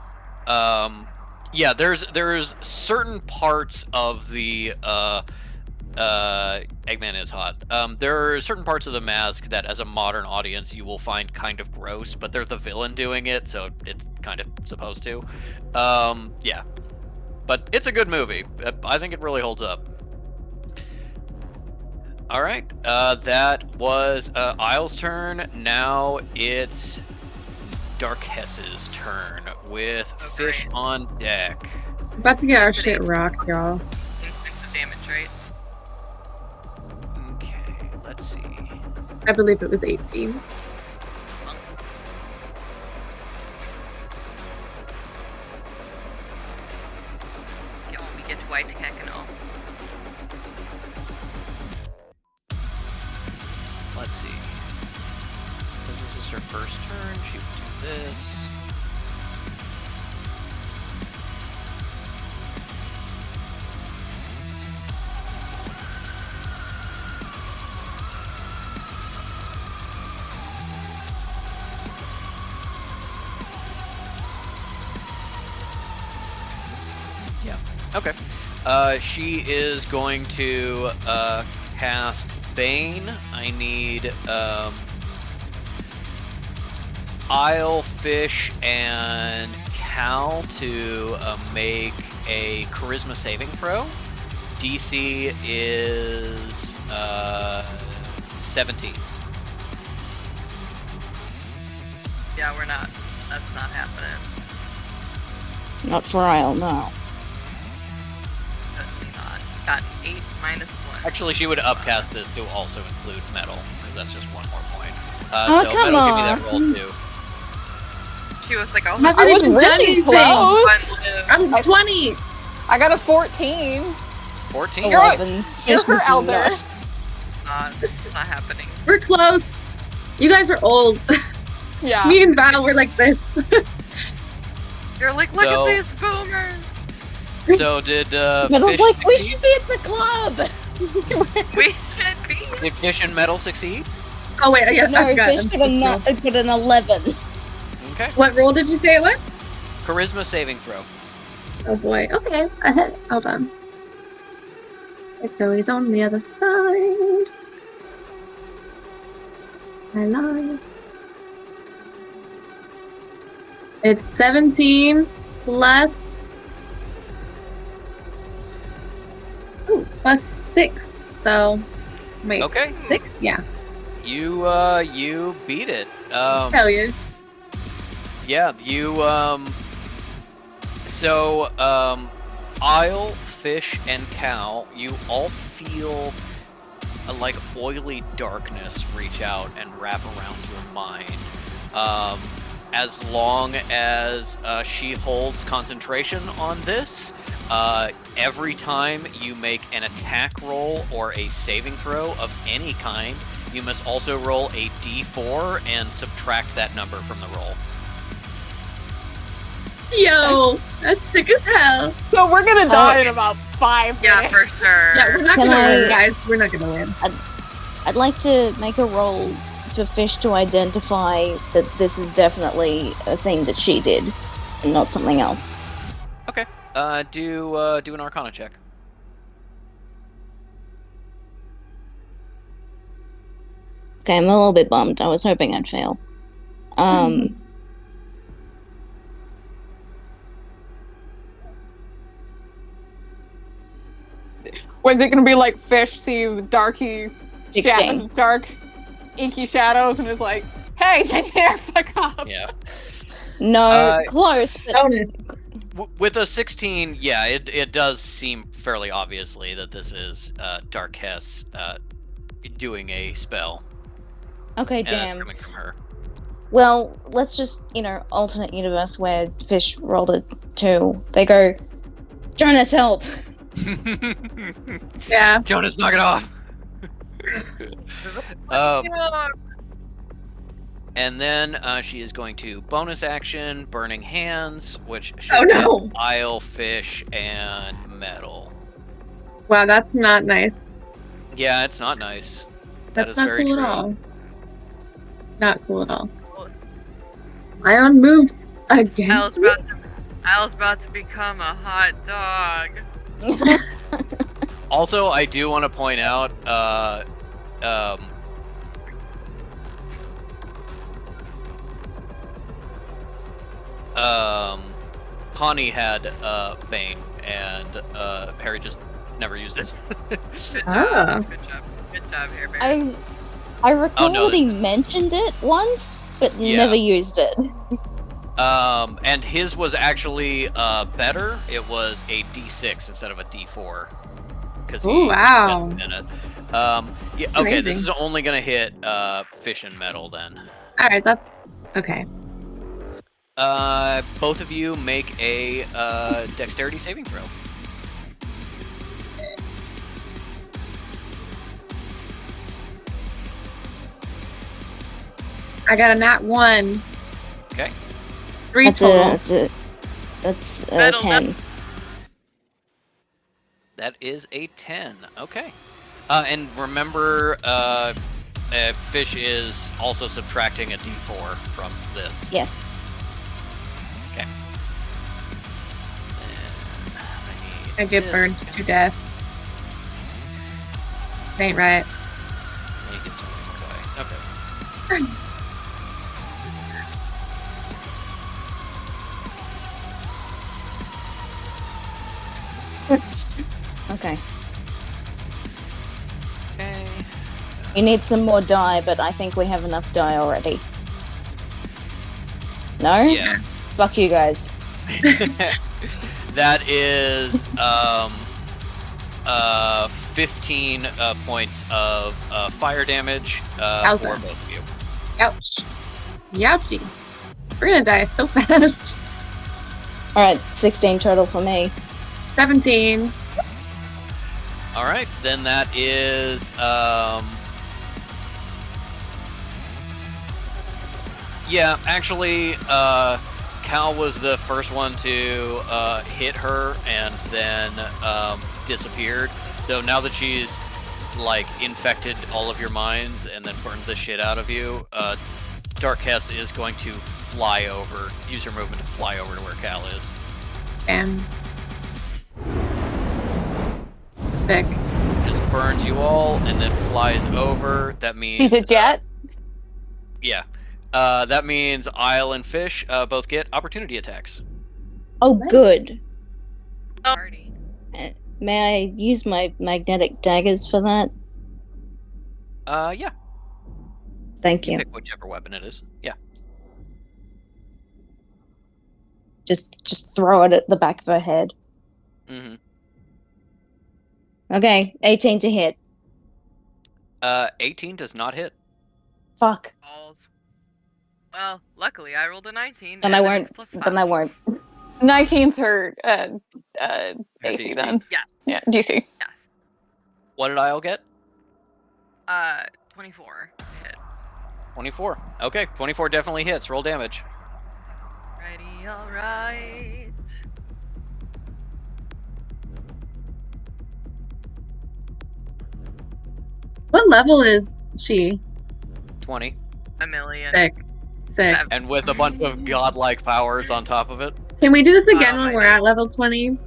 Yeah, there's certain parts of the Eggman is hot. There are certain parts of the Mask that, as a modern audience, you will find kind of gross, but they're the villain doing it, so it's kind of supposed to. Yeah, but it's a good movie. I think it really holds up. All right, that was Isle's turn. Now it's Dark Hess's turn with Fish Okay. on deck. About to get our shit rocked, y'all. instinctive damage, right? Okay, let's see. I believe it was 18. Yeah, when we get to White Heck and all. Let's see. So this is her first turn. She would do this. Yeah. Okay. She is going to cast Bane. I need Isle, Fish, and Cal to make a Charisma saving throw. DC is 17. Yeah, we're not. That's not happening. Not for Isle, no. Definitely not. Got an 8 minus 1. Actually, she would upcast this to also include metal, because that's just one more point. Oh, so come metal, give me that on. roll too. She was like, oh, Haven't I was even done really anything. close. I'm 20. I got a 14. 14. Oh, You're- 11. You're Fish her was elder. It's not happening. We're close. You guys are old. Yeah. Me and Val were like this. You're like, look So- at these boomers. So did Metal's Fish like, we succeed? should be at the club. We should be. Did Fish and Metal succeed? Oh wait, yeah, I No, forgot. Fish I'm got, supposed to- got an 11. Okay. What role did you say it was? Charisma saving throw. Oh boy. Okay. Hold on. It's always on the other side. I lied. It's 17 plus. Ooh, plus 6. So, wait. Okay. 6? Yeah. You beat it. Hell yeah. Yeah, Isle, Fish, and Cal, you all feel a like oily darkness reach out and wrap around your mind. As long as she holds concentration on this, every time you make an attack roll or a saving throw of any kind, you must also roll a d4 and subtract that number from the roll. Yo, that's sick as hell. So we're gonna die in about 5 Yeah, minutes. for sure. Yeah, we're not Can gonna I- win, guys. We're not gonna win. I'd like to make a roll for Fish to identify that this is definitely a thing that she did, and not something else. Okay. Do an Arcana check. Okay, I'm a little bit bummed. I was hoping I'd fail. Was it gonna be like Fish sees darky 16. dark inky shadows and is like, hey, Daenerys, fuck off. Yeah. No, close, but Bonus. With a 16, yeah, it does seem fairly obviously that this is Dark Hess doing a spell. okay, And it's damn. coming from her. Well, let's just, alternate universe where Fish rolled a 2. They go, Jonas, help! Yeah. Jonas, knock it off! And then she is going to bonus action, Burning Hands, which should Oh, no. hit Isle, Fish, and Metal. Wow, that's not nice. Yeah, it's not nice. That That's is not very cool true. at all. Not cool at all. Ion moves against me. Al's about to become a hot dog. Also, I do want to point out, Connie had Bane, and Harry just never used it. Good job. Ah. Good job. Good job here, Barry. I recall no, that he mentioned it once, but Yeah. never used it. And his was actually better. It was a D6 instead of a D4. Because Ooh, wow. in it. Yeah, okay, this Amazing. is only gonna hit Fish and Metal then. Alright, that's okay. Both of you make a dexterity saving throw. I got a nat 1. Okay. 3 That's total. That's a Metal, 10. That is a 10. Okay. And remember, Fish is also subtracting a d4 from this. Yes. Okay. And I get this. burned to death. This ain't right. Make it so okay. Okay. Okay. We need some more dye, but I think we have enough dye already. No? Yeah. Fuck you guys. That is 15 points of fire damage for Wowza. both of you. Ouch. Youchie. We're gonna die so fast. Alright, 16 total for me. 17. All right, then that is yeah, actually Cal was the first one to hit her and then disappeared. So now that she's like infected all of your minds and then burned the shit out of you, Dark Hess is going to fly over, use her movement to fly over to where Cal is. And Sick. Just burns you all and then flies over. That means He's a jet. yeah. That means Isle and Fish both get opportunity attacks. Oh, good. Party. May I use my magnetic daggers for that? Yeah. Thank you. Pick whichever weapon it is. Yeah. Just throw it at the back of her head. Mm-hmm. Okay, 18 to hit. 18 does not hit. Fuck. Balls. Well, luckily I rolled a 19. Then and I then won't. it's plus Then I 5. won't. 19's her Her AC DC. then. Yes. Yeah, DC. Yes. What did Isle get? 24 hit. 24. Okay, 24 definitely hits. Roll damage. Ready, alright. What level is she? 20. A million. Sick. Sick. And with a bunch of godlike powers on top of it. Can we do this again my when we're God. at level 20?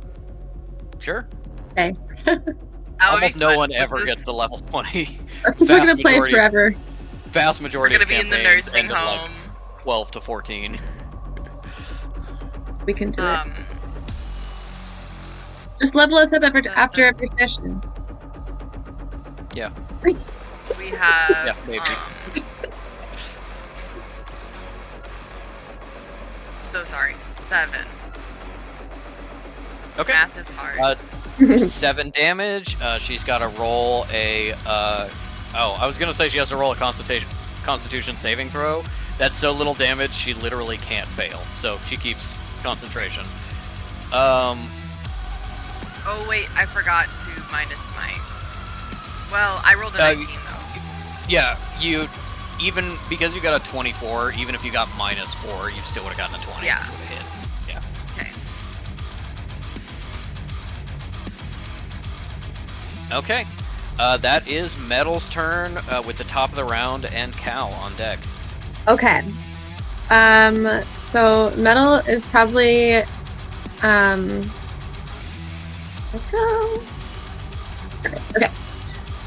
Sure. That would Almost be no fun. one With ever this- gets to level 20. That's because we're Vast gonna play majority. forever. Vast We're majority gonna of be in the campaigns nursing end at like home. 12 to 14. We can do it. Um, Just level us up after every session. Yeah. we have. Yeah, maybe. So sorry. 7. Okay. Math is hard. 7 damage. She's got to roll a. Oh, I was gonna say she has to roll a Constitution saving throw. That's so little damage, she literally can't fail. So she keeps concentration. Oh wait, I forgot to minus my. Well, I rolled a 19 though. Yeah, you even because you got a 24. Even if you got -4, you still would have gotten a 20. Yeah. Which would have hit. Yeah. Okay. Okay. That is Metal's turn with the top of the round and Cal on deck. Okay. So Metal is probably let's go. Okay.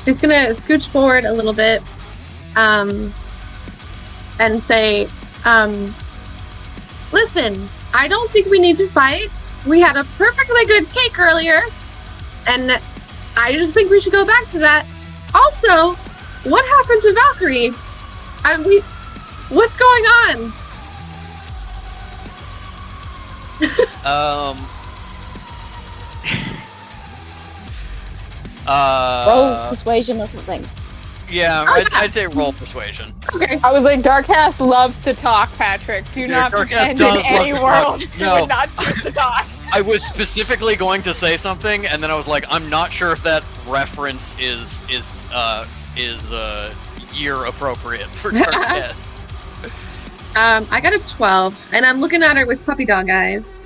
She's gonna scooch forward a little bit, and say, listen, I don't think we need to fight. We had a perfectly good cake earlier, and I just think we should go back to that. Also, what happened to Valkyrie? What's going on? Roll persuasion or something. Yeah, I'd say roll persuasion. Okay. I was like, Darkcast loves to talk, Patrick. Do Dude, not Darkcast pretend does in love any to talk. world you No. would not choose to talk. I was specifically going to say something, and then I was like, I'm not sure if that reference is year appropriate for Darkhead. I got a 12, and I'm looking at her with puppy dog eyes.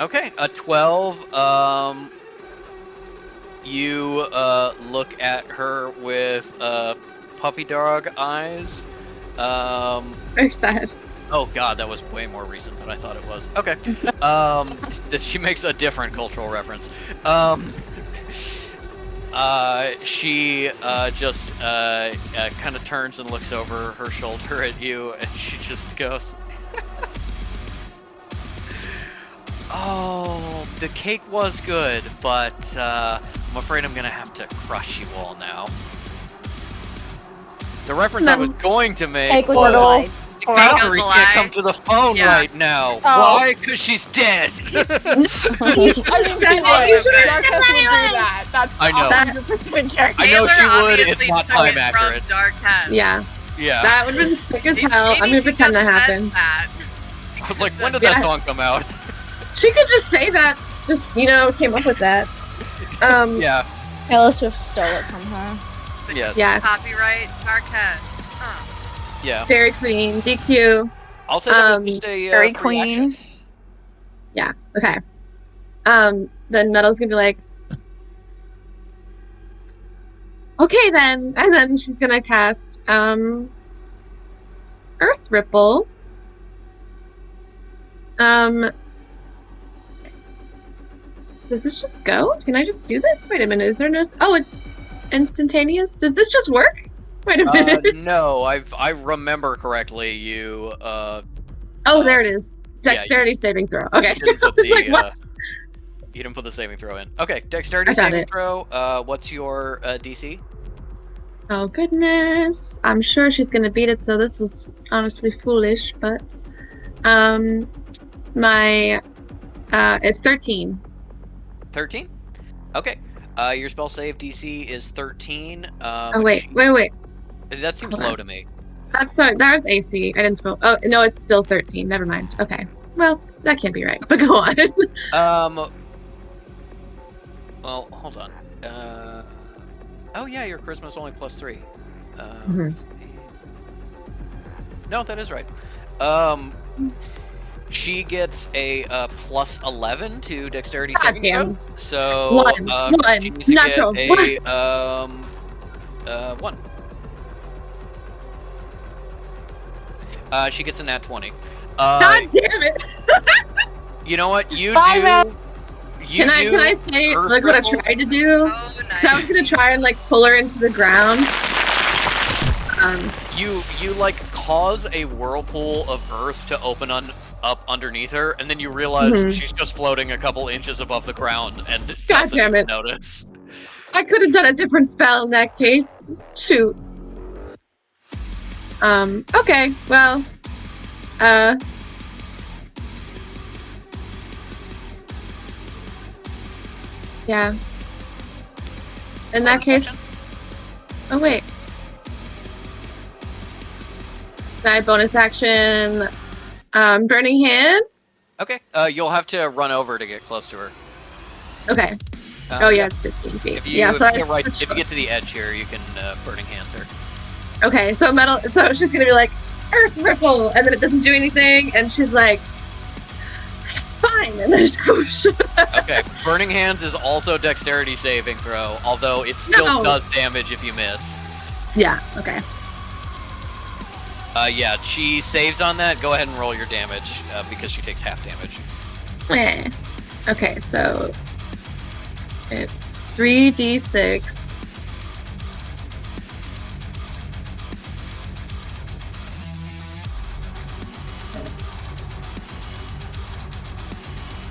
Okay, a 12. You look at her with puppy dog eyes. Very sad. Oh god, that was way more recent than I thought it was. Okay. That she makes a different cultural reference. She just kind of turns and looks over her shoulder at you, and she just goes, "Oh, the cake was good, but I'm afraid I'm gonna have to crush you all now." The reference I was going to make Cake was was alive. Valkyrie Alive. can't come to the phone Yeah. right now. Oh. Why? Because she's dead. I didn't see Oh, that. you should Darkest would do that. That's I know. 100% character. I know Taylor she would, obviously it's not took time it accurate. From Dark Hat. Yeah, Yeah. that would have been sick as Maybe hell. I'm gonna she pretend just that said happened. that. I was like, when did Yeah. that song come out? She could just say that. Just came up with that. Yeah. Taylor Swift stole it from her. Yes. Yes. Copyright Dark Hat. Yeah. Dairy Queen, DQ. I'll say that was just a Fairy free action. Queen. Yeah. Okay. Then Metal's gonna be like, okay then, and then she's gonna cast Earth Ripple. Does this just go? Can I just do this? Wait a minute. Is there no? Oh, it's instantaneous. Does this just work? Wait a minute. No, I remember correctly. You Oh, there it is. Dexterity saving throw. Okay. you didn't put I was like, what? you didn't put the saving throw in. Okay, dexterity I got saving it. throw. What's your DC? Oh goodness. I'm sure she's gonna beat it. So this was honestly foolish, but my it's 13. 13. Okay. Your spell save DC is 13. Oh wait. That seems Hold low on. to me. That's sorry. That was AC. I didn't spell. Oh no, it's still 13. Never mind. Okay. Well, that can't be right. But go on. Well, hold on. Oh yeah, your charisma's only +3. Mhm. No, that is right. She gets a +11 to dexterity God saving damn. throw. So One. she needs to Natural. get a 1. She gets a nat 20. God damn it. You know what? You Bye, do. man. You Can do I say earth like what I ripple. tried to do? Oh, nice. So I was gonna try and like pull her into the ground. You like cause a whirlpool of earth to open up underneath her, and then you realize Mhm. she's just floating a couple inches above the ground and God doesn't damn even it. notice. I could have done a different spell in that case. Shoot. Okay, well. Yeah. In that case. Oh wait. Can I bonus action Burning Hands? Okay, you'll have to run over to get close to her. Okay. Oh yeah, it's 15 feet. If you, Yeah, so I get switched if you get to the edge here, you can burning hands her. Okay, so so she's gonna be like, Earth Ripple, and then it doesn't do anything, and she's like, fine, and then squish. Okay, burning hands is also dexterity saving throw, although it still No. does damage if you miss. Yeah, okay. Yeah, she saves on that. Go ahead and roll your damage because she takes half damage. Eh. Okay, so it's 3d6.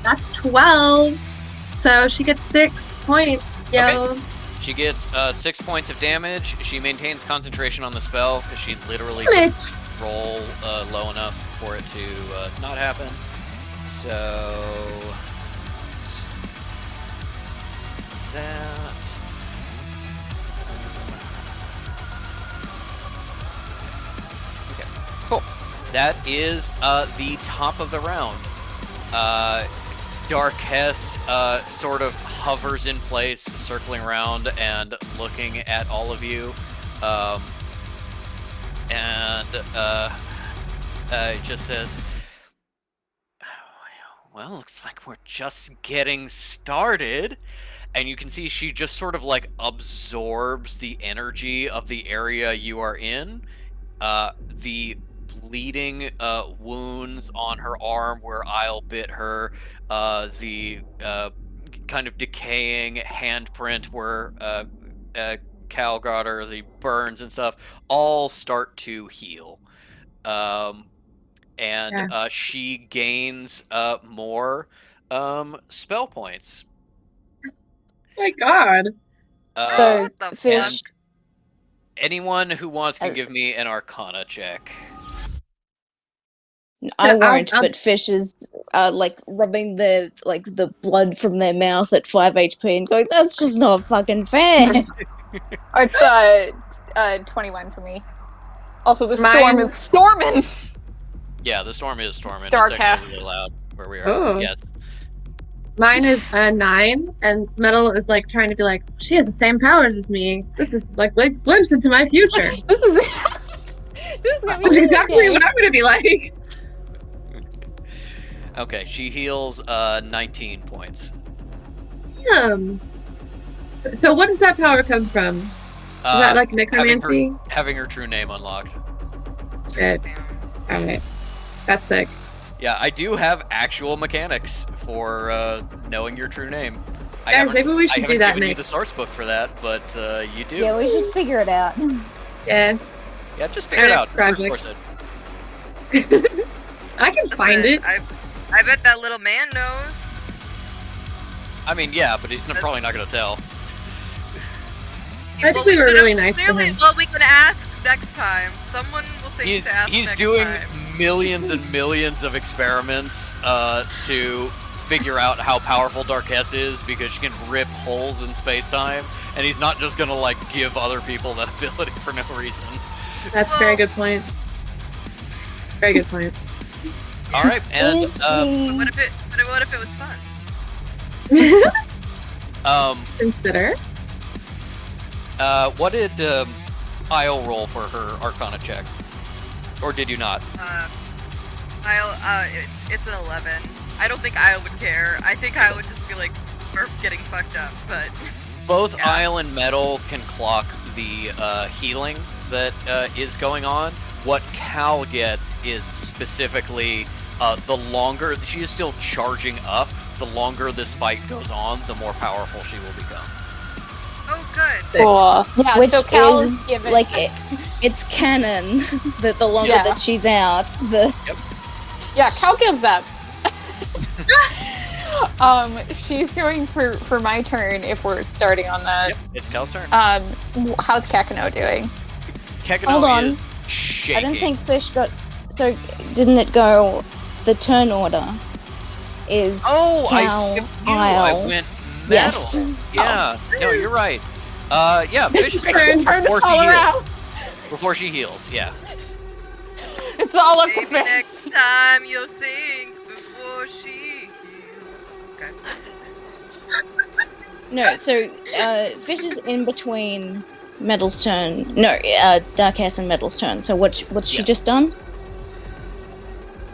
That's 12. So she gets 6 points, yo. She gets 6 points of damage. She maintains concentration on the spell because she literally Damn couldn't it. roll low enough for it to not happen. So that. Okay, cool. That is the top of the round. Darkess sort of hovers in place, circling around and looking at all of you. It just says, well, looks like we're just getting started. And you can see she just sort of like absorbs the energy of the area you are in. The bleeding wounds on her arm where Isle bit her, the kind of decaying handprint where Cal got her, the burns and stuff, all start to heal. She gains more spell points. My god. So, what the Fish, Anyone who wants can Oh. give me an Arcana check. I I'll- won't, I'll- but Fish is like rubbing the blood from their mouth at 5 HP and going, "That's just not fucking fair." It's 21 for me. Also, the Mine- storm is storming. Yeah, the storm is storming. Starcast. It's actually really loud where we are. Oh. Yes. Mine is a 9, and Metal is like trying to be like, she has the same powers as me. This is like a glimpse into my future. This is this is gonna be That's exactly okay. what I'm gonna be like. Okay, she heals 19 points. So what does that power come from? Is that like necromancy? Having her true name unlocked. Shit. Alright. That's sick. Yeah, I do have actual mechanics for knowing your true name. I Guys, haven't- maybe we should I do haven't that given you next. the source book for that, but you do. Yeah, we should figure it out. Yeah. Yeah, just figure it Our out. next Just brute project. force it. I can find it. I bet that little man knows. I mean, yeah, but he's probably not gonna tell. I think we were really nice to Clearly, him. well, we can ask next time. Someone will think to ask He's next doing time. millions and millions of experiments to figure out how powerful Darkess is because she can rip holes in space-time, and he's not just gonna like give other people that ability for no reason. That's a very good point. Very good point. All right, and Is he... What if it was fun? Consider. What did Io roll for her Arcana check, or did you not? It's an 11. I don't think Io would care. I think Io would just be like, we're getting fucked up, but... Both Yeah. Isle and Metal can clock the healing that is going on. What Cal gets is specifically the longer she is still charging up, the longer this fight goes on, the more powerful she will become. Oh, good. Cool. Yeah, Which so Cal is given like it's canon that the longer Yeah. that she's out, the Yeah, Cal gives up. She's going for my turn if we're starting on that. Yep, it's Cal's turn. How's Kakano doing? Kekano hold on. is shaking. I don't think Fish got. So didn't it go? The turn order is Oh, I Cal, skipped you. I Isle. went metal. Yes. Yeah. No, you're right. Yeah, Fish It's takes turn before she all heals. around. Before she heals, yeah. It's all up to Maybe Fish. next time you'll think before she heals. Okay. No, so Fish is in between Metal's turn. No, Darkess and Metal's turn. So what's she Yeah. just done?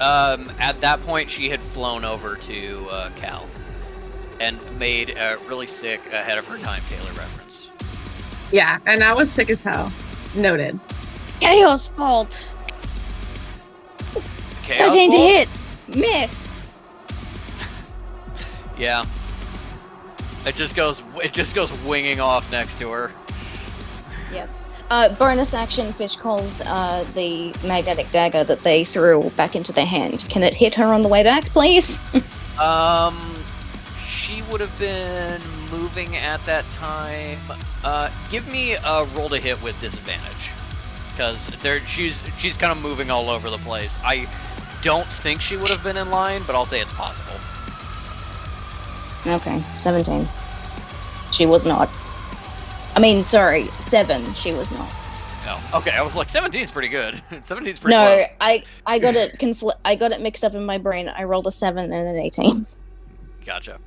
At that point, she had flown over to Cal and made a really sick ahead of her time Taylor reference. Yeah, and I was sick as hell. Noted. Chaos Bolt. Chaos 13 to Bolt? hit. Miss. Yeah. It just goes winging off next to her. Yep. Bonus action, Fish calls the magnetic dagger that they threw back into their hand. Can it hit her on the way back, please? She would have been moving at that time. Give me a roll to hit with disadvantage, because she's kind of moving all over the place. I don't think she would have been in line, but I'll say it's possible. Okay, 17. She was not. I mean, sorry, 7. She was not. No. Okay, I was like 17's pretty good. 17's pretty No, close. I got it I got it mixed up in my brain. I rolled a 7 and an 18. Gotcha.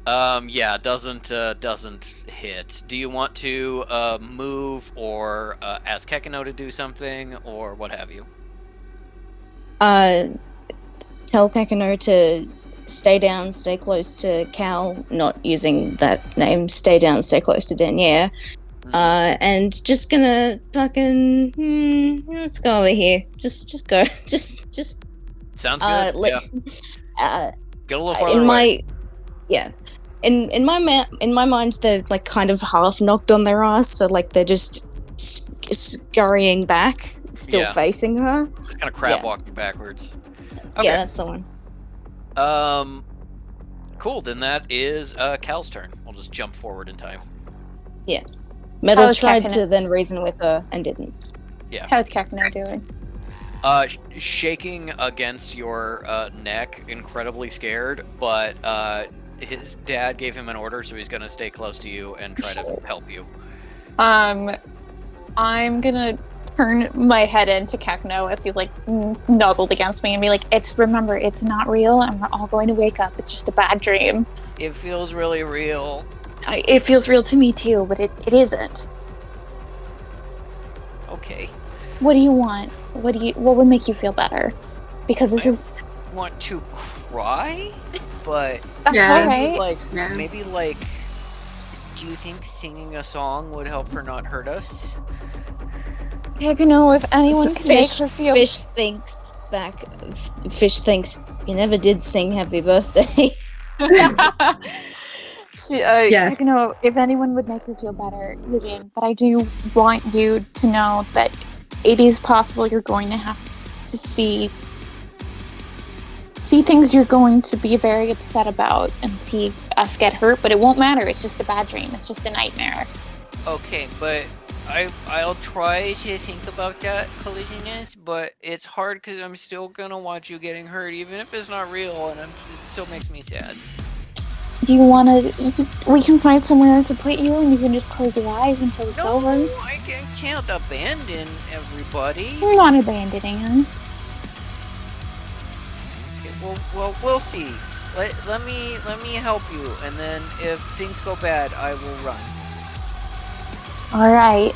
Yeah, doesn't hit. Do you want to move or ask Kekino to do something or what have you? Tell Kakano to stay down, stay close to Cal, not using that name, stay down, stay close to Denier. And just gonna fucking let's go over here. Just go. Just Sounds good. Yeah. Get a little farther in away. in my mind they're like kind of half knocked on their ass, so like they're just scurrying back, still Yeah. facing her. Just kind of crab yeah. walking backwards. Yeah, Okay. that's the one. Cool. Then that is Cal's turn. We'll just jump forward in time. Metal How's tried Kakano? to then reason with her and didn't. How's Kakano doing? Shaking against your neck, incredibly scared, but his dad gave him an order, so he's gonna stay close to you and try to help you. I'm gonna turn my head into Kakano as he's like nuzzled against me and be like, remember, it's not real and we're all going to wake up. It's just a bad dream. It feels really real. It feels real to me too, but it isn't. Okay. What do you want? What would make you feel better? Because this is Want to cry? But that's Yeah. all right. like Yeah. maybe like, do you think singing a song would help her not hurt us? Heck no, if anyone can make Fish, her feel Fish thinks back. Fish thinks you never did sing "Happy Birthday." Yes. Heck no, if anyone would make her feel better, Eugene. But I do want you to know that it is possible you're going to have to see things you're going to be very upset about and see us get hurt, but it won't matter. It's just a bad dream. It's just a nightmare. Okay, but I'll try to think about that, Collisionist, but it's hard because I'm still gonna watch you getting hurt, even if it's not real, and it still makes me sad. Do you want to? We can find somewhere to put you, and you can just close your eyes until it's over. I can't abandon everybody. You're not abandoning us. Okay, well, we'll see. Let me help you, and then if things go bad, I will run. All right.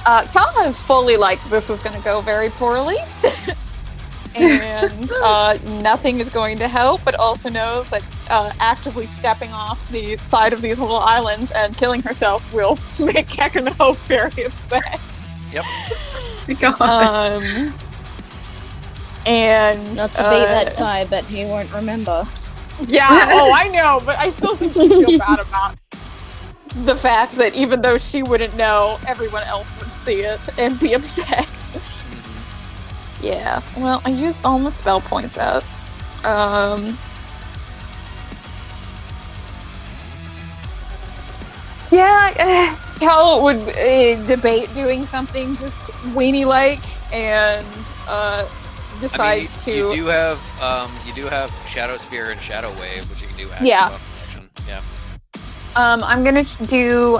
Kalma is fully like, this is gonna go very poorly. And nothing is going to help, but also knows that actively stepping off the side of these little islands and killing herself will make Kekano very upset. Yep. God. And Not to be that guy, but he won't remember. yeah, oh, I know, but I still think she'd feel bad about the fact that even though she wouldn't know, everyone else would see it and be upset. Yeah, well, I used all my spell points up. Yeah, Cal would debate doing something just weenie-like, and decides to. You do have Shadow Spear and Shadow Wave, which you can do action. Yeah. Action. Yeah. I'm gonna do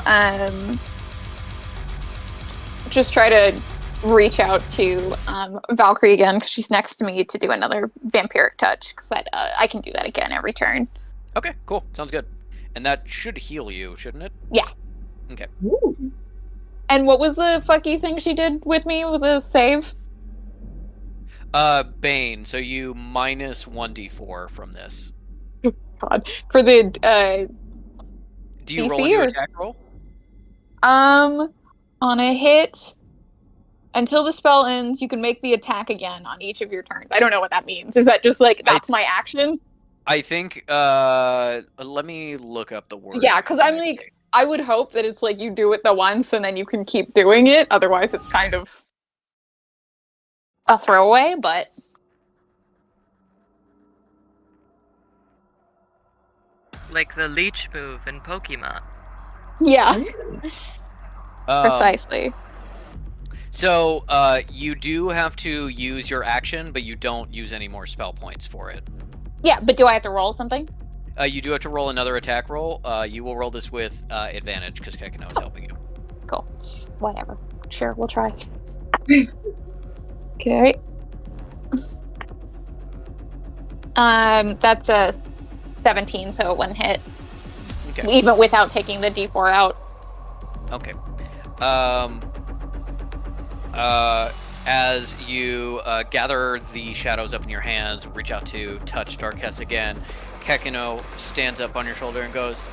just try to reach out to Valkyrie again because she's next to me to do another vampiric touch because I can do that again every turn. Okay, cool. Sounds good. And that should heal you, shouldn't it? Yeah. Okay. Ooh. And what was the fucky thing she did with me with the save? Bane. So you minus 1d4 from this. God, for the Do you DC roll your or- attack roll? on a hit. Until the spell ends, you can make the attack again on each of your turns. I don't know what that means. Is that just like that's my action? I think. Let me look up the word. Yeah, because I'm like, I would hope that it's like you do it the once and then you can keep doing it. Otherwise, it's kind of a throwaway. But Like the leech move in Pokemon. yeah, precisely. So, you do have to use your action, but you don't use any more spell points for it. Yeah, but do I have to roll something? You do have to roll another attack roll. You will roll this with advantage because Kekano is helping you. Cool. Whatever. Sure, we'll try. Okay. That's a 17, so one hit. Okay. Even without taking the D4 out. Okay. As you gather the shadows up in your hands, reach out to touch Darkess again, Kekano stands up on your shoulder and goes,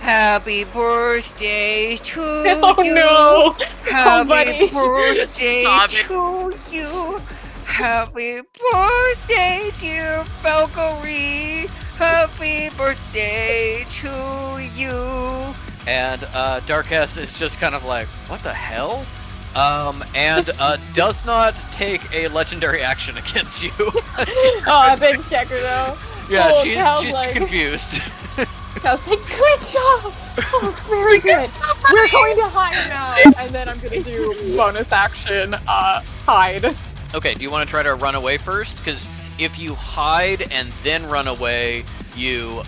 "Happy birthday to Oh you! no! Happy buddy. birthday Sobbing. to you! Happy birthday, dear Valkyrie! Happy birthday to you!" And Darkess is just kind of like, "What the hell?" And does not take a legendary action against you. Oh, thanks, Checker, though. Yeah, Oh, she's Cal's like- confused. Cal's like, good job! Oh, very good. We're going to hide now. And then I'm going to do bonus action, hide. Okay, do you want to try to run away first? Because if you hide and then run away, you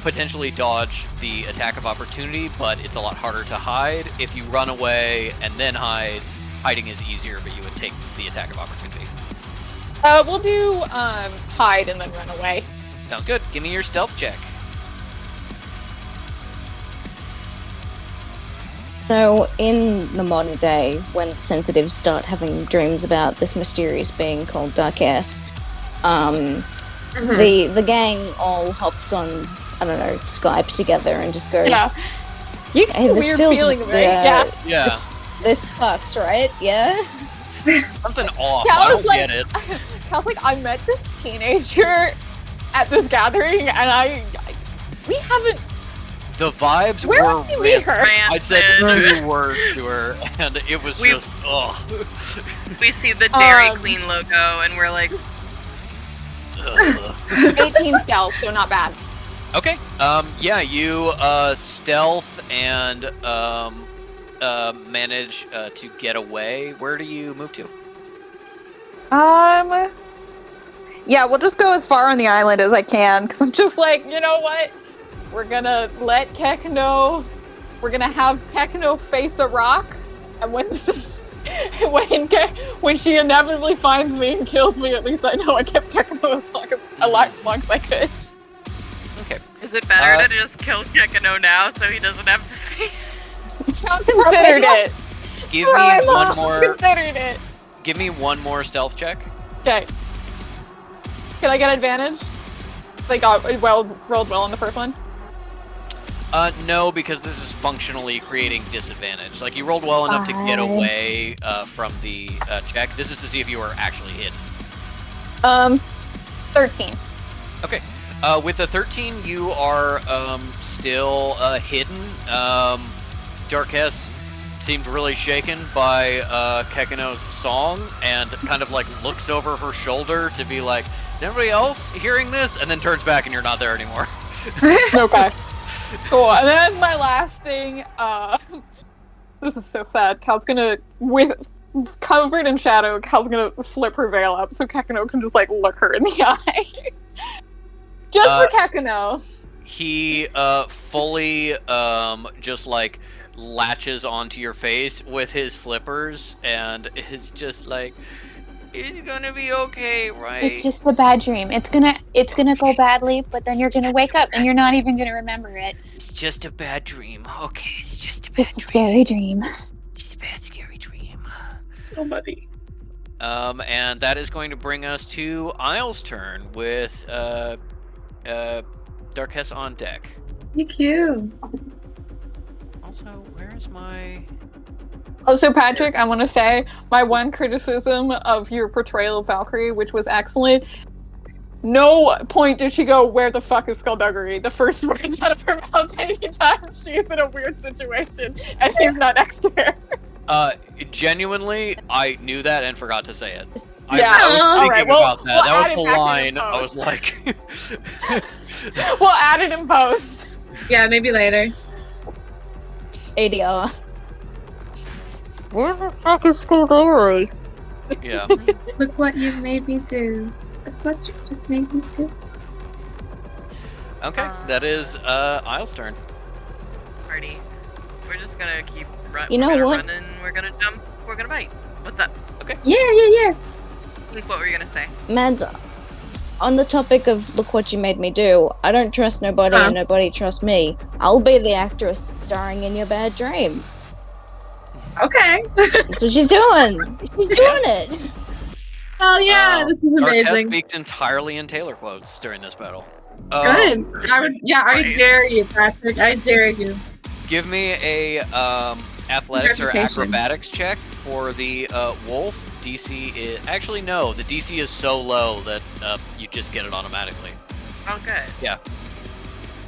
potentially dodge the attack of opportunity, but it's a lot harder to hide. If you run away and then hide, hiding is easier, but you would take the attack of opportunity. We'll do, hide and then run away. Sounds good. Give me your stealth check. So, in the modern day, when sensitives start having dreams about this mysterious being called Darkess, the gang all hops on, I don't know, Skype together and just goes, Yeah. You get Hey, a this weird feels feeling, right? yeah. Yeah, This sucks, right? Yeah. something off. Cal I was don't like- get it. Cal's like, I met this teenager at this gathering, and we haven't. The vibes Where were did we meet her? I said Rancid. 2 words to her, and it was We- just, ugh. We see the Dairy Um, Queen logo, and we're like, Ugh. 18 stealth, so not bad. Okay. Yeah, you stealth and manage to get away. Where do you move to? Yeah, we'll just go as far on the island as I can, because I'm just like, you know what? We're gonna let Keck know. We're gonna have Keck face a rock, and when this is when she inevitably finds me and kills me, at least I know I kept Keck alive as long as I could. Okay. is it better to just kill Kekano now so he doesn't have to see? Considered it. Give me one more. Considered it. Give me one more stealth check. Okay. Can I get advantage? Like, rolled well on the first one. No, because this is functionally creating disadvantage. Like, you rolled well enough to get Fine. away from the check. This is to see if you are actually hidden. 13. Okay. With the 13, you are still hidden. Darkess seemed really shaken by Kekano's song and kind of like looks over her shoulder to be like, is anybody else hearing this? And then turns back and you're not there anymore. Okay. Cool. And then my last thing, this is so sad. Cal's gonna, covered in shadow, Cal's gonna flip her veil up so Kekano can just like look her in the eye. Just for Kekano. He fully just like latches onto your face with his flippers and it's just like, it's gonna be okay, right? It's just a bad dream. It's gonna go badly, but then you're gonna wake up and you're not even gonna remember it. It's just a bad dream. Okay, it's just a bad It's a dream. scary dream. Just a bad, scary dream. Nobody. And that is going to bring us to Isle's turn with Darkess on deck. Thank you. Also, where is my... Also, Patrick, I want to say my one criticism of your portrayal of Valkyrie, which was excellent. No point did she go, "Where the fuck is Skullduggery?" The first words out of her mouth anytime she's in a weird situation and he's not next to her. Genuinely, I knew that and forgot to say it. Yeah, I was thinking alright, we'll about that. add it That was back the in line. the I was post. like... We'll add it in post. Yeah, maybe later. ADR. Where the fuck is Skullduggery? yeah. Look what you made me do. Look what you just made me do. Okay, that is Isle's turn. Party. We're just gonna keep You know what? running, we're gonna jump, we're gonna bite. What's up? Yeah. Like, what were you gonna say? Mads, on the topic of look what you made me do, I don't trust nobody Huh. and nobody trusts me. I'll be the actress starring in your bad dream. Okay. That's what she's doing. She's doing it. Oh yeah, this is Darkess amazing. speaks entirely in Taylor quotes during this battle. Good. I dare you, Patrick. I dare you. Give me a athletics or Reputation. acrobatics check for the wolf. DC is actually no. The DC is so low that you just get it automatically. Oh, good. Yeah,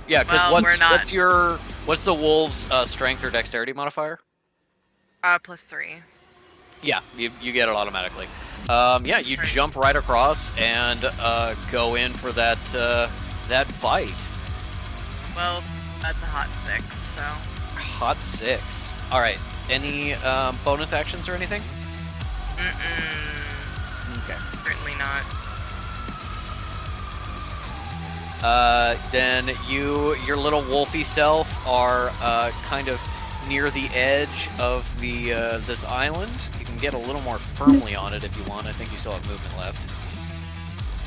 because Well, we're not- what's the wolf's strength or dexterity modifier? +3. Yeah, you get it automatically. Yeah, you Right. jump right across and go in for that that bite. Well, that's a hot 6, so. Hot 6. All right. Any bonus actions or anything? Okay. Certainly not. Then your little wolfy self are kind of near the edge of the this island. You can get a little more firmly on it if you want. I think you still have movement left.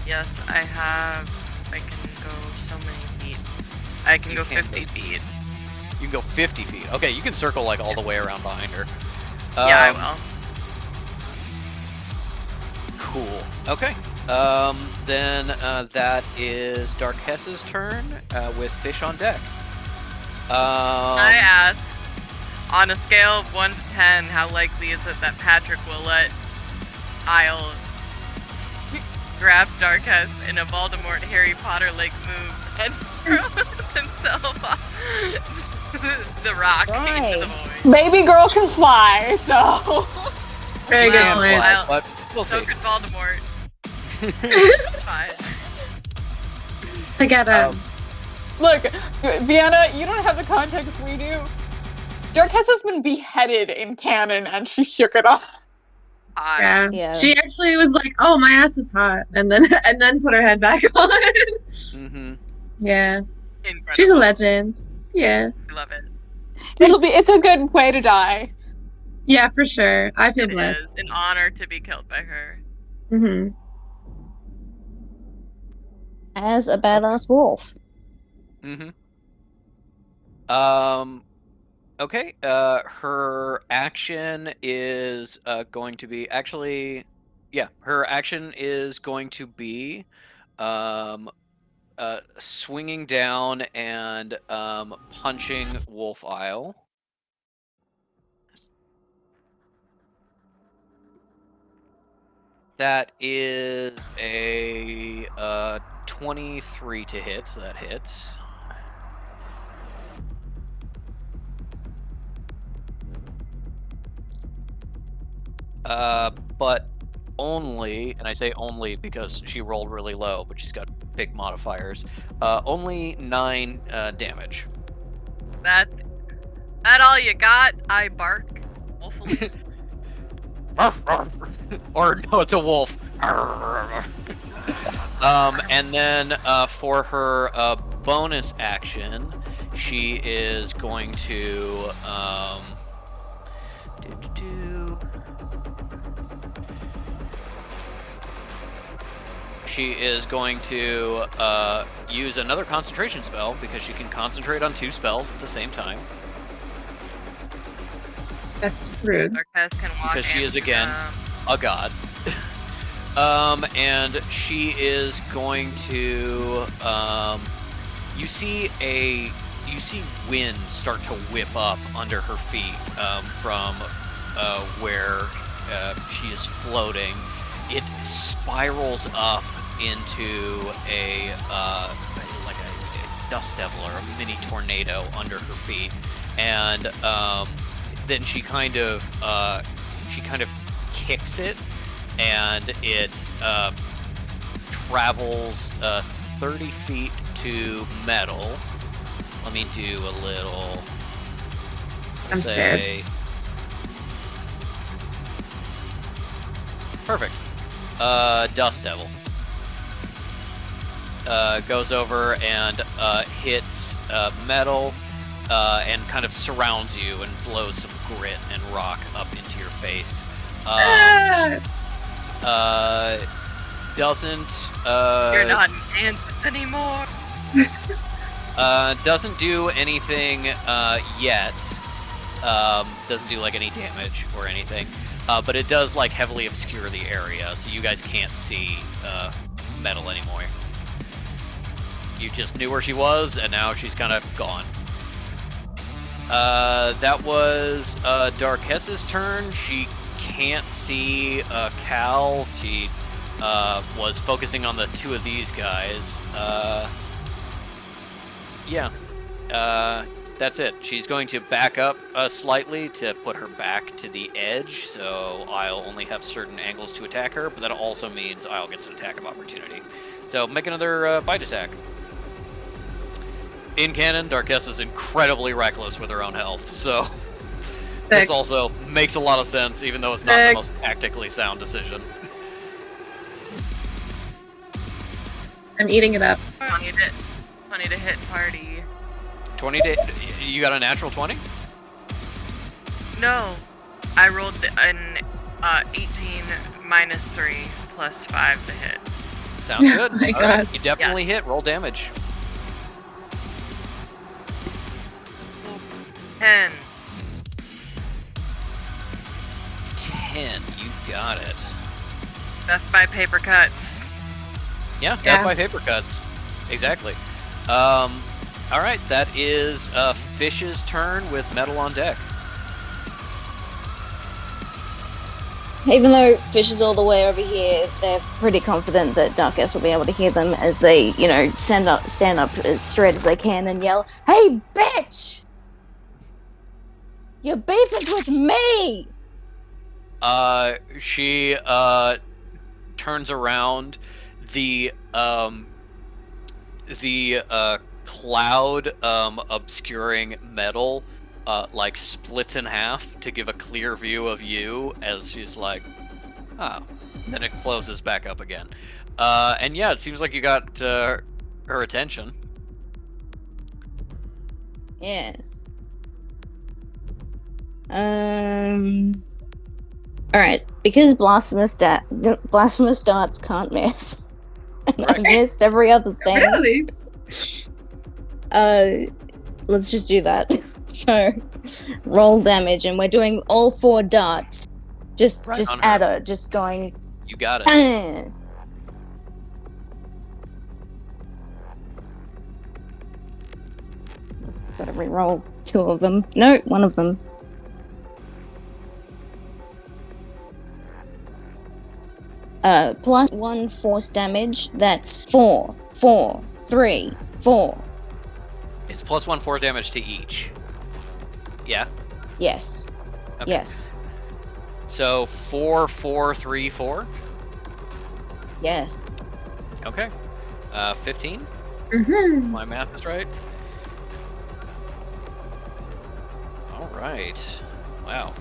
Yes, I can go so many feet. I can You go can't 50 go- feet. You can go 50 feet. Okay, you can circle like all the way around behind her. Yeah, I will. Cool. Okay. Then that is Darkess's turn with fish on deck. I ask, On a scale of 1 to 10, how likely is it that Patrick will let Isle grab Darkus in a Voldemort Harry Potter-like move and throw himself off the rock into the void? Baby girl can fly, so. Very good Well, point. I'll- But we'll So see. could Voldemort. Fine. I get it. Look, Vienna, you don't have the context we do. Darkus has been beheaded in canon, and she shook it off. Hot. Yeah. Yeah. She actually was like, "Oh, my ass is hot," and then put her head back on. Mm-hmm. Yeah, Incredible. she's a legend. Yeah, I love it. It's a good way to die. yeah, for sure. I feel It blessed. is an honor to be killed by her. Mm-hmm. As a badass wolf. Mm-hmm. Okay. Her action is going to be her action is going to be swinging down and punching Wolf Isle. That is a 23 to hit, so that hits. But only, and I say only because she rolled really low, but she's got big modifiers. Only 9 damage. That all you got? I bark. Wolfily. Or no, it's a wolf. And then for her bonus action, she is going to she is going to use another concentration spell because she can concentrate on 2 spells at the same time. That's rude. Darkus can walk Because she in, is, again, a god. And she is going to you see wind start to whip up under her feet from where she is floating. It spirals up into a dust devil or a mini tornado under her feet, and then she kind of kicks it, and it travels 30 feet to metal. Let me do a little. I'm say. Perfect. Dust Devil goes over and hits metal and kind of surrounds you and blows some grit and rock up into your face. Doesn't You're not in Kansas anymore. doesn't do anything yet. Doesn't do like any damage or anything. But it does like heavily obscure the area, so you guys can't see metal anymore. You just knew where she was, and now she's kind of gone. That was Darkessa's turn. She can't see Cal. She was focusing on the 2 of these guys. That's it. She's going to back up slightly to put her back to the edge, so I'll only have certain angles to attack her, but that also means I'll get an attack of opportunity. So make another bite attack. In canon, Darkessa is incredibly reckless with her own health, so this Sick. also makes a lot of sense, even though it's not the Sick. most tactically sound decision. I'm eating it up. Funny to hit party. 20 to, you got a natural 20? No, I rolled an 18 minus 3 plus 5 to hit. Sounds good. Oh my All right, God. you definitely hit. Roll damage. 10. 10. You got it. Death by paper cut. Yeah, death Yeah. by paper cuts. Exactly. All right, that is Fish's turn with metal on deck. even though Fish is all the way over here, they're pretty confident that Darkest will be able to hear them as they, stand up as straight as they can and yell, "Hey, bitch! Your beef is with me!" She turns around. The cloud obscuring metal splits in half to give a clear view of you as she's like, oh. Then it closes back up again. And yeah, it seems like you got her attention. Yeah. Alright, because blasphemous darts can't miss. And I've missed every other thing. Really? Let's just do that. So, roll damage, and we're doing all 4 darts. Just on at her. her, just going. You got it. Gotta re-roll 2 of them. No, 1 of them. Plus 1 force damage. That's 4, 4, 3, 4. It's plus 1 force damage to each. Yeah? Yes. Okay. Yes. So 4, 4, 3, 4? Yes. Okay. 15? Mm-hmm. My math is right. Alright. Wow.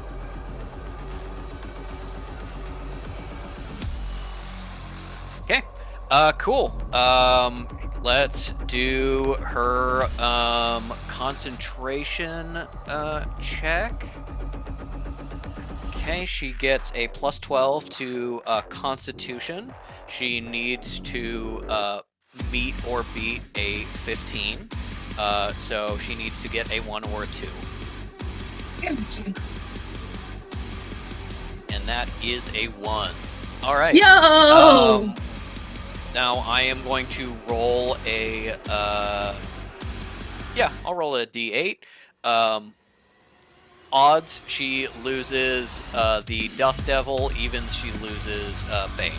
Okay. Cool. Let's do her concentration check. Okay, she gets a plus 12 to Constitution. She needs to meet or beat a 15. So she needs to get a 1 or a 2. And that is a 1. All right. Yo! Now I am going to roll a. I'll roll a d8. Odds, she loses the Dust Devil. Evens, she loses Bane.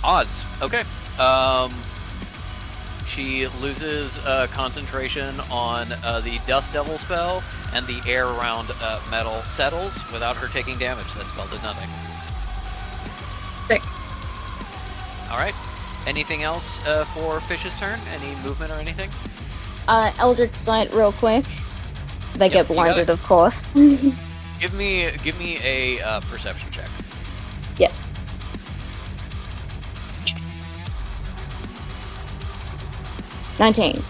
Odds. Okay. She loses concentration on the Dust Devil spell, and the air around metal settles without her taking damage. That spell did nothing. Sick. Alright. Anything else for Fish's turn? Any movement or anything? Eldritch Sight real quick. They Yep, get you got blinded, it. of course. Give me a perception check. Yes. $19.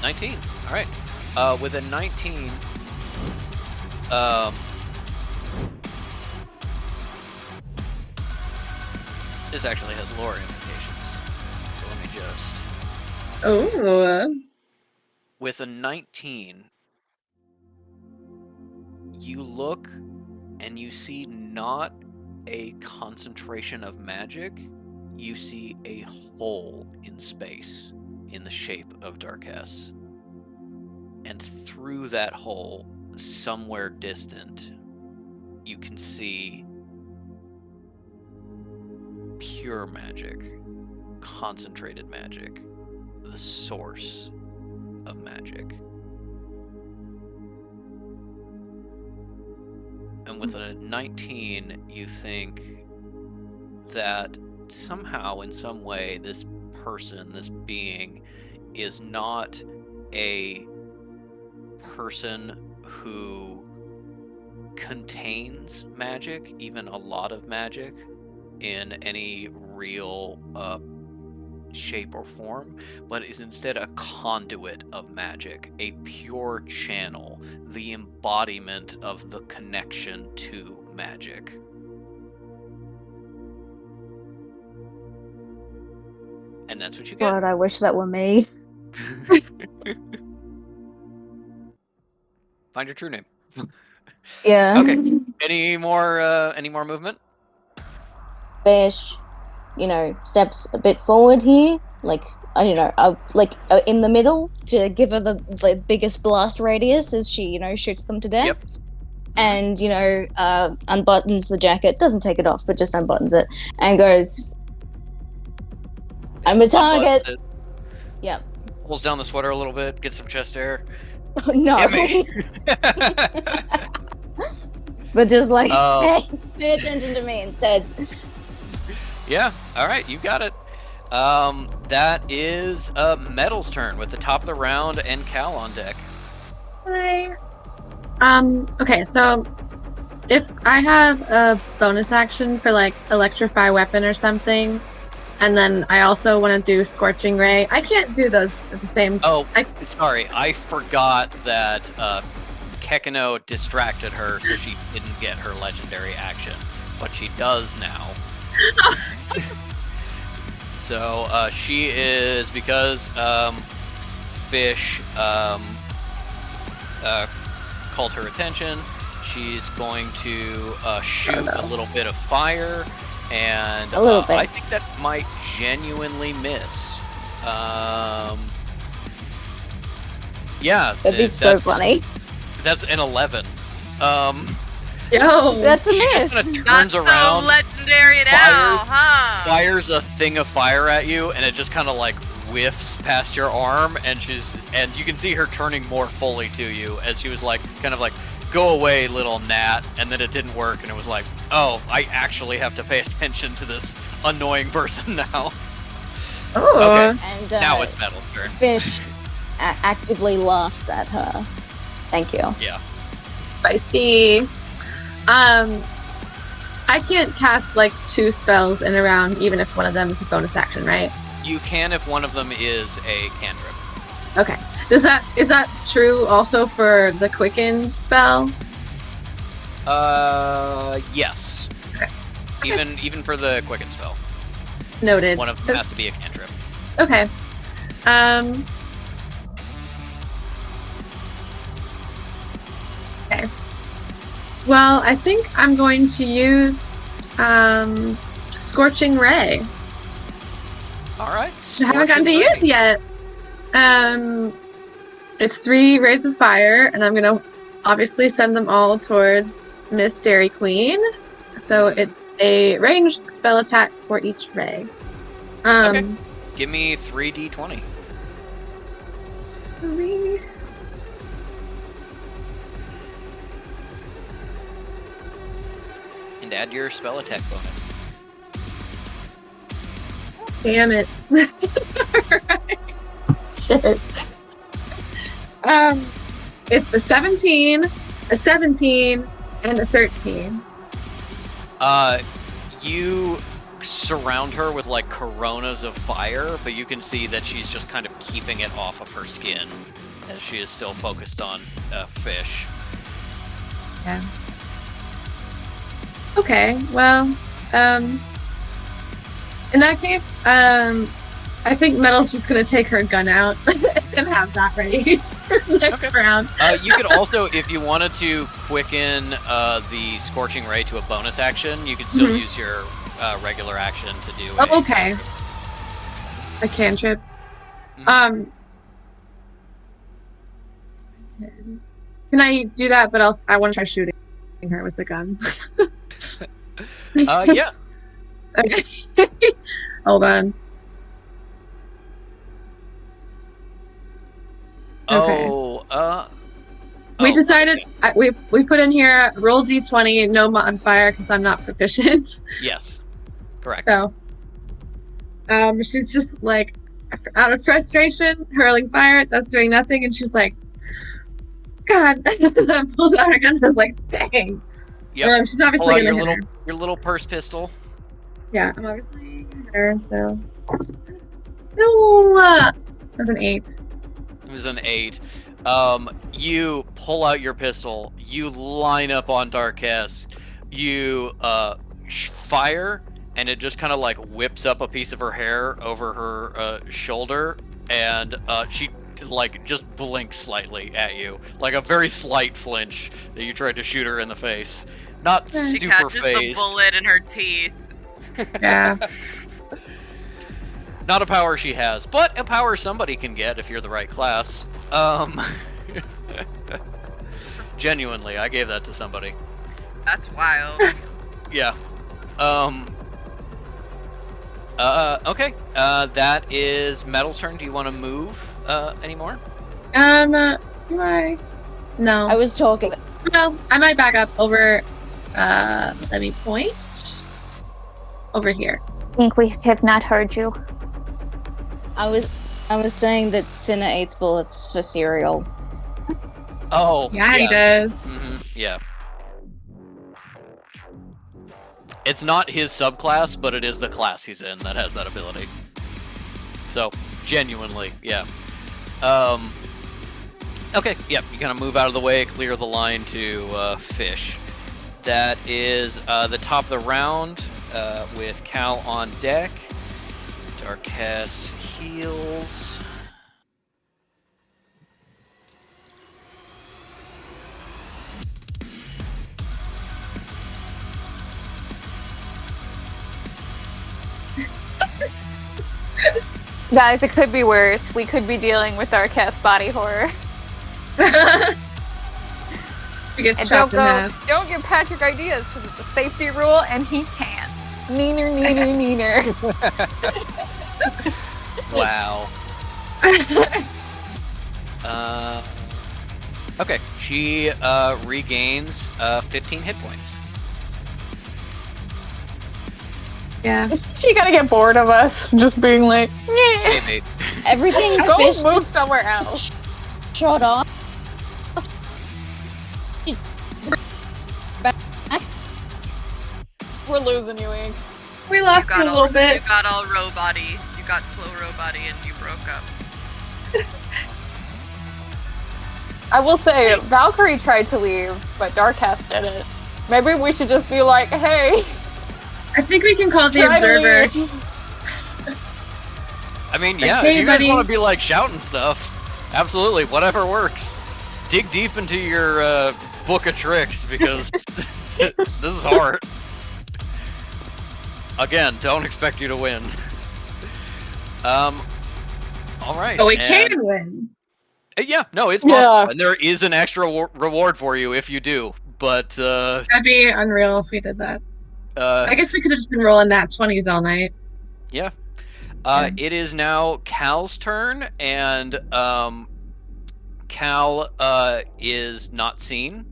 19. Alright. With a 19, this actually has lore implications. So let me just... Oh. With a 19, you look and you see not a concentration of magic, you see a hole in space in the shape of Darkess. And through that hole, somewhere distant, you can see pure magic, concentrated magic, the source of magic. And with a 19, you think that somehow, in some way, this person, this being, is not a person who contains magic, even a lot of magic, in any real shape or form, but is instead a conduit of magic, a pure channel, the embodiment of the connection to magic. And that's what you get. God, I wish that were me. Find your true name. Yeah. Okay. Any more movement? Fish, steps a bit forward here, like I don't know, in the middle to give her the biggest blast radius as she shoots them to death. Yep. And unbuttons the jacket, doesn't take it off, but just unbuttons it, and goes, "I'm a target." Unbuttons it, Yep. pulls down the sweater a little bit, gets some chest air. No. Hit me. But just like, Oh. hey, pay attention to me instead. Yeah, alright, you got it. That is Metal's turn with the top of the round and Cal on deck. Hi. Okay, so if I have a bonus action for like electrify weapon or something, and then I also want to do scorching ray, I can't do those at the same time. Oh, sorry, I forgot that Kekino distracted her so she didn't get her legendary action, but she does now. So she is, because Fish called her attention, she's going to shoot a little bit of fire, and A little bit. I think that might genuinely miss. Yeah, That'd be so that's- funny. That's an 11. Yo, That's a She miss. just kind of Not turns so around, legendary now, huh? fires a thing of fire at you, and it just kind of like whiffs past your arm, and you can see her turning more fully to you as she was like, kind of like, "Go away, little gnat," and then it didn't work, and it was like, "Oh, I actually have to pay attention to this annoying person now." oh, Okay. And Now it's Metal's turn. Fish actively laughs at her. Thank you. Yeah. spicy. I can't cast like 2 spells in a round, even if one of them is a bonus action, right? You can if one of them is a cantrip. Okay. Is that true also for the quicken spell? Yes. Okay. Even for the quicken spell, Noted. one of them has to be a cantrip. Okay. Okay. Well, I think I'm going to use Scorching Ray. All right. I haven't gotten to Scorching use Ray. yet. It's 3 rays of fire, and I'm gonna obviously send them all towards Miss Dairy Queen. So it's a ranged spell attack for each ray. Okay. Give me 3d20. 3. And add your spell attack bonus. Damn it. Alright. Shit. It's a 17, a 17, and a 13. You surround her with like coronas of fire, but you can see that she's just kind of keeping it off of her skin as she is still focused on Fish. Yeah. Okay, well, in that case, I think Metal's just gonna take her gun out and have that ready for next round. You could also, if you wanted to quicken the Scorching Ray to a bonus action, you could still Mhm. use your regular action to do Oh, okay. A cantrip. Mhm. Can I do that? But I want to try shooting her with the gun. Yeah. Okay. Hold on. Okay. We decided we put in here roll d20, no modifier because I'm not proficient. Yes. Correct. So, she's just like out of frustration, hurling fire. That's doing nothing, and she's like, "God!" Pulls out her gun. And I was like, "Dang!" Yep. She's Pull obviously out gonna hit her. your little purse pistol. Yeah, I'm obviously gonna hit her. So, no, it was an 8. It was an 8. You pull out your pistol. You line up on Darkess. You fire, and it just kind of like whips up a piece of her hair over her shoulder, and she like just blinks slightly at you, like a very slight flinch that you tried to shoot her in the face. Not She super catches the phased. bullet in her teeth. Yeah. Not a power she has, but a power somebody can get if you're the right class. Genuinely, I gave that to somebody. That's wild. Yeah. Okay. That is Metal's turn. Do you want to move anymore? Do I? No. I was talking. Well, I might back up over. Let me point. Over here. I think we have not heard you. I was saying that Cinna eats bullets for cereal. Oh. Yeah, he does. Yeah. It's not his subclass, but it is the class he's in that has that ability. So, genuinely, yeah. Okay, yep, you kind of move out of the way, clear the line to Fish. That is the top of the round with Cal on deck. Darkess heals. Guys, it could be worse. We could be dealing with our cast body horror. She gets And chopped in half. don't give Patrick ideas because it's a safety rule and he can't. Neener, neener, neener. Wow. Okay, she regains 15 hit points. Yeah. She gotta get bored of us just being like, Hey, yeah. mate. Everything Go Fish move somewhere else. shot off. We're losing you, Ink. We lost you a little bit. You got all robot-y. You got slow robot-y and you broke up. I will say, Valkyrie tried to leave, but Darkcast didn't. Maybe we should just be like, hey, I think we can call the try to observer. leave. I mean, yeah, Hey, if you guys buddy. want to be like shouting stuff, absolutely, whatever works. Dig deep into your book of tricks because this is hard. Again, don't expect you to win. All right. But we and- can win. Yeah, no, it's possible, Yeah. and there is an extra reward for you if you do. But That'd be unreal if we did that. uh, I guess we could have just been rolling nat 20s all night. yeah. Yeah. It is now Cal's turn, and Cal is not seen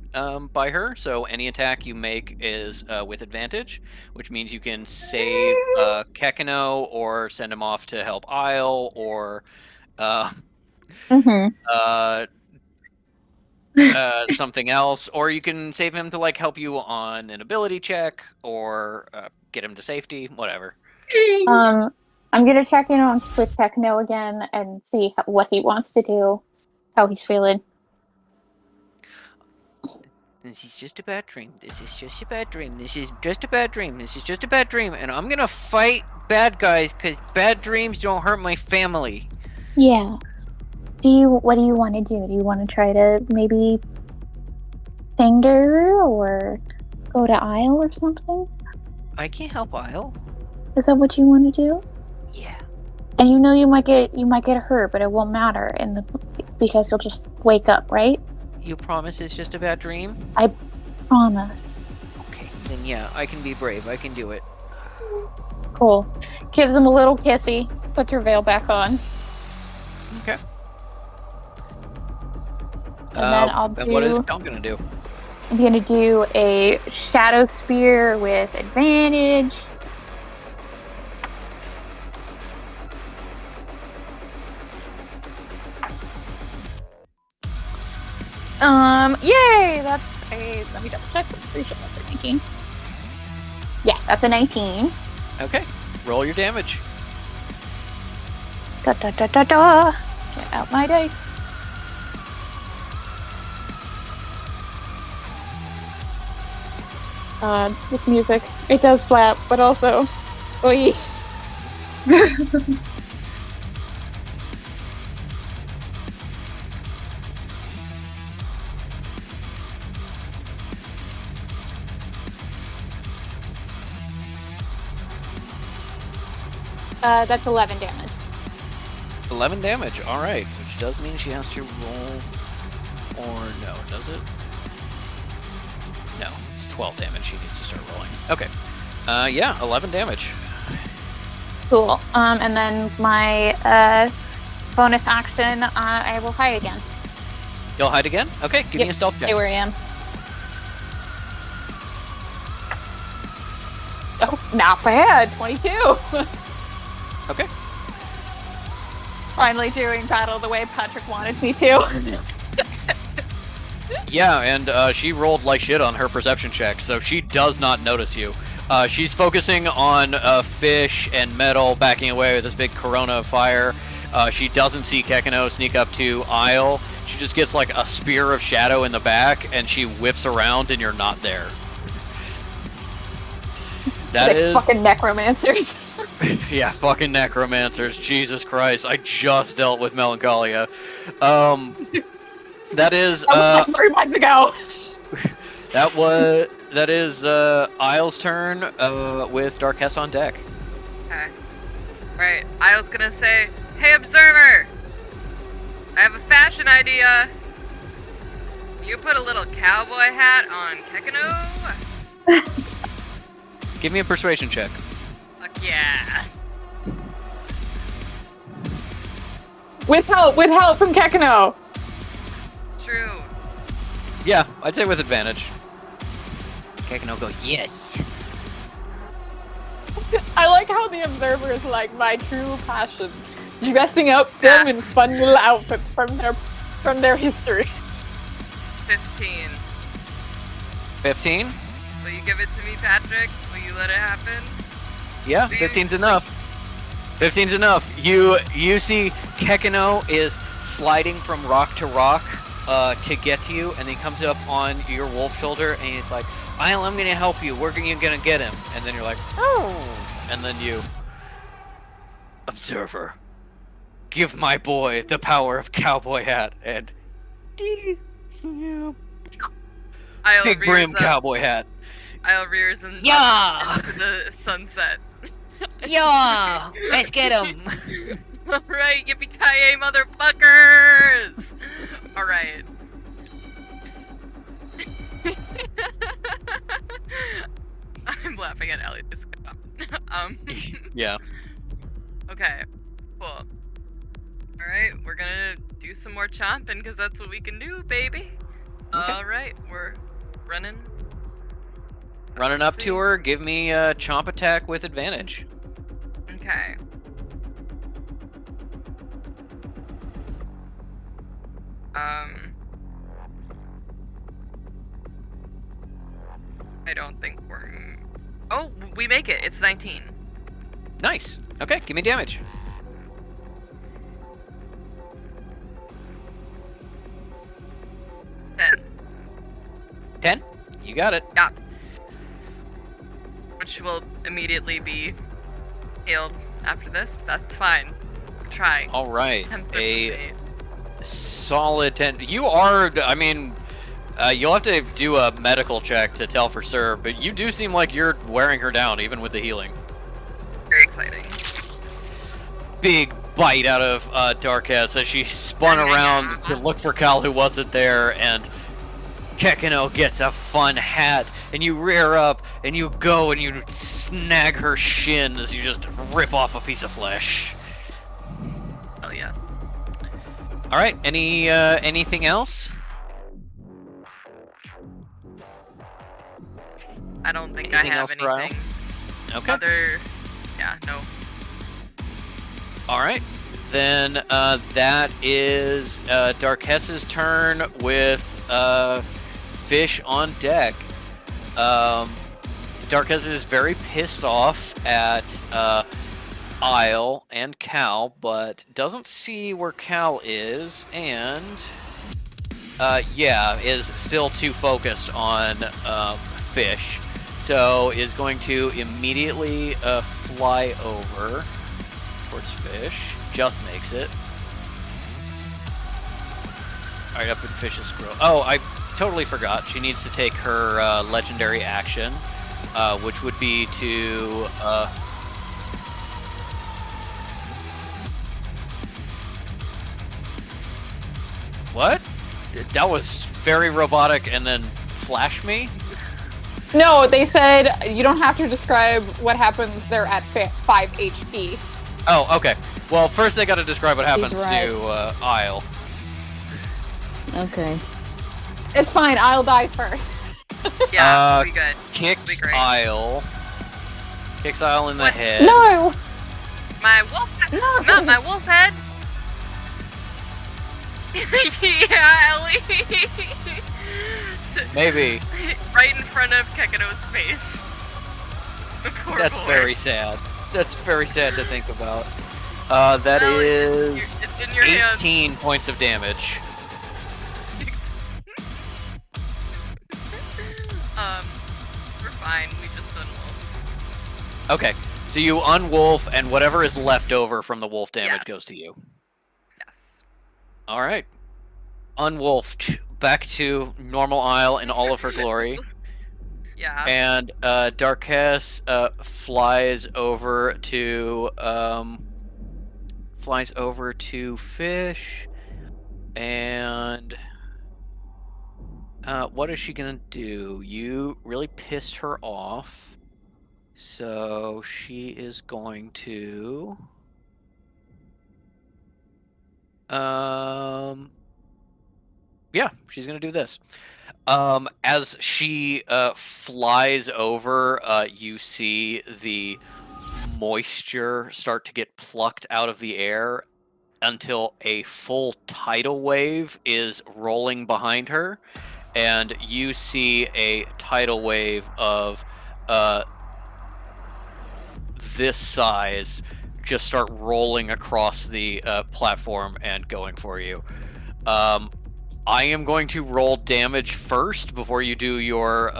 by her, so any attack you make is with advantage, which means you can save Kekino or send him off to help Isle or something else, or you can save him to like help you on an ability check or get him to safety, whatever. I'm gonna check in on with Techno again and see what he wants to do, how he's feeling. This is just a bad dream. This is just a bad dream. This is just a bad dream. This is just a bad dream. And I'm gonna fight bad guys because bad dreams don't hurt my family. Yeah. What do you want to do? Do you want to try to maybe finger or go to Isle or something? I can't help Isle. Is that what you want to do? Yeah. And you know you might get hurt, but it won't matter, because you'll just wake up, right? You promise it's just a bad dream? Promise. Okay, then yeah, I can be brave. I can do it. Cool. Gives him a little kissy. Puts her veil back on. Okay. And then I'll and what is do- Cal gonna do? I'm gonna do a shadow spear with advantage. Yay! That's a. Let me double check. I'm pretty sure that's a 19. Yeah, that's a 19. Okay, roll your damage. Da da da da da. Get out my dice. With music, it does slap, but also, oy. That's 11 damage. 11 damage. All right, which does mean she has to roll, or no? Does it? No, it's 12 damage. She needs to start rolling. Okay. Yeah, 11 damage. Cool. And then my bonus action, I will hide again. You'll hide again? Okay, give me a stealth check. Stay where I am. Oh, not bad. 22. Okay. Finally doing battle the way Patrick wanted me to. Yeah, and she rolled like shit on her perception check, so she does not notice you. She's focusing on fish and metal, backing away with this big corona of fire. She doesn't see Kekino sneak up to Isle. She just gets like a spear of shadow in the back, and she whips around, and you're not there. That 6 is fucking necromancers. yeah, fucking necromancers. Jesus Christ, I just dealt with Melancholia. That is That was like 3 months ago. that is Isle's turn with Darkess on deck. Okay. Alright, Isle's gonna say, "Hey, Observer! I have a fashion idea. You put a little cowboy hat on Kekino?" Give me a persuasion check. Fuck yeah. With help from Kekino. It's true. Yeah, I'd say with advantage. Kekino go, yes. I like how the Observer is like my true passion. Dressing up them in fun little outfits from their histories. 15. 15? Will you give it to me, Patrick? Will you let it happen? Yeah, Do you- 15's enough. 15's enough. You see Kekino is sliding from rock to rock to get to you, and he comes up on your wolf shoulder, and he's like, Isle, I'm gonna help you. We're gonna get him. And then you're like, oh. And then you, Observer, give my boy the power of cowboy hat and Isle big rears brim up. cowboy hat. Isle rears and Yeah! up into the sunset. Yeah, let's get him. Alright, yippee-ki-yay, motherfuckers! Alright. I'm laughing at Elliot's Yeah. Okay, cool. Alright, we're gonna do some more chomping, because that's what we can do, baby. Okay. Alright, we're running. Running up to her, give me a chomp attack with advantage. Okay. I don't think we're... Oh, we make it. It's 19. Nice. Okay, give me damage. Ten. 10? You got it. Yeah. Which will immediately be healed after this, but that's fine. Try. All right. Attempts are A complete. solid 10. You are, I mean, you'll have to do a medical check to tell for sure, but you do seem like you're wearing her down, even with the healing. Very exciting. Big bite out of Darkess as she spun around to look for Cal, who wasn't there, and Kekino gets a fun hat, and you rear up, and you go, and you snag her shin as you just rip off a piece of flesh. Oh yes. All right, anything else? I don't think Anything I have else for Isle? anything. Okay. Yeah, no. All right, then that is Darkess's turn with Fish on deck. Darkess is very pissed off at Isle and Cal, but doesn't see where Cal is, and is still too focused on Fish. So is going to immediately fly over towards Fish. Just makes it. Alright, up in Fish's scroll. Oh, I totally forgot. She needs to take her legendary action, which would be to What? That was very robotic, and then flash me? No, they said you don't have to describe what happens. They're at 5 HP. Oh, okay. Well, first they gotta describe what happens right. to Isle. Okay. It's fine. I'll die first. Yeah, we'll be good. Kicks Be great. Isle. Kicks Isle in the What? head. No! My wolf head. No! Not my wolf head. Yeah, Ellie. Maybe. Right in front of Kekano's face. The poor That's boy. very sad. That's very sad to think about. That Ellie, is it's in your hands. 18 points of damage. We're fine. We just unwolf. Okay, so you unwolf, and whatever is left over from the wolf damage Yes. goes to you. Yes. All right. Unwolfed. Back to normal Isle in all of her glory. Yeah. And Darkess flies over to Fish, and what is she gonna do? You really pissed her off, so she is going to yeah, she's gonna do this. As she flies over, you see the moisture start to get plucked out of the air until a full tidal wave is rolling behind her, and you see a tidal wave of this size just start rolling across the platform and going for you. I am going to roll damage first before you do your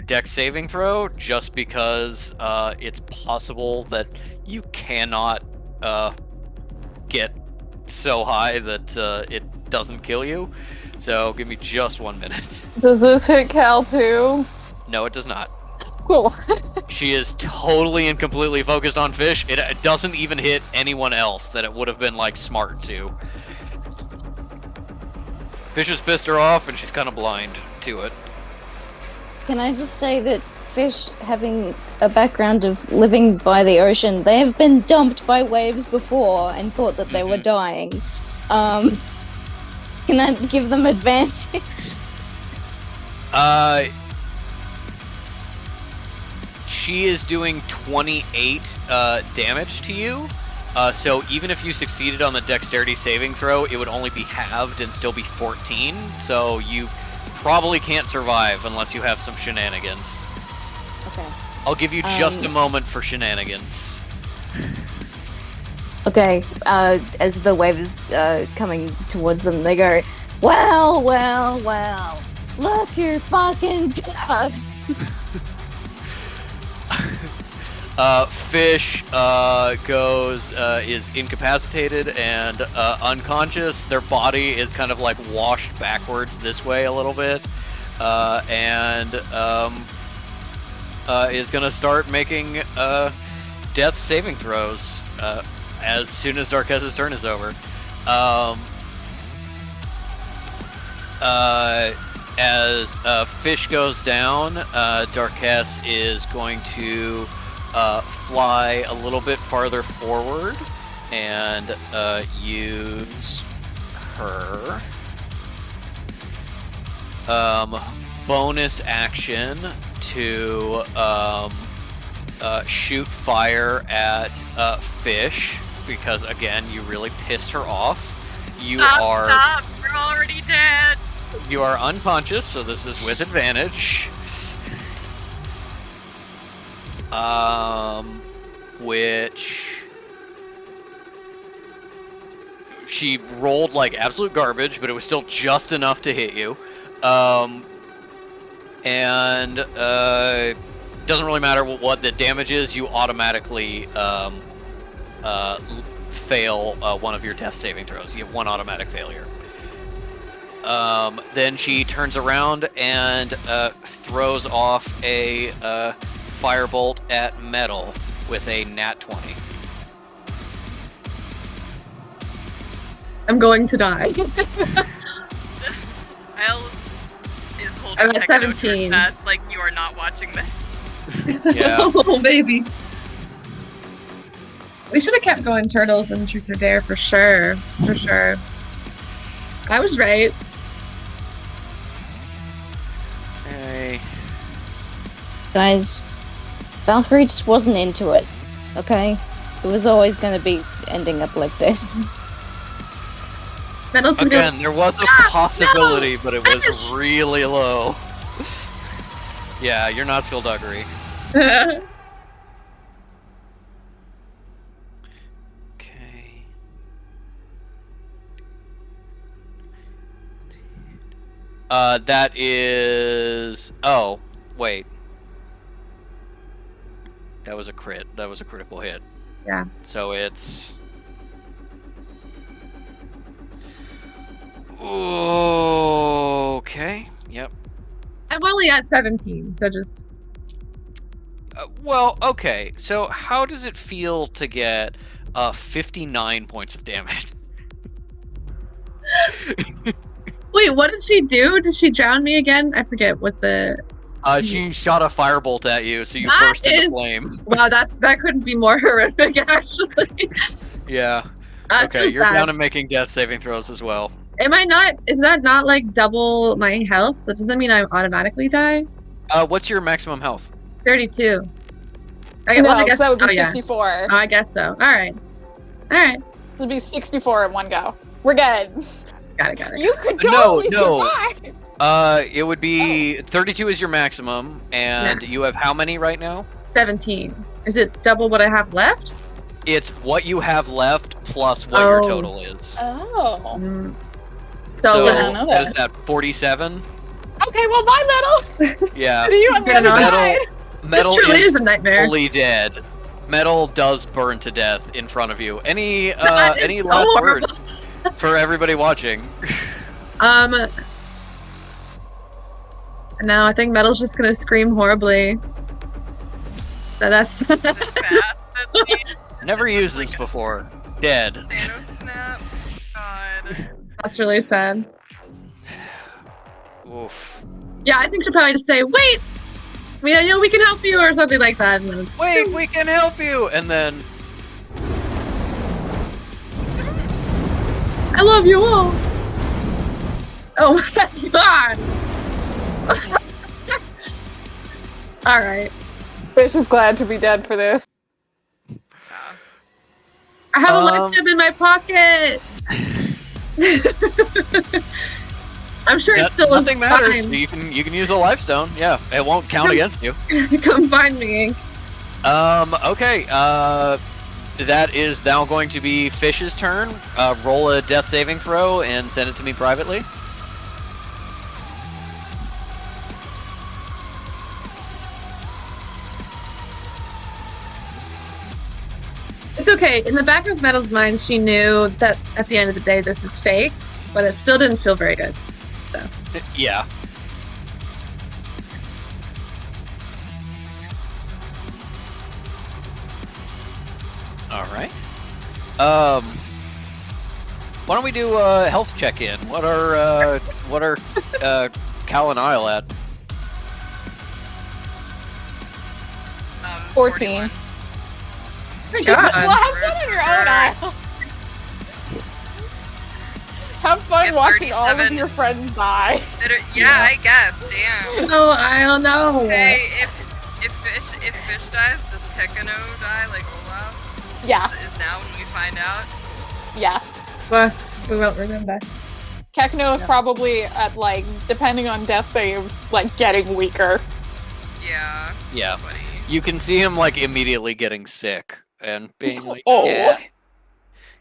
dex saving throw, just because it's possible that you cannot get so high that it doesn't kill you. So give me just 1 minute. Does this hit Cal too? No, it does not. Cool. She is totally and completely focused on Fish. It doesn't even hit anyone else that it would have been like smart to. Fish has pissed her off, and she's kind of blind to it. Can I just say that fish, having a background of living by the ocean, they have been dumped by waves before and thought that they were dying. Can that give them advantage? She is doing 28 damage to you. So even if you succeeded on the dexterity saving throw, it would only be halved and still be 14. So you probably can't survive unless you have some shenanigans. Okay. I'll give you just a moment for shenanigans. Okay, as the wave is coming towards them, they go, well, well, well, look your fucking death. Fish is incapacitated and unconscious. Their body is kind of like washed backwards this way a little bit, and is gonna start making death saving throws as soon as Darkess's turn is over. As Fish goes down, Darkess is going to fly a little bit farther forward and use her bonus action to shoot fire at Fish, because again, you really pissed her off. Stop! We're already dead! You are unconscious, so this is with advantage. Which she rolled like absolute garbage, but it was still just enough to hit you. And doesn't really matter what the damage is, you automatically fail one of your death saving throws. You have one automatic failure. Then she turns around and throws off a firebolt at Metal with a nat 20. I'm going to die. I'm at Techno 17. That's like you are not watching this. Yeah. Oh, baby. We should have kept going turtles and truth or dare for sure. For sure. I was right. Hey. Guys, Valkyrie just wasn't into it. Okay? It was always gonna be ending up like this. Metal's gonna Again, there was a possibility, but it was finish. really low. Yeah, you're not skullduggery. go. Okay. That is. Oh, wait. That was a crit. That was a critical hit. Yeah. So it's. Okay. Yep. I'm only at 17, so just. Well, okay. So how does it feel to get 59 points of damage? Wait, what did she do? Did she drown me again? I forget what the. She shot a firebolt at you, so you That burst into is- flame. Wow, that couldn't be more horrific, actually. Yeah. That's Okay, just you're bad. down to making death saving throws as well. Am I not? Is that not like double my health? Does that mean I automatically die? What's your maximum health? 32. No, well, I 'cause guess that would be oh, yeah. 64. Oh, I guess so. All right. All right. This would be 64 in one go. We're good. Got it. You could No, totally no. survive. It would be 32 is your maximum, and you have how many right now? 17. Is it double what I have left? It's what you have left plus what your Oh. total is. Oh. Mm. So I don't know what is that. that? 47? Okay, well, bye, Metal. Yeah. See you on the Good other enough. side. Metal this truly is is a nightmare. fully dead. Metal does burn to death in front of you. Any That is any so last horrible. words for everybody watching? No, I think Metal's just gonna scream horribly. That's This fast. That's the Never used this before. Dead. Thanos snap. God. that's really sad. Oof. Yeah, I think she'll probably just say, "Wait, I know we can help you," or something like that. And then it's, Wait, we can help you! And then I love you all. Oh my god. All right. Fish is glad to be dead for this. I have a Um, life tip in my pocket. I'm sure that- it still nothing matters. fine. You can use a life stone. Yeah, it won't count against you. Come find me. Okay. That is now going to be Fish's turn. Roll a death saving throw and send it to me privately. It's okay. In the back of Metal's mind, she knew that at the end of the day, this is fake, but it still didn't feel very good. Yeah. All right. Why don't we do a health check-in? What are Cal and Isle at? 14. 41. God. Well, have fun on your own, Isle. Have fun Get watching all of 37. your friends die. Yeah, I guess. Damn. Oh, I don't know. Hey, if fish dies, does Tekano die like Olaf? Yeah, Is now when we find out? yeah. Well, we won't remember. Kekno is probably at, like, depending on death saves, like, getting weaker. Yeah. Yeah. Funny. You can see him like immediately getting sick and being like, Oh. yeah.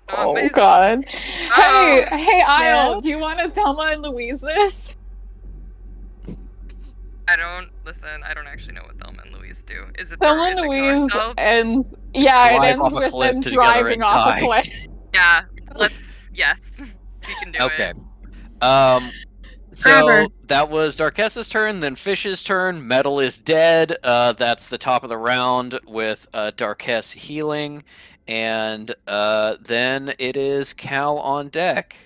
Oh, but- God. Oh, Hey, Isle, yeah. do you want to Thelma and Louise this? I don't actually know what Thelma and Louise do. Is it Thelma and the Louise ourselves? ends, yeah, it Drive ends off a with cliff them together driving and off die. a cliff. Yeah. Yes. We can do Okay. it. So Forever. that was Darkessa's turn, then Fish's turn. Metal is dead. That's the top of the round with Darkess healing, and then it is Cal on deck.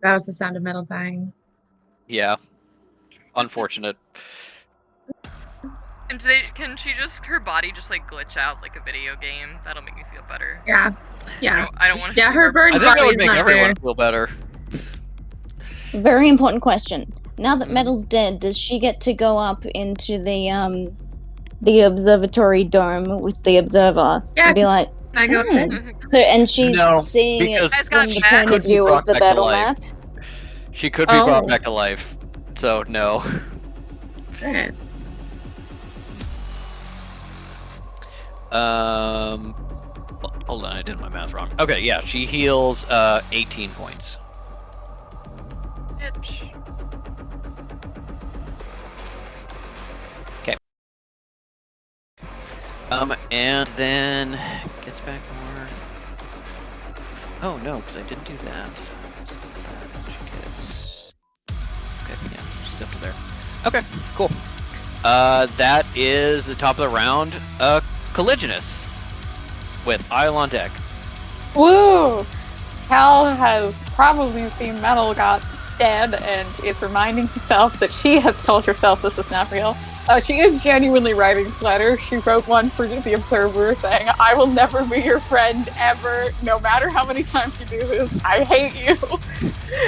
That was the sound of metal dying. Yeah. Unfortunate. And can she just, her body just like glitch out like a video game? That'll make me feel better. Yeah. Yeah. I don't want to. Yeah, her burn I think that body would is make not everyone there. feel better. Very important question. Now that Metal's dead, does she get to go up into the observatory dome with the observer Yeah. and be like, Can I go up there? so, and she's No, seeing it because from the she point of couldn't view brought of the back to battle life. map? She could be brought Oh. back to life. So, no. Alright. Hold on, I did my math wrong. Okay, yeah, she heals 18 points. Bitch. And then gets back more. Oh no, because I didn't do that. So what's that? She gets. Okay, yeah, she's up to there. Okay, cool. That is the top of the round. Colliginous with Isle on deck. Woo! Cal has probably seen Metal got dead and is reminding herself that she has told herself this is not real. She is genuinely writing letters. She wrote one for the Observer saying, I will never be your friend ever, no matter how many times you do this. I hate you.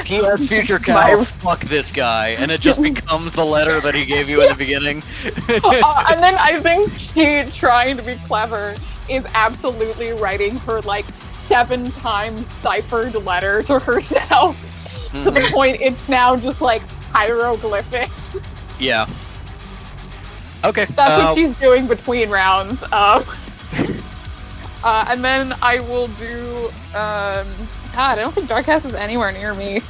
P.S. Future Cal, fuck this guy. And it just becomes the letter that he gave you in the beginning. And then I think she, trying to be clever, is absolutely writing her like 7 times ciphered letter to herself. To the point it's now just like hieroglyphics. Yeah. Okay. That's what she's doing between rounds. And then I will do. God, I don't think Darkcast is anywhere near me.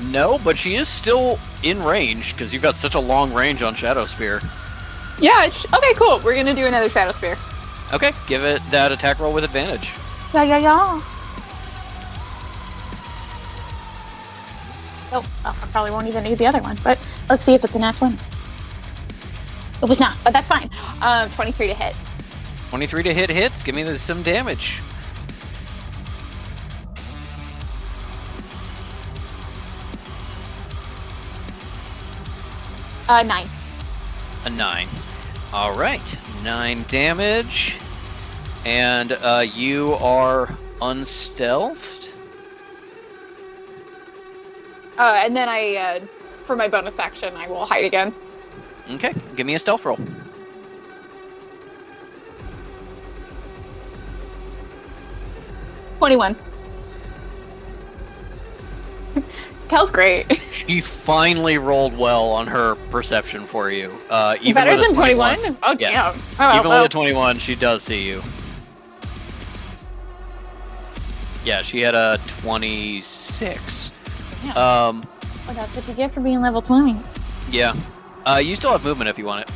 No, but she is still in range because you've got such a long range on Shadow Spear. Yeah. Okay. Cool. We're gonna do another Shadow Spear. Okay, give it that attack roll with advantage. Yeah. Oh, I probably won't even need the other one. But let's see if it's a nat 20. It was not, but that's fine. 23 to hit. 23 to hit hits. Give me some damage. Nine. A 9. All right, 9 damage, and you are unstealthed. And then I, for my bonus action, I will hide again. Okay, give me a stealth roll. $21. Cal's great. She finally rolled well on her perception for you. Even Better with a than 21? Oh, Yeah. damn. Oh, Even well. with a 21, she does see you. Yeah, she had a 26. Yeah. Um, Oh, that's what you get for being level 20. yeah. You still have movement if you want it.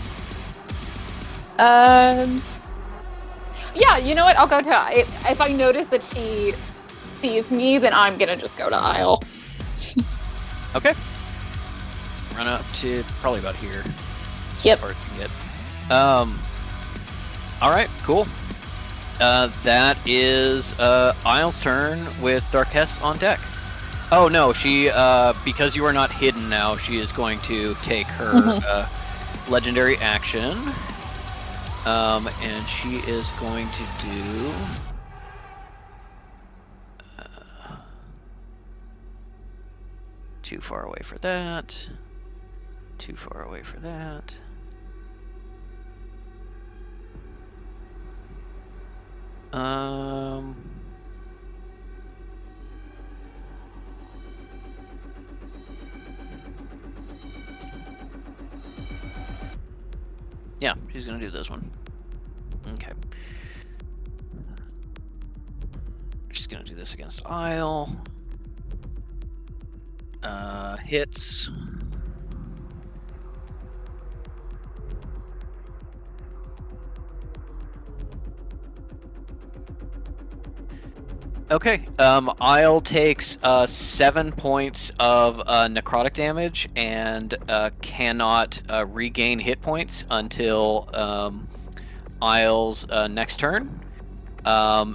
Yeah, you know what? I'll go to. If I notice that she sees me, then I'm gonna just go to Isle. Okay. Run up to probably about here. Yep. As far as you can get. All right, cool. That is Isle's turn with Darkess on deck. Oh no, she because you are not hidden now, she is going to take her legendary action. And she is going to do too far away for that. Too far away for that. Yeah, she's gonna do this one. Okay. She's gonna do this against Isle. Hits. Okay, Isle takes 7 points of necrotic damage and cannot regain hit points until Isle's next turn. Yeah.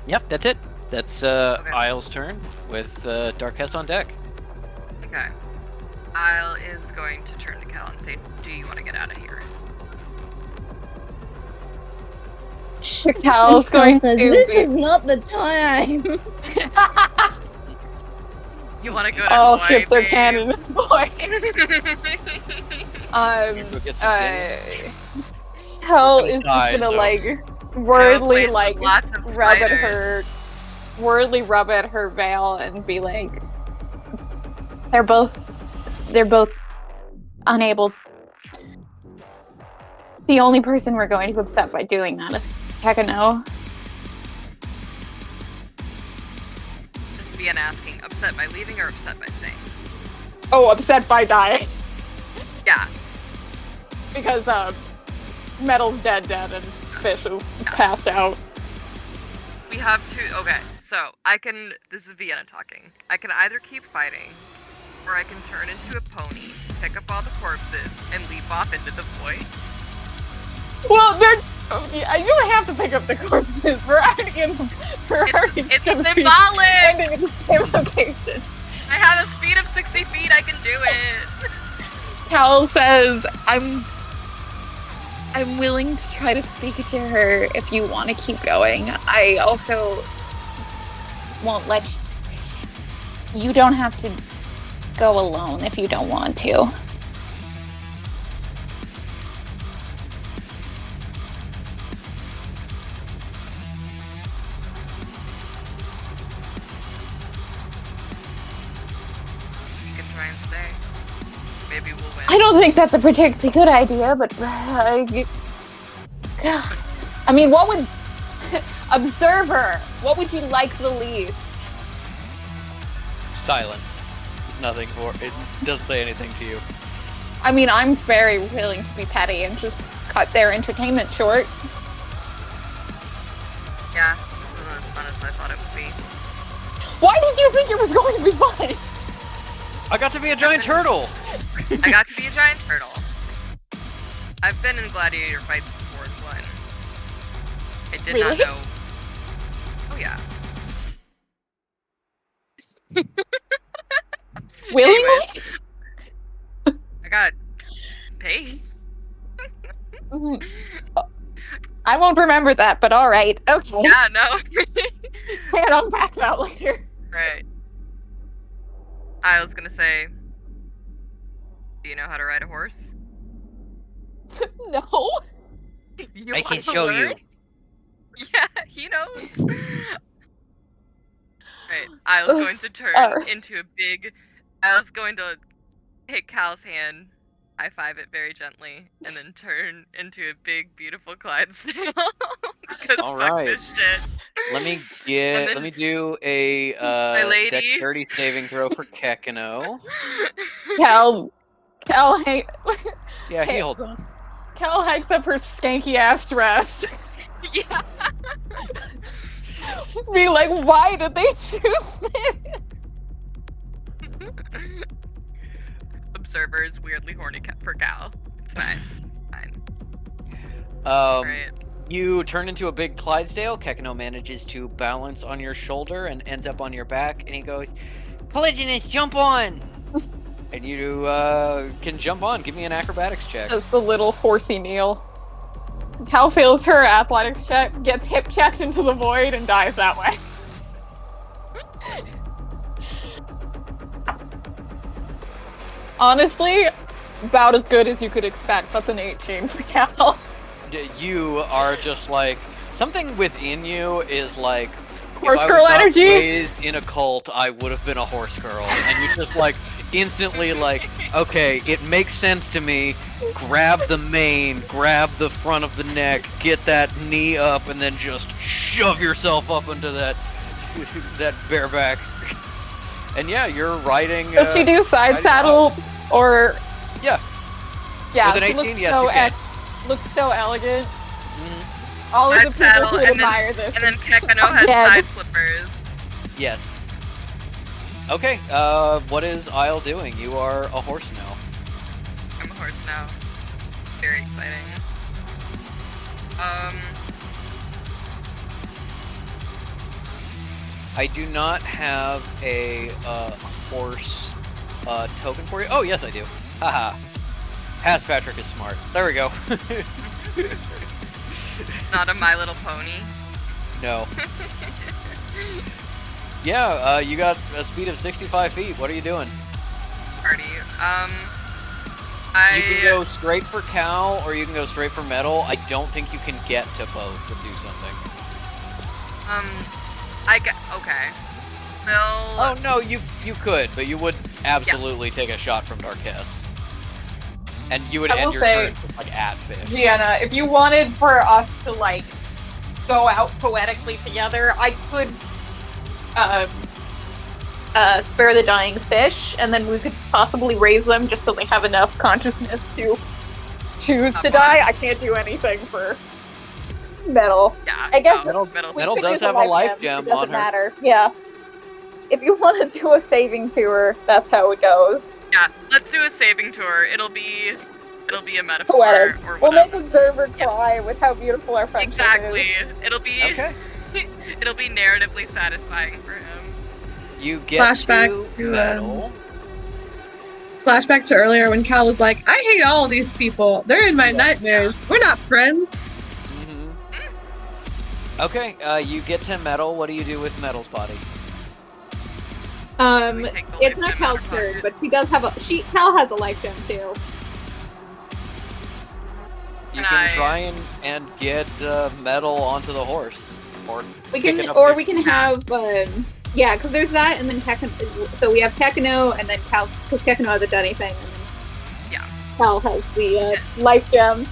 Yep, that's it. That's Isle's turn with Darkess on deck. Okay. Isle is going to turn to Cal and say, "Do you want to get out of here?" Cal's going to. This is not the time. You want to go to All Hawaii, ships are babe? cannon, boy. Go get some dinner. Cal Gonna is die, just gonna so- like wordly Place with like lots of rub at spiders. her, wordly rub at her veil and be like, they're both unable. The only person we're going to upset by doing that is Kekano. This is Vian asking, upset by leaving or upset by staying? Oh, upset by dying Yeah. because Metal's dead, and Fish is passed out. We have two. Okay, so I can. This is Vienna talking. I can either keep fighting, or I can turn into a pony, pick up all the corpses, and leap off into the void. Well, they're. You don't have to pick up the corpses. We're already in. It's gonna be symbolic! ending in the same location. I have a speed of 60 feet. I can do it. Cal says, I'm willing to try to speak to her if you want to keep going. I also won't let you don't have to go alone if you don't want to. You can try and stay. Maybe we'll win. I don't think that's a particularly good idea, but I mean, what would Observer? What would you like the least? Silence. Nothing for it. Doesn't say anything to you. I mean, I'm very willing to be petty and just cut their entertainment short. Yeah, this isn't as fun as I thought it would be. Why did you think it was going to be fun? I got to be a giant turtle. I got to be a giant turtle. I've been in gladiator fights before and won. I did Really? not know. Oh yeah. Willingly? Anyways, I got paid. Mhm. I won't remember that, but all right. Okay. Yeah, no. Can't unpack that later. Right. I was gonna say, do you know how to ride a horse? No. You I can want to show you. learn? Yeah, he knows. Right. I was going to turn into a big. I was going to take Cal's hand, high five it very gently, and then turn into a big, beautiful Clydesdale. Because All fuck right. this shit. Let me get. And then- Let me do a My lady. dexterity saving throw for Kekano. Cal Yeah, he Hey. holds on. Cal hikes up her skanky ass dress. Yeah. Be like, why did they choose this? Observer is weirdly horny for Cal. It's fine. Fine. Right. You turn into a big Clydesdale. Kekano manages to balance on your shoulder and ends up on your back, and he goes, "Collisionist, jump on!" And you can jump on. Give me an acrobatics check. Just the little horsey Neil. Cal fails her athletics check, gets hip checked into the void, and dies that way. Honestly, about as good as you could expect. That's an 18 for Cal. You are just like something within you is like Horse if I girl was not energy? raised in a cult, I would have been a horse girl, and you just like instantly like, okay, it makes sense to me. Grab the mane, grab the front of the neck, get that knee up, and then just shove yourself up into that bareback. And yeah, you're riding. Does she do side riding saddle or? Yeah. Yeah, With an she 18, looks yes, so you can. looks so elegant. Mhm. All of Side the people saddle, who and then- admire this. And then Kekano I'm has dead. side flippers. Yes. Okay. What is Isle doing? You are a horse now. I'm a horse now. Very exciting. I do not have a horse token for you. Oh, yes, I do. Haha. Patrick is smart. There we go. Not a My Little Pony. No. Yeah, you got a speed of 65 feet. What are you doing? Party. You can go straight for Cal, or you can go straight for Metal. I don't think you can get to both to do something. Okay. Bill. Oh no, you could, but you would absolutely take a shot from Darkess. And you would I end will your say- turn like at fish. Gianna, if you wanted for us to like go out poetically together, I could spare the dying fish, and then we could possibly raise them just so they have enough consciousness to choose to die. I can't do anything for Metal. Yeah. I guess no, Metal We Metal could does use a have a life It gem doesn't on her. matter. Yeah. If you want to do a saving tour, that's how it goes. Yeah, let's do a saving tour. It'll be a metaphor Poetic. or We'll whatever. make Observer cry with how beautiful our friendship Exactly. is. It'll be Okay. it'll be narratively satisfying for him. You get Flashback to, Metal. Flashback to earlier when Cal was like, I hate all these people. They're in my nightmares. We're not friends. Mhm. Okay, you get to Metal. What do you do with Metal's body? We take the It's life not gem out Cal's of turn, pocket. but she does have Cal has a life gem too. You And can I- try and get Metal onto the horse, or We pick can, it up or with- we can have, yeah, because there's that, and then so we have Tekano, and then Cal, because Tekano hasn't done anything, and then Yeah. Cal has the life gem.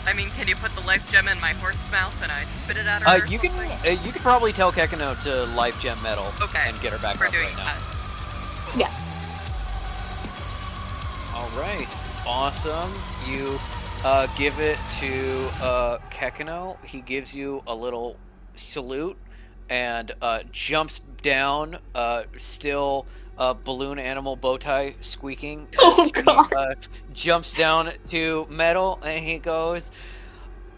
I mean, can you put the life gem in my horse mouth and I spit it at her? or you can something? you can probably tell Kekino to life gem Metal Okay, and get her back We're up doing right now. that. Yeah. All right, awesome. You give it to Kekino. He gives you a little salute and jumps down. Still balloon animal bow tie squeaking. Oh, as he, God. jumps down to Metal and he goes,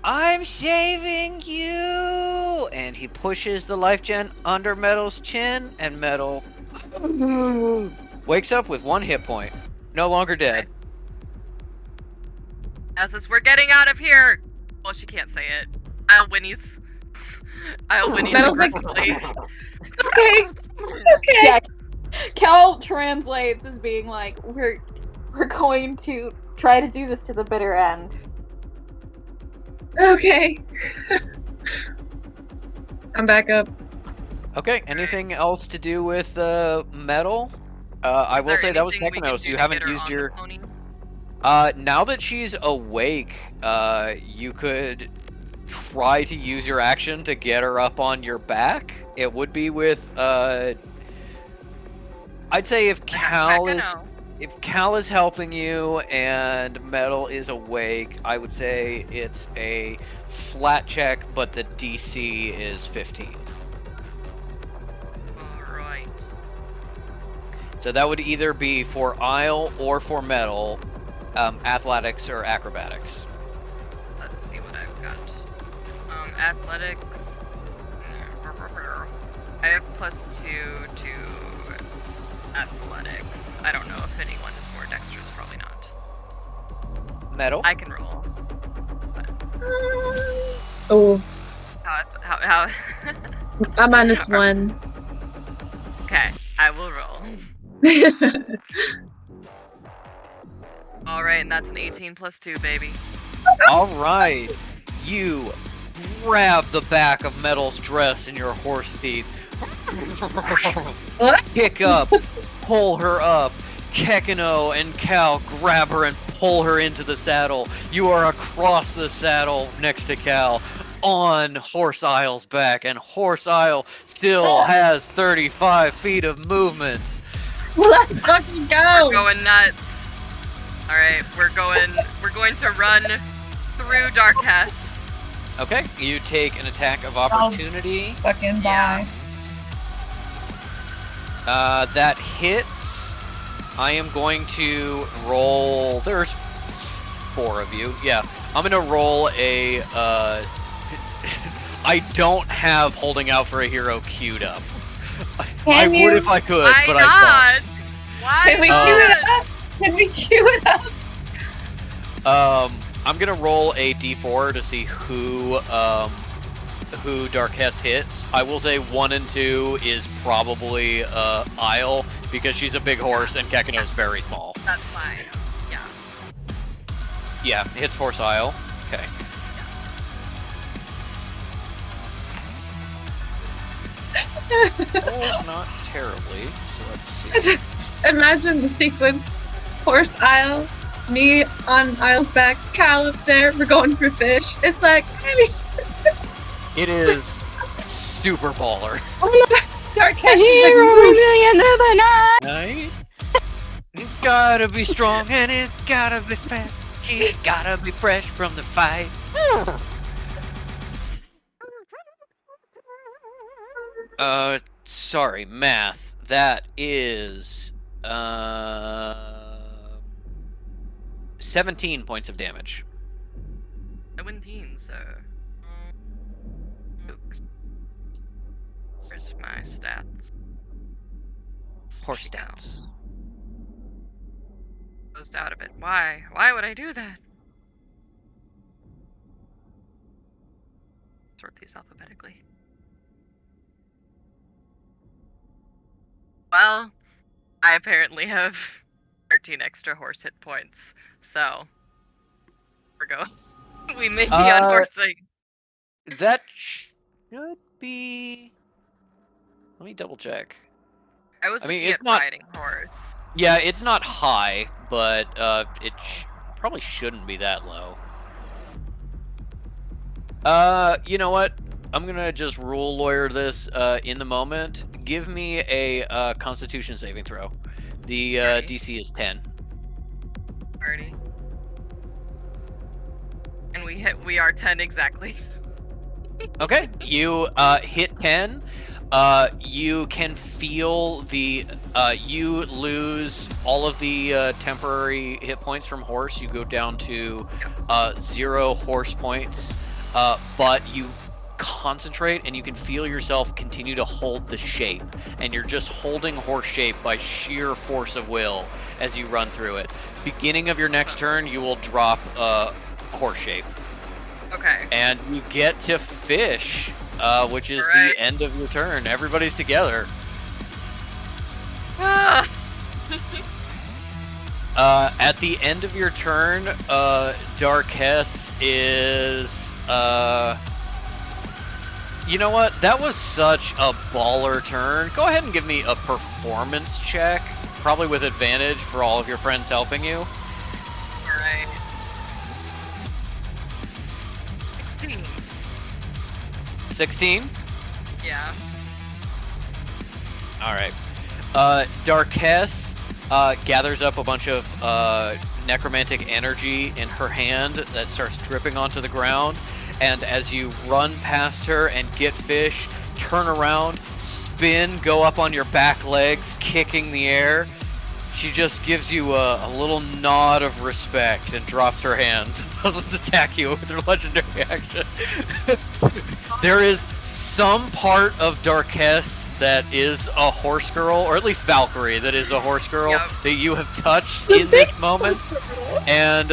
"I'm saving you!" And he pushes the life gem under Metal's chin, and Metal wakes up with 1 hit point. No longer dead. As we're getting out of here. Well, she can't say it. I'll whinnies. Metal's like- aggressively. Okay. Okay. Yeah, Cal translates as being like, we're going to try to do this to the bitter end. Okay. I'm back up. Okay, anything else to do with Metal? I Is will there say that was anything we can Kekino, do so you to haven't get her used on the your... pony? Now that she's awake, you could try to use your action to get her up on your back. It would be with, I'd say if Cal is helping you and Metal is awake, I would say it's a flat check, but the DC is 15. Alright. So that would either be for Isle or for Metal, athletics or acrobatics. Let's see what I've got. Athletics. I have +2 to athletics. I don't know if anyone is more dexterous. Probably not. Metal? I can roll. Oh, How I'm -1. Okay, I will roll. Alright, and that's an 18 +2, baby. All right. You grab the back of Metal's dress in your horse teeth. Kick up, pull her up. Kekino and Cal grab her and pull her into the saddle. You are across the saddle next to Cal on Horse Isle's back, and Horse Isle still has 35 feet of movement. Let's fucking We're go. going nuts. Alright, we're going to run through Darkess. Okay, you take an attack of opportunity. Fucking Yeah. That hits. I am going to roll. There's 4 of you. Yeah, I'm gonna roll a. I I don't have holding out for a hero queued up. I Can would you? if I could, Why but not? Why Can we not? queue it up? Can we queue it up? I don't. I'm gonna roll a d4 to see who Darkess hits. I will say 1 and 2 is probably Isle, because she's a big horse and Kakino's very small. That's fine. Yeah. Yeah, hits horse Isle. Okay. Rolls not terribly, so let's see. Imagine the sequence. Horse Isle, me on Isle's back, Cal up there, we're going for fish. It's like, It is super baller. Dark A hero in the end of the night. Night. It's gotta be strong and it's gotta be fast. She's gotta be fresh from the fight. Sorry, math. That is 17 points of damage. 17, so. Oops. Where's my stats? Horse stats. Closed out a bit. Why? Why would I do that? Sort these alphabetically. Well, I apparently have 13 extra horse hit points, so we're going. We may be unhorsing. That should be. Let me double check. I was I mean, looking it's at not- riding horse. Yeah, it's not high, but it probably shouldn't be that low. You know what? I'm gonna just rule lawyer this in the moment. Give me a Constitution saving throw. The Right. DC is 10. Already. And we are 10 exactly. Okay, you hit 10. You can feel the you lose all of the temporary hit points from horse. You go down to 0 horse points, but you concentrate and you can feel yourself continue to hold the shape, and you're just holding horse shape by sheer force of will as you run through it. Beginning of your next turn, you will drop horse shape, Okay. and you get to fish, which is Alright. the end of your turn. Everybody's together. Ah, At the end of your turn, Darkess is you know what? That was such a baller turn. Go ahead and give me a performance check, probably with advantage for all of your friends helping you. Alright. 16. 16? Yeah. Alright. Darkess gathers up a bunch of necromantic energy in her hand that starts dripping onto the ground, and as you run past her and get fish, turn around, spin, go up on your back legs, kicking the air, she just gives you a little nod of respect and drops her hands and doesn't attack you with her legendary action. There is some part of Darkess that is a horse girl, or at least Valkyrie that is a horse girl, Yep. that you have touched in this moment, and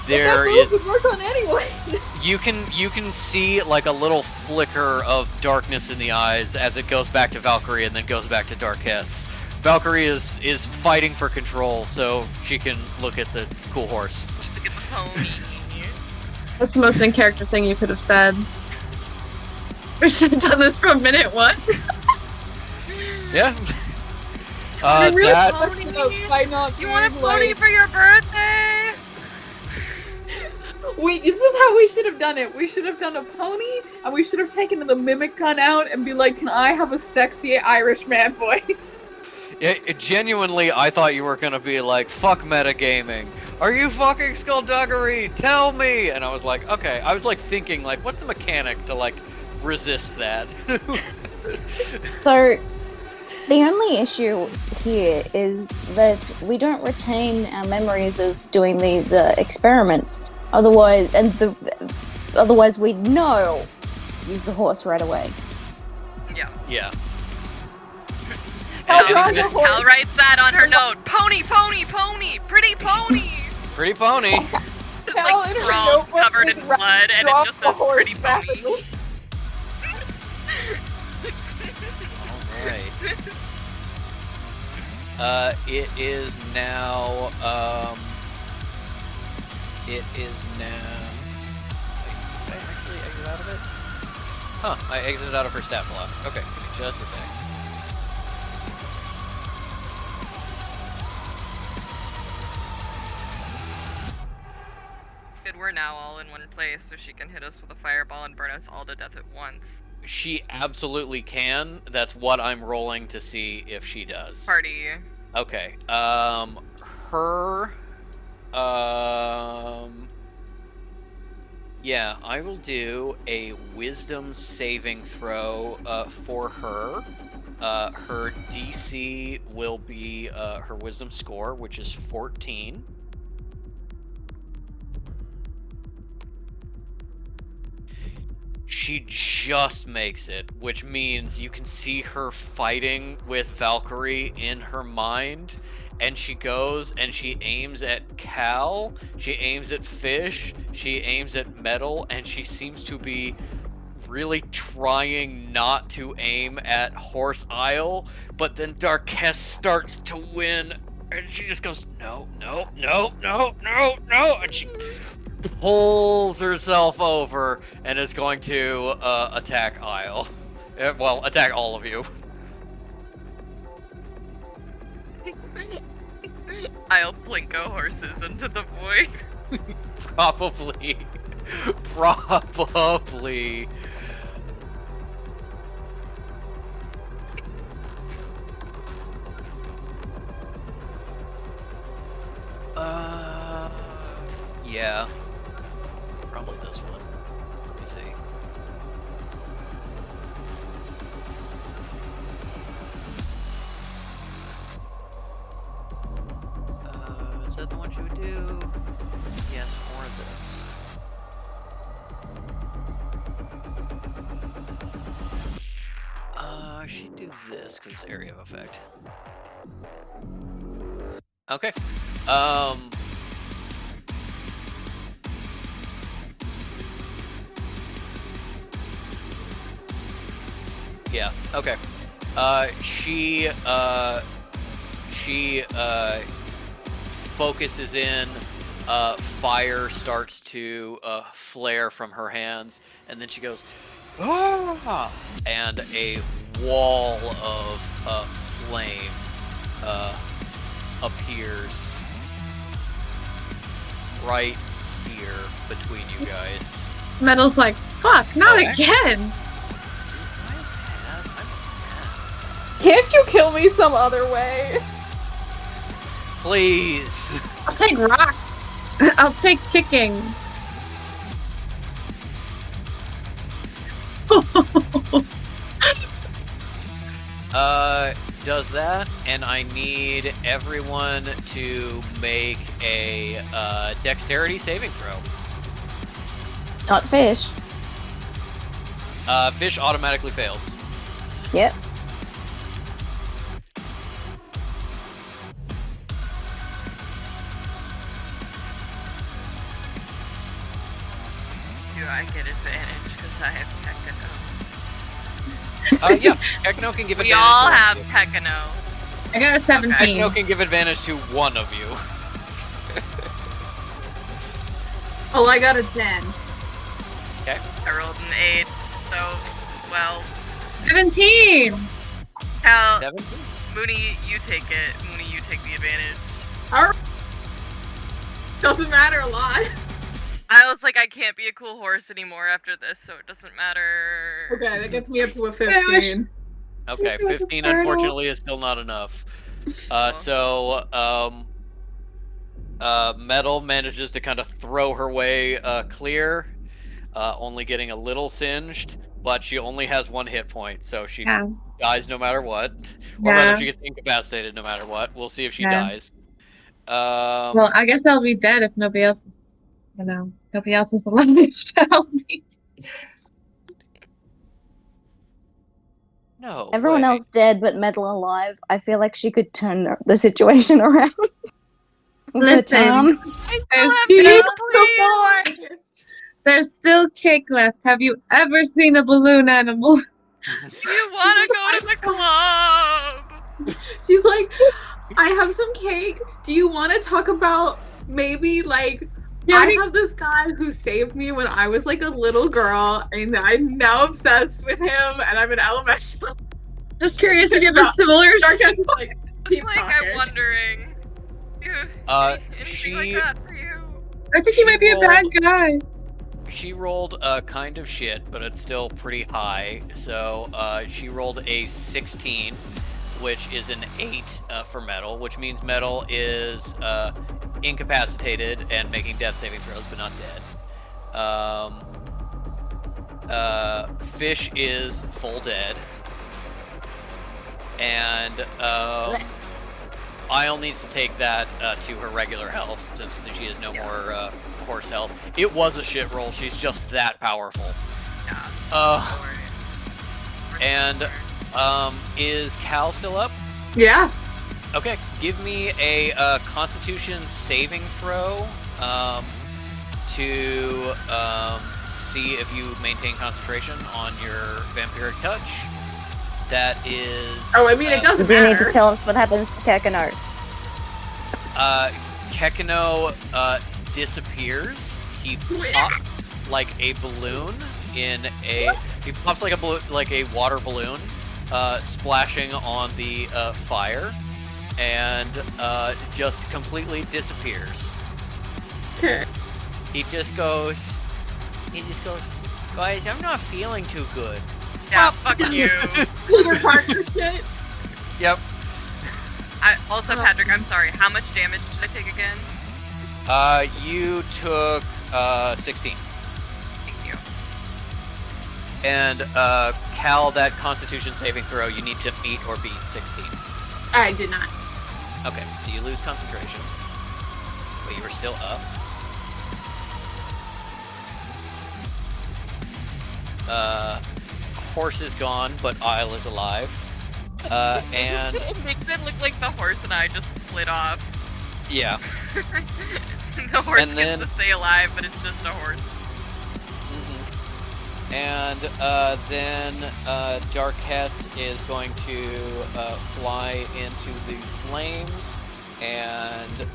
there is would work on anyway. you can see like a little flicker of darkness in the eyes as it goes back to Valkyrie and then goes back to Darkess. Valkyrie is fighting for control, so she can look at the cool horse. Look at the pony. That's the most in character thing you could have said. We should have done this from minute 1. Yeah. I'm really That fucked up by not You want a being pony like, for your birthday? this is how we should have done it. We should have done a pony, and we should have taken the mimic gun out and be like, "Can I have a sexy Irish man voice?" it genuinely, I thought you were gonna be like, "Fuck metagaming. Are you fucking Skullduggery? Tell me!" And I was like, okay. I was like thinking, like, what's the mechanic to like resist that? So, the only issue here is that we don't retain our memories of doing these experiments. Otherwise, otherwise we'd know use the horse right away. Yeah. Yeah. Cal And drives a this- horse. Cal writes that on her note. Pony, pony, pony, pretty pony. Pretty pony. It's Cal like in her scrawled, notebook covered in just blood, and it drops just the says horse pretty pony. rapidly. Alright. It is now, Wait, did I actually exit out of it? Huh, I exited out of her stat block. Okay, give me just a sec. Good, we're now all in one place, so she can hit us with a fireball and burn us all to death at once. She absolutely can. That's what I'm rolling to see if she does. Party. Okay. Yeah, I will do a wisdom saving throw for her. Her DC will be her wisdom score, which is 14. She just makes it, which means you can see her fighting with Valkyrie in her mind, and she goes and she aims at Cal, she aims at Fish, she aims at Metal, and she seems to be really trying not to aim at Horse Isle, but then Darkest starts to win, and she just goes, no, no, no, no, no, no, and she pulls herself over and is going to attack Isle. Well, attack all of you. I'll plinko horses into the void. Probably. Probably. Yeah. Probably this one. Let me see. Is that the one she would do? Yes, or this. She'd do this because it's area of effect. Okay. Yeah, okay. She focuses in, fire starts to flare from her hands, and then she goes, "Ah!" and a wall of flame appears right here between you guys. Metal's like, fuck, not Oh, actually- again. Can't you kill me some other way? Please. I'll take rocks. I'll take kicking. Does that, and I need everyone to make a dexterity saving throw. Not Fish. Fish automatically fails. Yep. Do I get advantage because I have Tekano? Yeah, Techno can give We advantage. all to have one of Tekano. I got a 17. you. Techno can give advantage to one of you. Oh, I got a 10. Okay. I rolled an 8, so, well, 17! Cal, 17. Mooney, you take it. Mooney, you take the advantage. Alright. Doesn't matter a lot. I was like, I can't be a cool horse anymore after this, so it doesn't matter. Okay, that gets me up to a Yeah, I wish- 15. Okay, This was a 15 turtle. unfortunately is still not enough. Metal manages to kind of throw her way clear, only getting a little singed, but she only has one hit point, so she Yeah. dies no matter what. Or rather, Yeah. she gets incapacitated no matter what. We'll see if she Yeah. dies. Well, I guess I'll be dead if nobody else is, nobody else is alive to help me. Everyone way. else dead, but Metal alive. I feel like she could turn the situation around. With her Listen. charm. I There's still have still Daisy, please. There's still cake left. Have you ever seen a balloon animal? Do you want to go to the club? She's like, I have some cake. Do you want to talk about maybe like I have this guy who saved me when I was like a little girl, and I'm now obsessed with him, and I'm in elementary. Just curious if you have a similar Darkest is like, keep Like, talking. I'm wondering. Anything she- like that for you? I think he might be a bad guy. She rolled kind of shit, but it's still pretty high. So she rolled a 16, which is an 8 for Metal, which means Metal is incapacitated and making death saving throws, but not dead. Fish is full dead. And Isle needs to take that to her regular health, since she has no more horse health. It was a shit roll. She's just that powerful. And is Cal still up? Yeah. Okay, give me a Constitution saving throw to see if you maintain concentration on your vampiric touch. That is. Oh, I mean, it doesn't Do you matter. need to tell us what happens to Kekano? Kekano disappears. He pops like a balloon in a. He pops like a water balloon, splashing on the fire, and just completely disappears. Okay. He just goes. Guys, I'm not feeling too good. Yeah, fuck you. Peter Parker shit. Yep. Also, Patrick, I'm sorry. How much damage did I take again? You took 16. Thank you. And Cal, that Constitution saving throw, you need to meet or beat 16. I did not. Okay, so you lose concentration. But you were still up. Horse is gone, but Isle is alive. And It makes it look like the horse and I just split off. yeah. The horse And gets then- to stay alive, but it's just a horse. And then Darkest is going to fly into the flames, and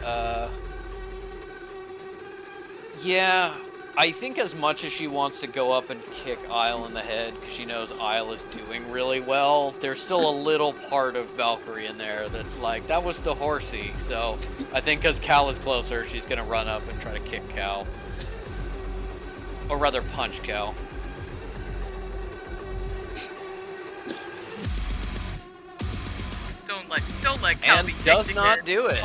yeah, I think as much as she wants to go up and kick Isle in the head because she knows Isle is doing really well, there's still a little part of Valkyrie in there that's like, that was the horsey. So I think because Cal is closer, she's gonna run up and try to kick Cal, or rather punch Cal. Don't let Cal And be does kicked not again. do it.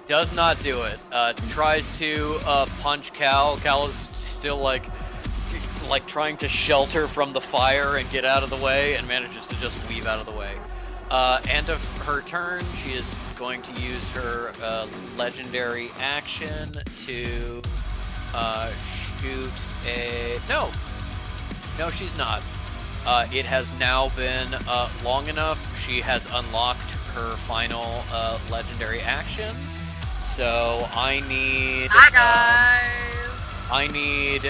Does not do it. Tries to punch Cal. Cal is still like trying to shelter from the fire and get out of the way, and manages to just weave out of the way. End of her turn, she is going to use her legendary action to shoot a... No, she's not. It has now been long enough. She has unlocked her final legendary action. So I need... I need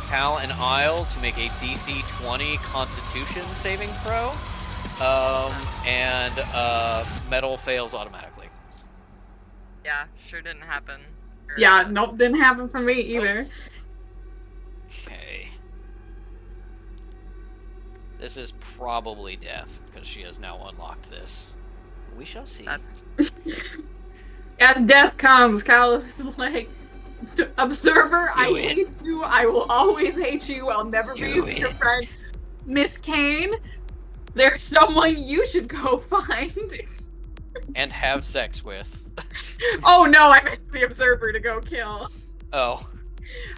Cal and Isle to make a DC 20 Constitution saving throw. And Metal fails automatically. Yeah, sure didn't happen. Yeah, nope, didn't happen for me either. Okay. This is probably death, because she has now unlocked this. We shall see. That's As death comes, Cal is like, Observer, I Do it. hate you. I will always hate you. I'll never be Do your it. friend. Miss Kane, there's someone you should go find. And have sex with. Oh no, I meant the Observer to go kill. Oh.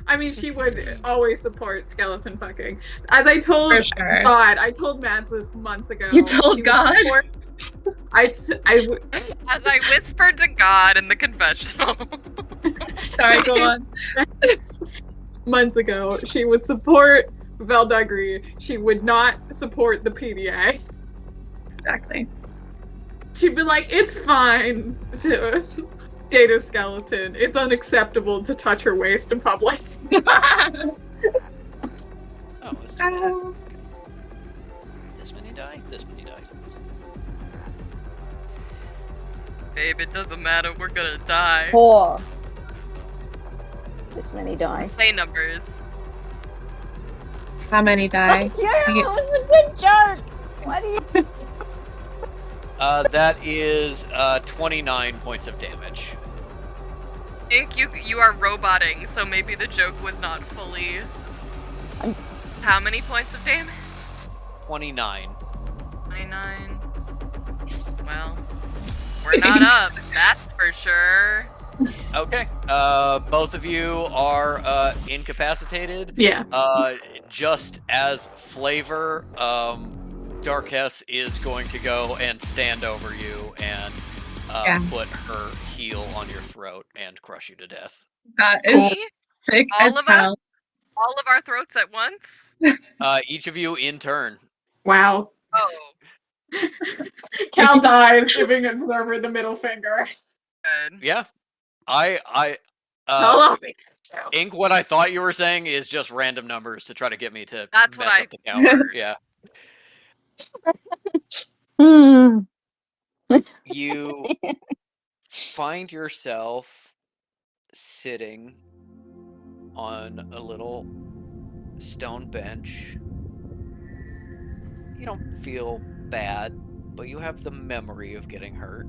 I mean, she would always support skeleton fucking. As I told For sure. God, I told Mads this months ago. You told She would God? support- as I whispered to God in the confessional. Sorry, go on. months ago, she would support Velda agreed. She would not support the PDA. Exactly. She'd be like, it's fine. Data skeleton. It's unacceptable to touch her waist in public. Oh, it's too bad. This many die? This many die. Babe, it doesn't matter. We're gonna die. 4. This many die. Say numbers. How many die? Yeah, it was a good joke. What do you? That is 29 points of damage. Ink, you are roboting, so maybe the joke was not fully. How many points of damage? 29. 29. Well, we're not up, that's for sure. Okay. Both of you are incapacitated. Yeah. Just as flavor, Darkess is going to go and stand over you and put her heel on your throat and crush you to death. That is Me? sick All as of hell. us? All of our throats at once? Each of you in turn. Wow. Oh, Cal dies, giving Observer the middle finger. good. Yeah. Hello. Ink, what I thought you were saying is just random numbers to try to get me to That's mess what up the counter. Yeah. Hmm. You find yourself sitting on a little stone bench. You don't feel bad, but you have the memory of getting hurt.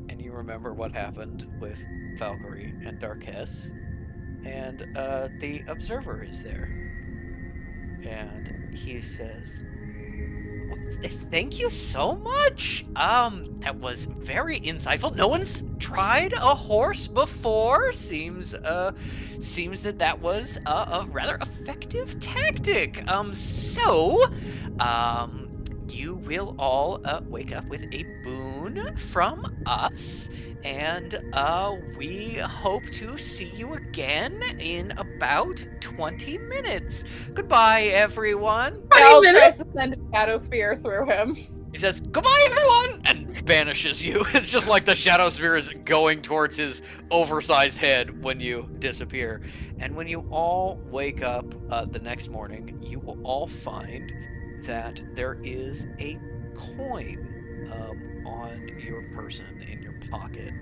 And you remember what happened with Valkyrie and Darkess. And the Observer is there. And he says, thank you so much. That was very insightful. No one's tried a horse before. Seems that was a rather effective tactic. You will all wake up with a boon from us, and we hope to see you again in about 20 minutes. Goodbye, everyone. Cal tries to send a shadow spear through him. He says, goodbye, everyone, and banishes you. It's just like the shadow spear is going towards his oversized head when you disappear. And when you all wake up the next morning, you will all find that there is a coin on your person in your pocket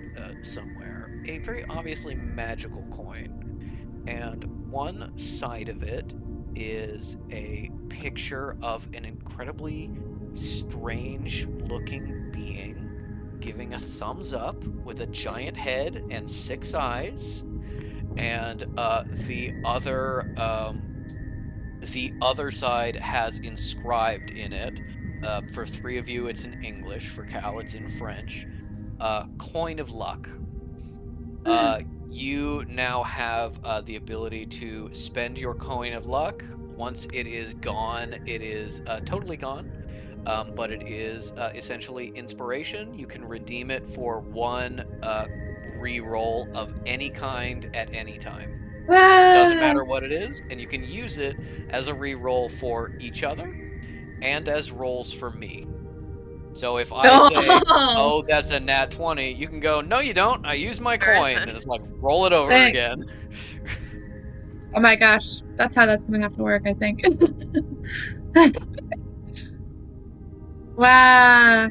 somewhere. A very obviously magical coin. And one side of it is a picture of an incredibly strange looking being giving a thumbs up with a giant head and 6 eyes. And the other side has inscribed in it, for 3 of you it's in English, for Cal it's in French, coin of luck. You now have the ability to spend your coin of luck. Once it is gone, it is totally gone, but it is essentially inspiration. You can redeem it for 1 re-roll of any kind at any time. Doesn't matter what it is, and you can use it as a re-roll for each other and as rolls for me. So if I say, oh, that's a nat 20, you can go, no you don't, I used my coin, and it's like, roll it over Sick. again. Oh my gosh, that's how that's gonna have to work, I think. Wow.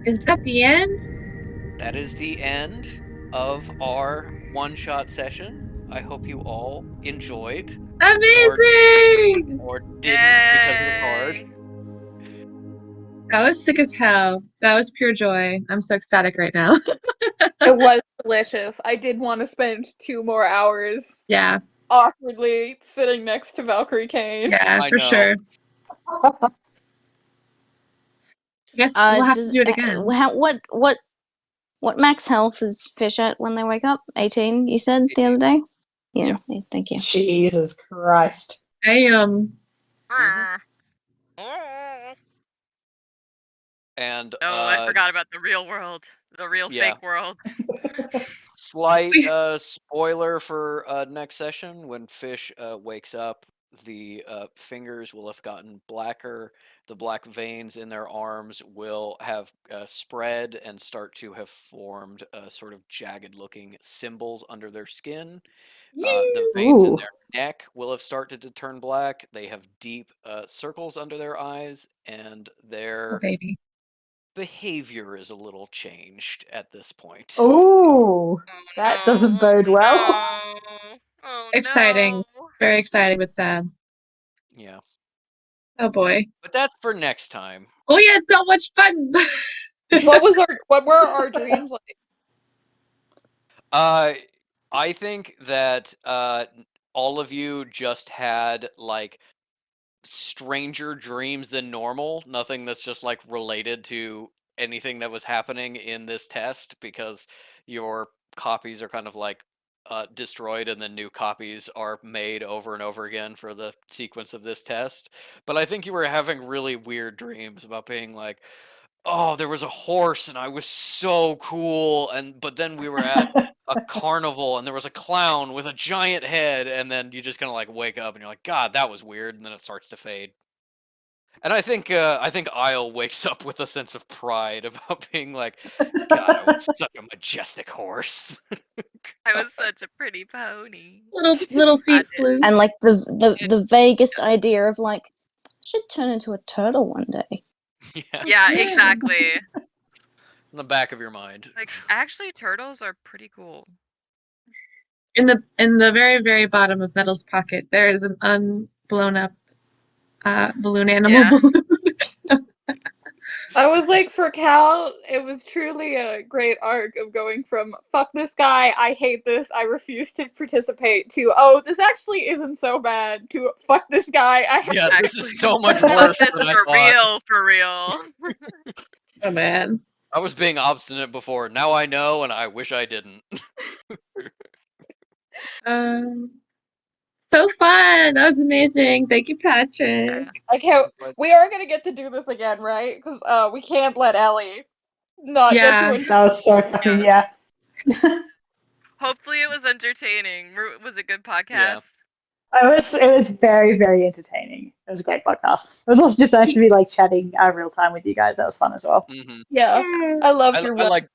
Is that the end? That is the end of our one-shot session. I hope you all enjoyed. Amazing! Or didn't because of the card. Yay. That was sick as hell. That was pure joy. I'm so ecstatic right now. It was delicious. I did want to spend 2 more hours Yeah, awkwardly sitting next to Valkyrie Kane. yeah, I for know. sure. I guess we'll have to do it again. What max health is Fish at when they wake up? 18, you said the other day? Yeah, thank you. Jesus Christ. I And Oh, I forgot about the real world. a real Yeah. fake world. Slight spoiler for next session. When Fish wakes up, the fingers will have gotten blacker. The black veins in their arms will have spread and start to have formed sort of jagged-looking symbols under their skin. The veins in Ooh. their neck will have started to turn black. They have deep circles under their eyes, and Oh, their baby. behavior is a little changed at this point. Ooh, Oh, that no, doesn't bode well. No. Oh, Exciting. No. Very exciting, but sad. Yeah. Oh boy. But that's for next time. Oh yeah, it's so much fun. What were our dreams like? I think that all of you just had like stranger dreams than normal. Nothing that's just like related to anything that was happening in this test, because your copies are kind of like destroyed and then new copies are made over and over again for the sequence of this test. But I think you were having really weird dreams about being like, oh, there was a horse and I was so cool, but then we were at a carnival and there was a clown with a giant head, and then you just kind of like wake up and you're like, God, that was weird, and then it starts to fade. And I think Isle wakes up with a sense of pride about being like, God, I was such a majestic horse. I was such a pretty pony. little feet flew. And like the vaguest idea of like, I should turn into a turtle one day. Yeah, Yeah, exactly. in the back of your mind. Like, actually, turtles are pretty cool. In the very, very bottom of Metal's pocket, there is an unblown up balloon animal Yeah. balloon. I was like, for Cal, it was truly a great arc of going from fuck this guy, I hate this, I refuse to participate, to oh, this actually isn't so bad, to fuck this guy, I have Yeah, to this is so much worse It's than I for thought. real. Oh man. I was being obstinate before. Now I know, and I wish I didn't. So fun. That was amazing. Thank you, Patrick. I can't. We are gonna get to do this again, right? Because we can't let Ellie not Yeah. get to enjoy. That was so fucking yeah. Hopefully, it was entertaining. Was it a good podcast? Yeah. It was very, very entertaining. It was a great podcast. It was also just nice to be like chatting real time with you guys. That was fun as well. Mm-hmm. Yeah, I loved I your. like